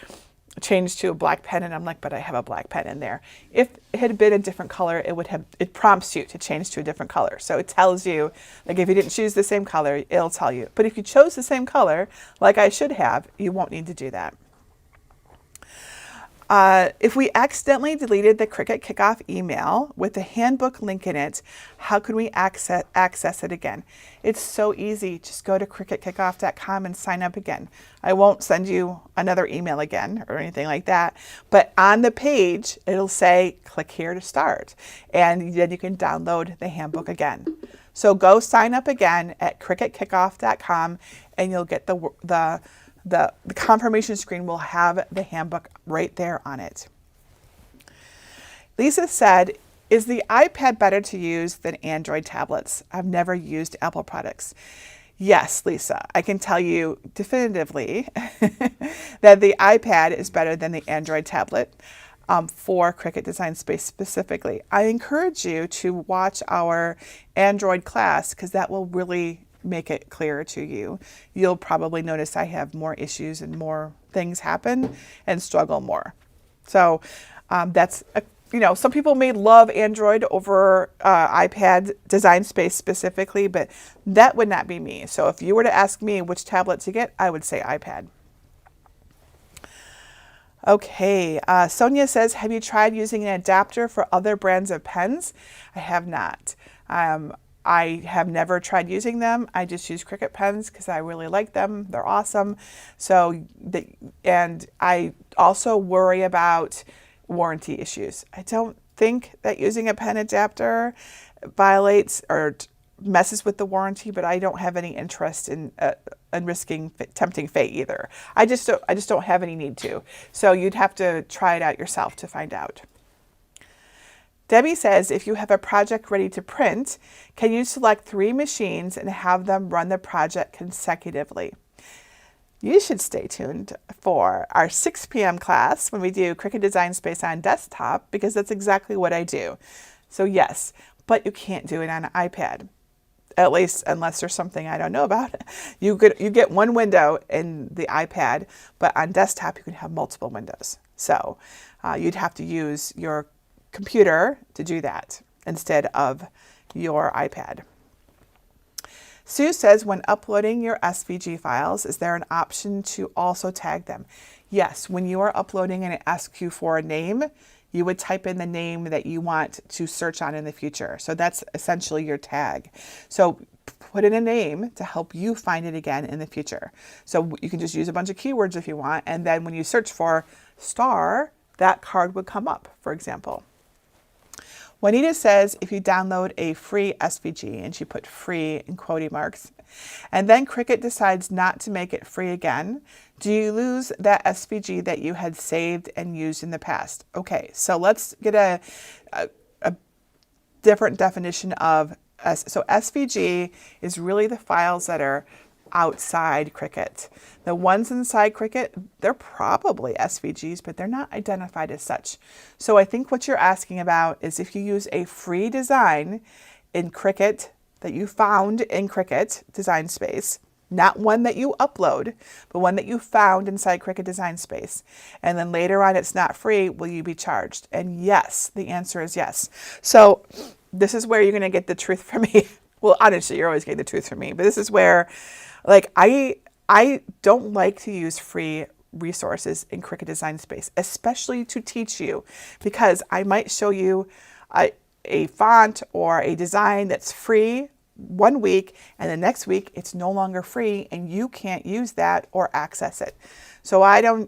S1: change to a black pen, and I'm like, but I have a black pen in there. If it had been a different color, it prompts you to change to a different color. So it tells you, like if you didn't choose the same color, it'll tell you. But if you chose the same color, like I should have, you won't need to do that. If we accidentally deleted the Cricut Kickoff email with the handbook link in it, how can we access it again? It's so easy. Just go to cricutkickoff.com and sign up again. I won't send you another email again or anything like that, but on the page, it'll say, click here to start. And then you can download the handbook again. So go sign up again at cricutkickoff.com and you'll get the confirmation screen will have the handbook right there on it. Lisa said, is the iPad better to use than Android tablets? I've never used Apple products. Yes, Lisa, I can tell you definitively that the iPad is better than the Android tablet for Cricut Design Space specifically. I encourage you to watch our Android class, because that will really make it clearer to you. You'll probably notice I have more issues and more things happen and struggle more. So some people may love Android over iPad Design Space specifically, but that would not be me. So if you were to ask me which tablet to get, I would say iPad. Okay, Sonia says, have you tried using an adapter for other brands of pens? I have not. I have never tried using them. I just use Cricut pens because I really like them. They're awesome. And I also worry about warranty issues. I don't think that using a pen adapter violates or messes with the warranty, but I don't have any interest in risking tempting fate either. I just don't have any need to. So you'd have to try it out yourself to find out. Debbie says, if you have a project ready to print, can you select 3 machines and have them run the project consecutively? You should stay tuned for our 6 p.m. class when we do Cricut Design Space on desktop, because that's exactly what I do. So yes, but you can't do it on an iPad. At least unless there's something I don't know about. You get one window in the iPad, but on desktop you can have multiple windows. So you'd have to use your computer to do that instead of your iPad. Sue says, when uploading your SVG files, is there an option to also tag them? Yes, when you are uploading and it asks you for a name, you would type in the name that you want to search on in the future. So that's essentially your tag. So put in a name to help you find it again in the future. So you can just use a bunch of keywords if you want, and then when you search for star, that card would come up, for example. Juanita says, if you download a free SVG, and she put free in quote marks, and then Cricut decides not to make it free again, do you lose that SVG that you had saved and used in the past? Okay, so let's get a different definition of so SVG is really the files that are outside Cricut. The ones inside Cricut, they're probably SVGs, but they're not identified as such. So I think what you're asking about is if you use a free design in Cricut that you found in Cricut Design Space, not one that you upload, but one that you found inside Cricut Design Space, and then later on it's not free, will you be charged? And yes, the answer is yes. So this is where you're going to get the truth from me. Well, honestly, you're always getting the truth from me, but this is where, like, I don't like to use free resources in Cricut Design Space, especially to teach you, because I might show you a font or a design that's free one week, and the next week it's no longer free and you can't use that or access it. So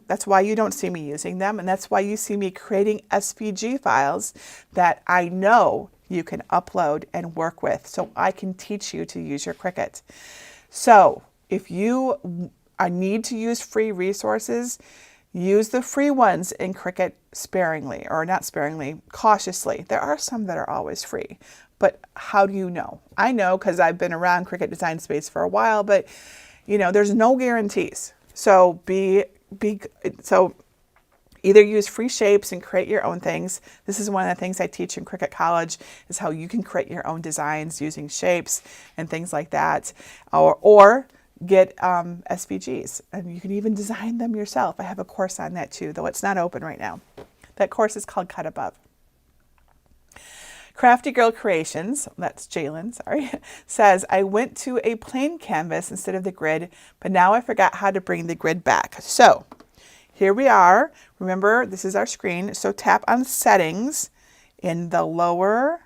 S1: that's why you don't see me using them, and that's why you see me creating SVG files that I know you can upload and work with, so I can teach you to use your Cricut. So if you need to use free resources, use the free ones in Cricut sparingly, or not sparingly, cautiously. There are some that are always free, but how do you know? I know because I've been around Cricut Design Space for a while, but there's no guarantees. So so either use free shapes and create your own things. This is one of the things I teach in Cricut College, is how you can create your own designs using shapes and things like that, or get SVGs, and you can even design them yourself. I have a course on that too, though it's not open right now. That course is called Cut Above. Crafty Girl Creations, that's Jalen, sorry, says, I went to a plain canvas instead of the grid, but now I forgot how to bring the grid back. So here we are. Remember, this is our screen. So tap on Settings in the lower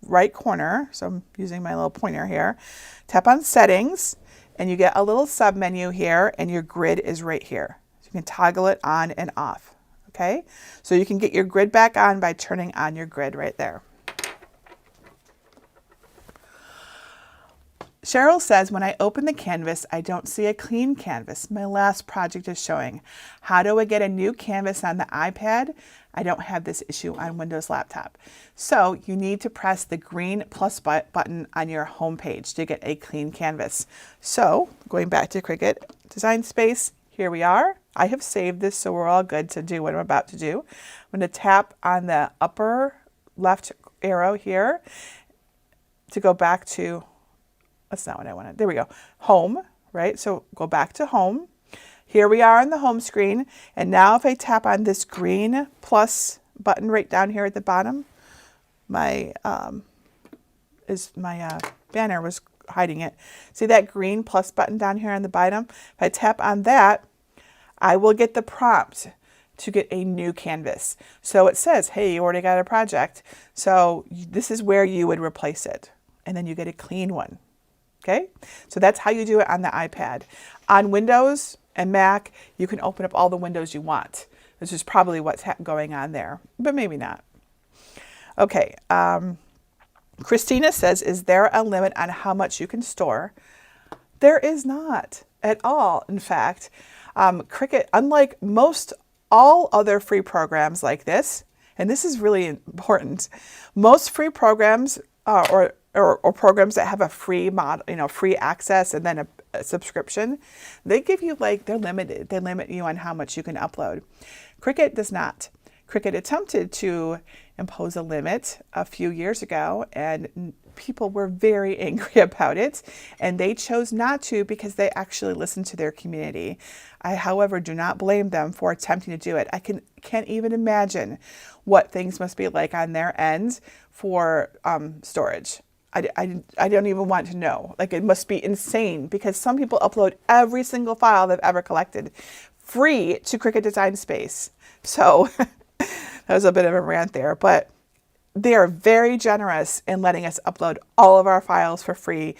S1: right corner. So I'm using my little pointer here. Tap on Settings, and you get a little sub menu here, and your grid is right here. So you can toggle it on and off. Okay, so you can get your grid back on by turning on your grid right there. Cheryl says, when I open the canvas, I don't see a clean canvas. My last project is showing. How do I get a new canvas on the iPad? I don't have this issue on Windows laptop. So you need to press the green plus button on your home page to get a clean canvas. So going back to Cricut Design Space, here we are. I have saved this, so we're all good to do what I'm about to do. I'm going to tap on the upper left arrow here to go back to, that's not what I wanted. There we go. Home, right? So go back to home. Here we are on the home screen. And now if I tap on this green plus button right down here at the bottom, my banner was hiding it. See that green plus button down here on the bottom? If I tap on that, I will get the prompt to get a new canvas. So it says, hey, you already got a project. So this is where you would replace it. And then you get a clean one. Okay, so that's how you do it on the iPad. On Windows and Mac, you can open up all the windows you want. This is probably what's going on there, but maybe not. Okay, Christina says, is there a limit on how much you can store? There is not at all. In fact, Cricut, unlike all other free programs like this, and this is really important, most free programs or programs that have a free model, free access and then a subscription, they give you they're limited. They limit you on how much you can upload. Cricut does not. Cricut attempted to impose a limit a few years ago, and people were very angry about it, and they chose not to because they actually listened to their community. I, however, do not blame them for attempting to do it. I can't even imagine what things must be like on their end for storage. I don't even want to know. Like, it must be insane because some people upload every single file they've ever collected free to Cricut Design Space. So that was a bit of a rant there, but they are very generous in letting us upload all of our files for free,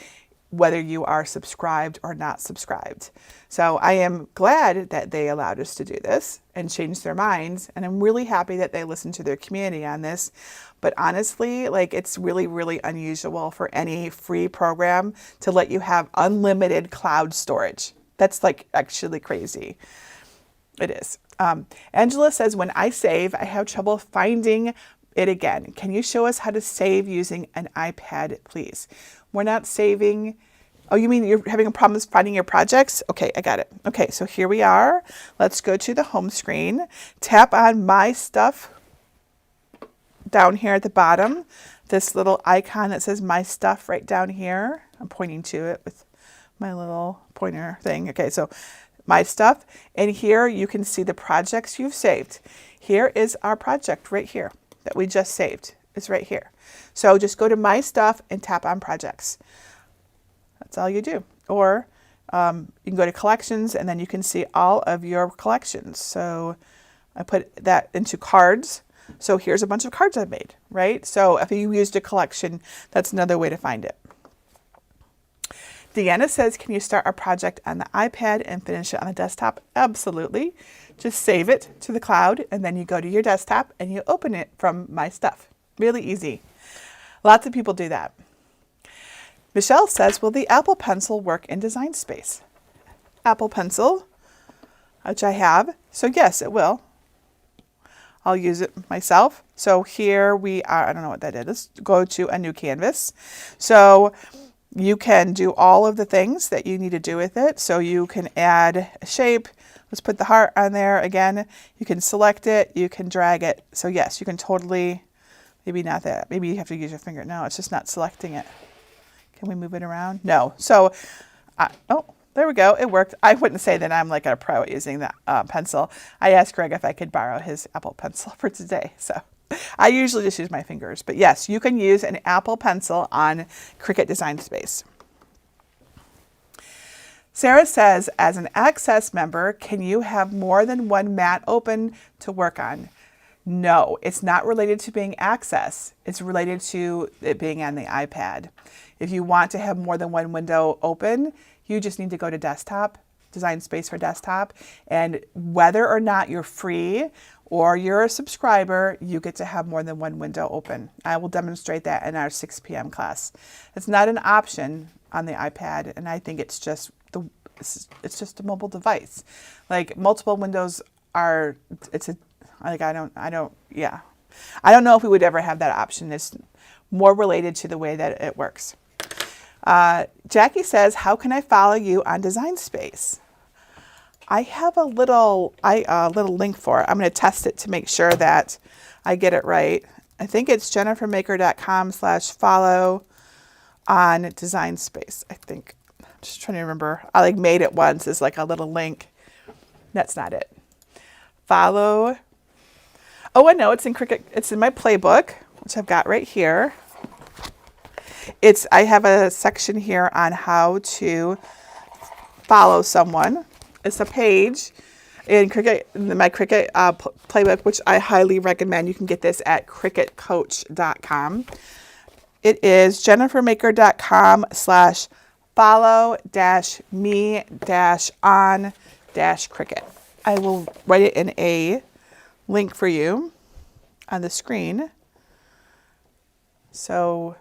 S1: whether you are subscribed or not subscribed. So I am glad that they allowed us to do this and change their minds. And I'm really happy that they listened to their community on this. But honestly, like, it's really, really unusual for any free program to let you have unlimited cloud storage. That's like actually crazy. It is. Angela says, when I save, I have trouble finding it again. Can you show us how to save using an iPad, please? We're not saving. Oh, you mean you're having a problem finding your projects? Okay, I got it. Okay, so here we are. Let's go to the home screen. Tap on My Stuff down here at the bottom. This little icon that says My Stuff right down here. I'm pointing to it with my little pointer thing. Okay, so My Stuff. And here you can see the projects you've saved. Here is our project right here that we just saved. It's right here. So just go to My Stuff and tap on Projects. That's all you do. Or you can go to Collections, and then you can see all of your collections. So I put that into Cards. So here's a bunch of cards I've made, right? So if you used a collection, that's another way to find it. Deanna says, can you start a project on the iPad and finish it on the desktop? Absolutely. Just save it to the cloud, and then you go to your desktop and you open it from My Stuff. Really easy. Lots of people do that. Michelle says, will the Apple Pencil work in Design Space? Apple Pencil, which I have. So yes, it will. I'll use it myself. So here we are. I don't know what that is. Let's go to a new canvas. So you can do all of the things that you need to do with it. So you can add a shape. Let's put the heart on there again. You can select it. You can drag it. So yes, you can totally, maybe not that. Maybe you have to use your finger. No, it's just not selecting it. Can we move it around? No. So, oh, there we go. It worked. I wouldn't say that I'm like a pro at using that pencil. I asked Greg if I could borrow his Apple Pencil for today. So I usually just use my fingers. But yes, you can use an Apple Pencil on Cricut Design Space. Sarah says, as an Access member, can you have more than one mat open to work on? No, it's not related to being Access. It's related to it being on the iPad. If you want to have more than one window open, you just need to go to Desktop, Design Space for Desktop, and whether or not you're free or you're a subscriber, you get to have more than one window open. I will demonstrate that in our 6 p.m. class. It's not an option on the iPad, and I think it's just a mobile device. Like, multiple windows are, I don't know if we would ever have that option. It's more related to the way that it works. Jackie says, how can I follow you on Design Space? I have a little link for it. I'm going to test it to make sure that I get it right. I think it's jennifermaker.com/follow on Design Space. I think. I'm just trying to remember. I made it once as like a little link. That's not it. Follow. Oh, I know it's in Cricut. It's in my playbook, which I've got right here. I have a section here on how to follow someone. It's a page in my Cricut playbook, which I highly recommend. You can get this at cricutcoach.com. It is jennifermaker.com/follow-me-on-Cricut. I will write it in a link for you on the screen. So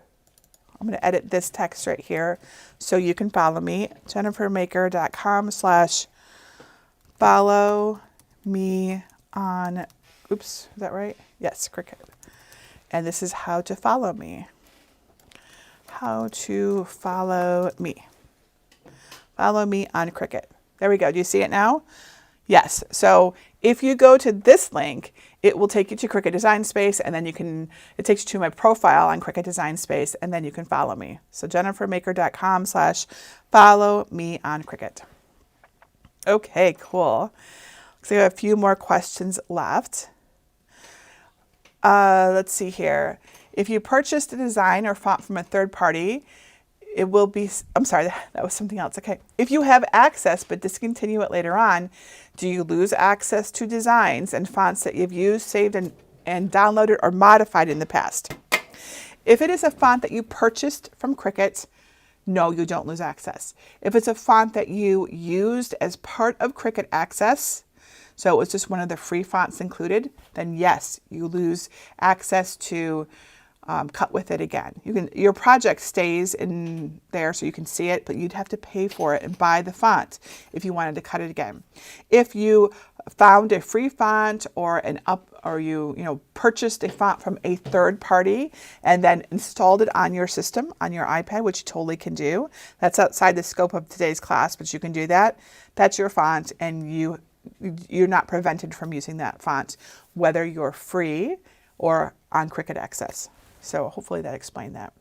S1: I'm going to edit this text right here so you can follow me. jennifermaker.com/follow-me-on, oops, is that right? Yes, Cricut. And this is how to follow me. How to follow me. Follow me on Cricut. There we go. Do you see it now? Yes. So If you go to this link, it will take you to Cricut Design Space, and then it takes you to my profile on Cricut Design Space, and then you can follow me. So jennifermaker.com/follow me on Cricut. Okay, cool. So we have a few more questions left. Let's see here. If you purchased a design or font from a third party, it will be, I'm sorry, that was something else. Okay. If you have access but discontinue it later on, do you lose access to designs and fonts that you've used, saved, and downloaded or modified in the past? If it is a font that you purchased from Cricut, no, you don't lose access. If it's a font that you used as part of Cricut Access, so it was just one of the free fonts included, then yes, you lose access to cut with it again. Your project stays in there so you can see it, but you'd have to pay for it and buy the font if you wanted to cut it again. If you found a free font or you purchased a font from a third party and then installed it on your system, on your iPad, which you totally can do. That's outside the scope of today's class, but you can do that. That's your font, and you're not prevented from using that font, whether you're free or on Cricut Access. So hopefully that explained that.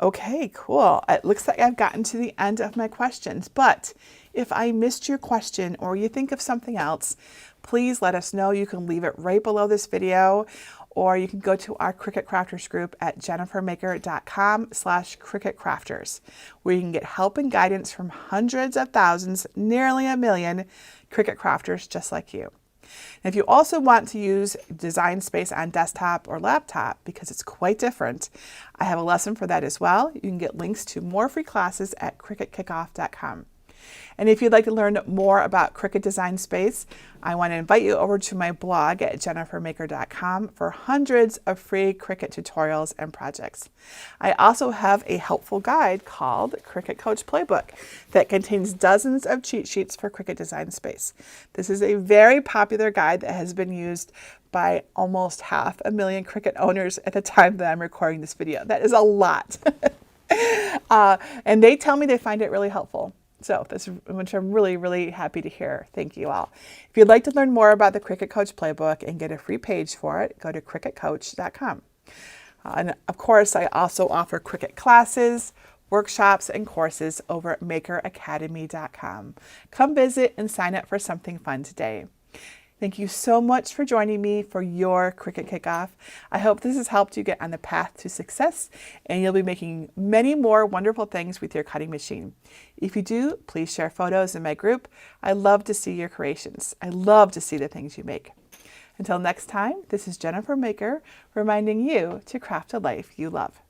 S1: Okay, cool. It looks like I've gotten to the end of my questions, but if I missed your question or you think of something else, please let us know. You can leave it right below this video, or you can go to our Cricut Crafters group at jennifermaker.com/Cricut Crafters, where you can get help and guidance from hundreds of thousands, nearly a million Cricut Crafters just like you. And if you also want to use Design Space on desktop or laptop, because it's quite different, I have a lesson for that as well. You can get links to more free classes at CricutKickoff.com. And if you'd like to learn more about Cricut Design Space, I want to invite you over to my blog at jennifermaker.com for hundreds of free Cricut tutorials and projects. I also have a helpful guide called Cricut Coach Playbook that contains dozens of cheat sheets for Cricut Design Space. This is a very popular guide that has been used by almost 500,000 Cricut owners at the time that I'm recording this video. That is a lot. And they tell me they find it really helpful. So which I'm really, really happy to hear. Thank you all. If you'd like to learn more about the Cricut Coach Playbook and get a free page for it, go to CricutCoach.com. And of course, I also offer Cricut classes, workshops, and courses over at MakerAcademy.com. Come visit and sign up for something fun today. Thank you so much for joining me for your Cricut Kickoff. I hope this has helped you get on the path to success, and you'll be making many more wonderful things with your cutting machine. If you do, please share photos in my group. I love to see your creations. I love to see the things you make. Until next time, this is Jennifer Maker reminding you to craft a life you love.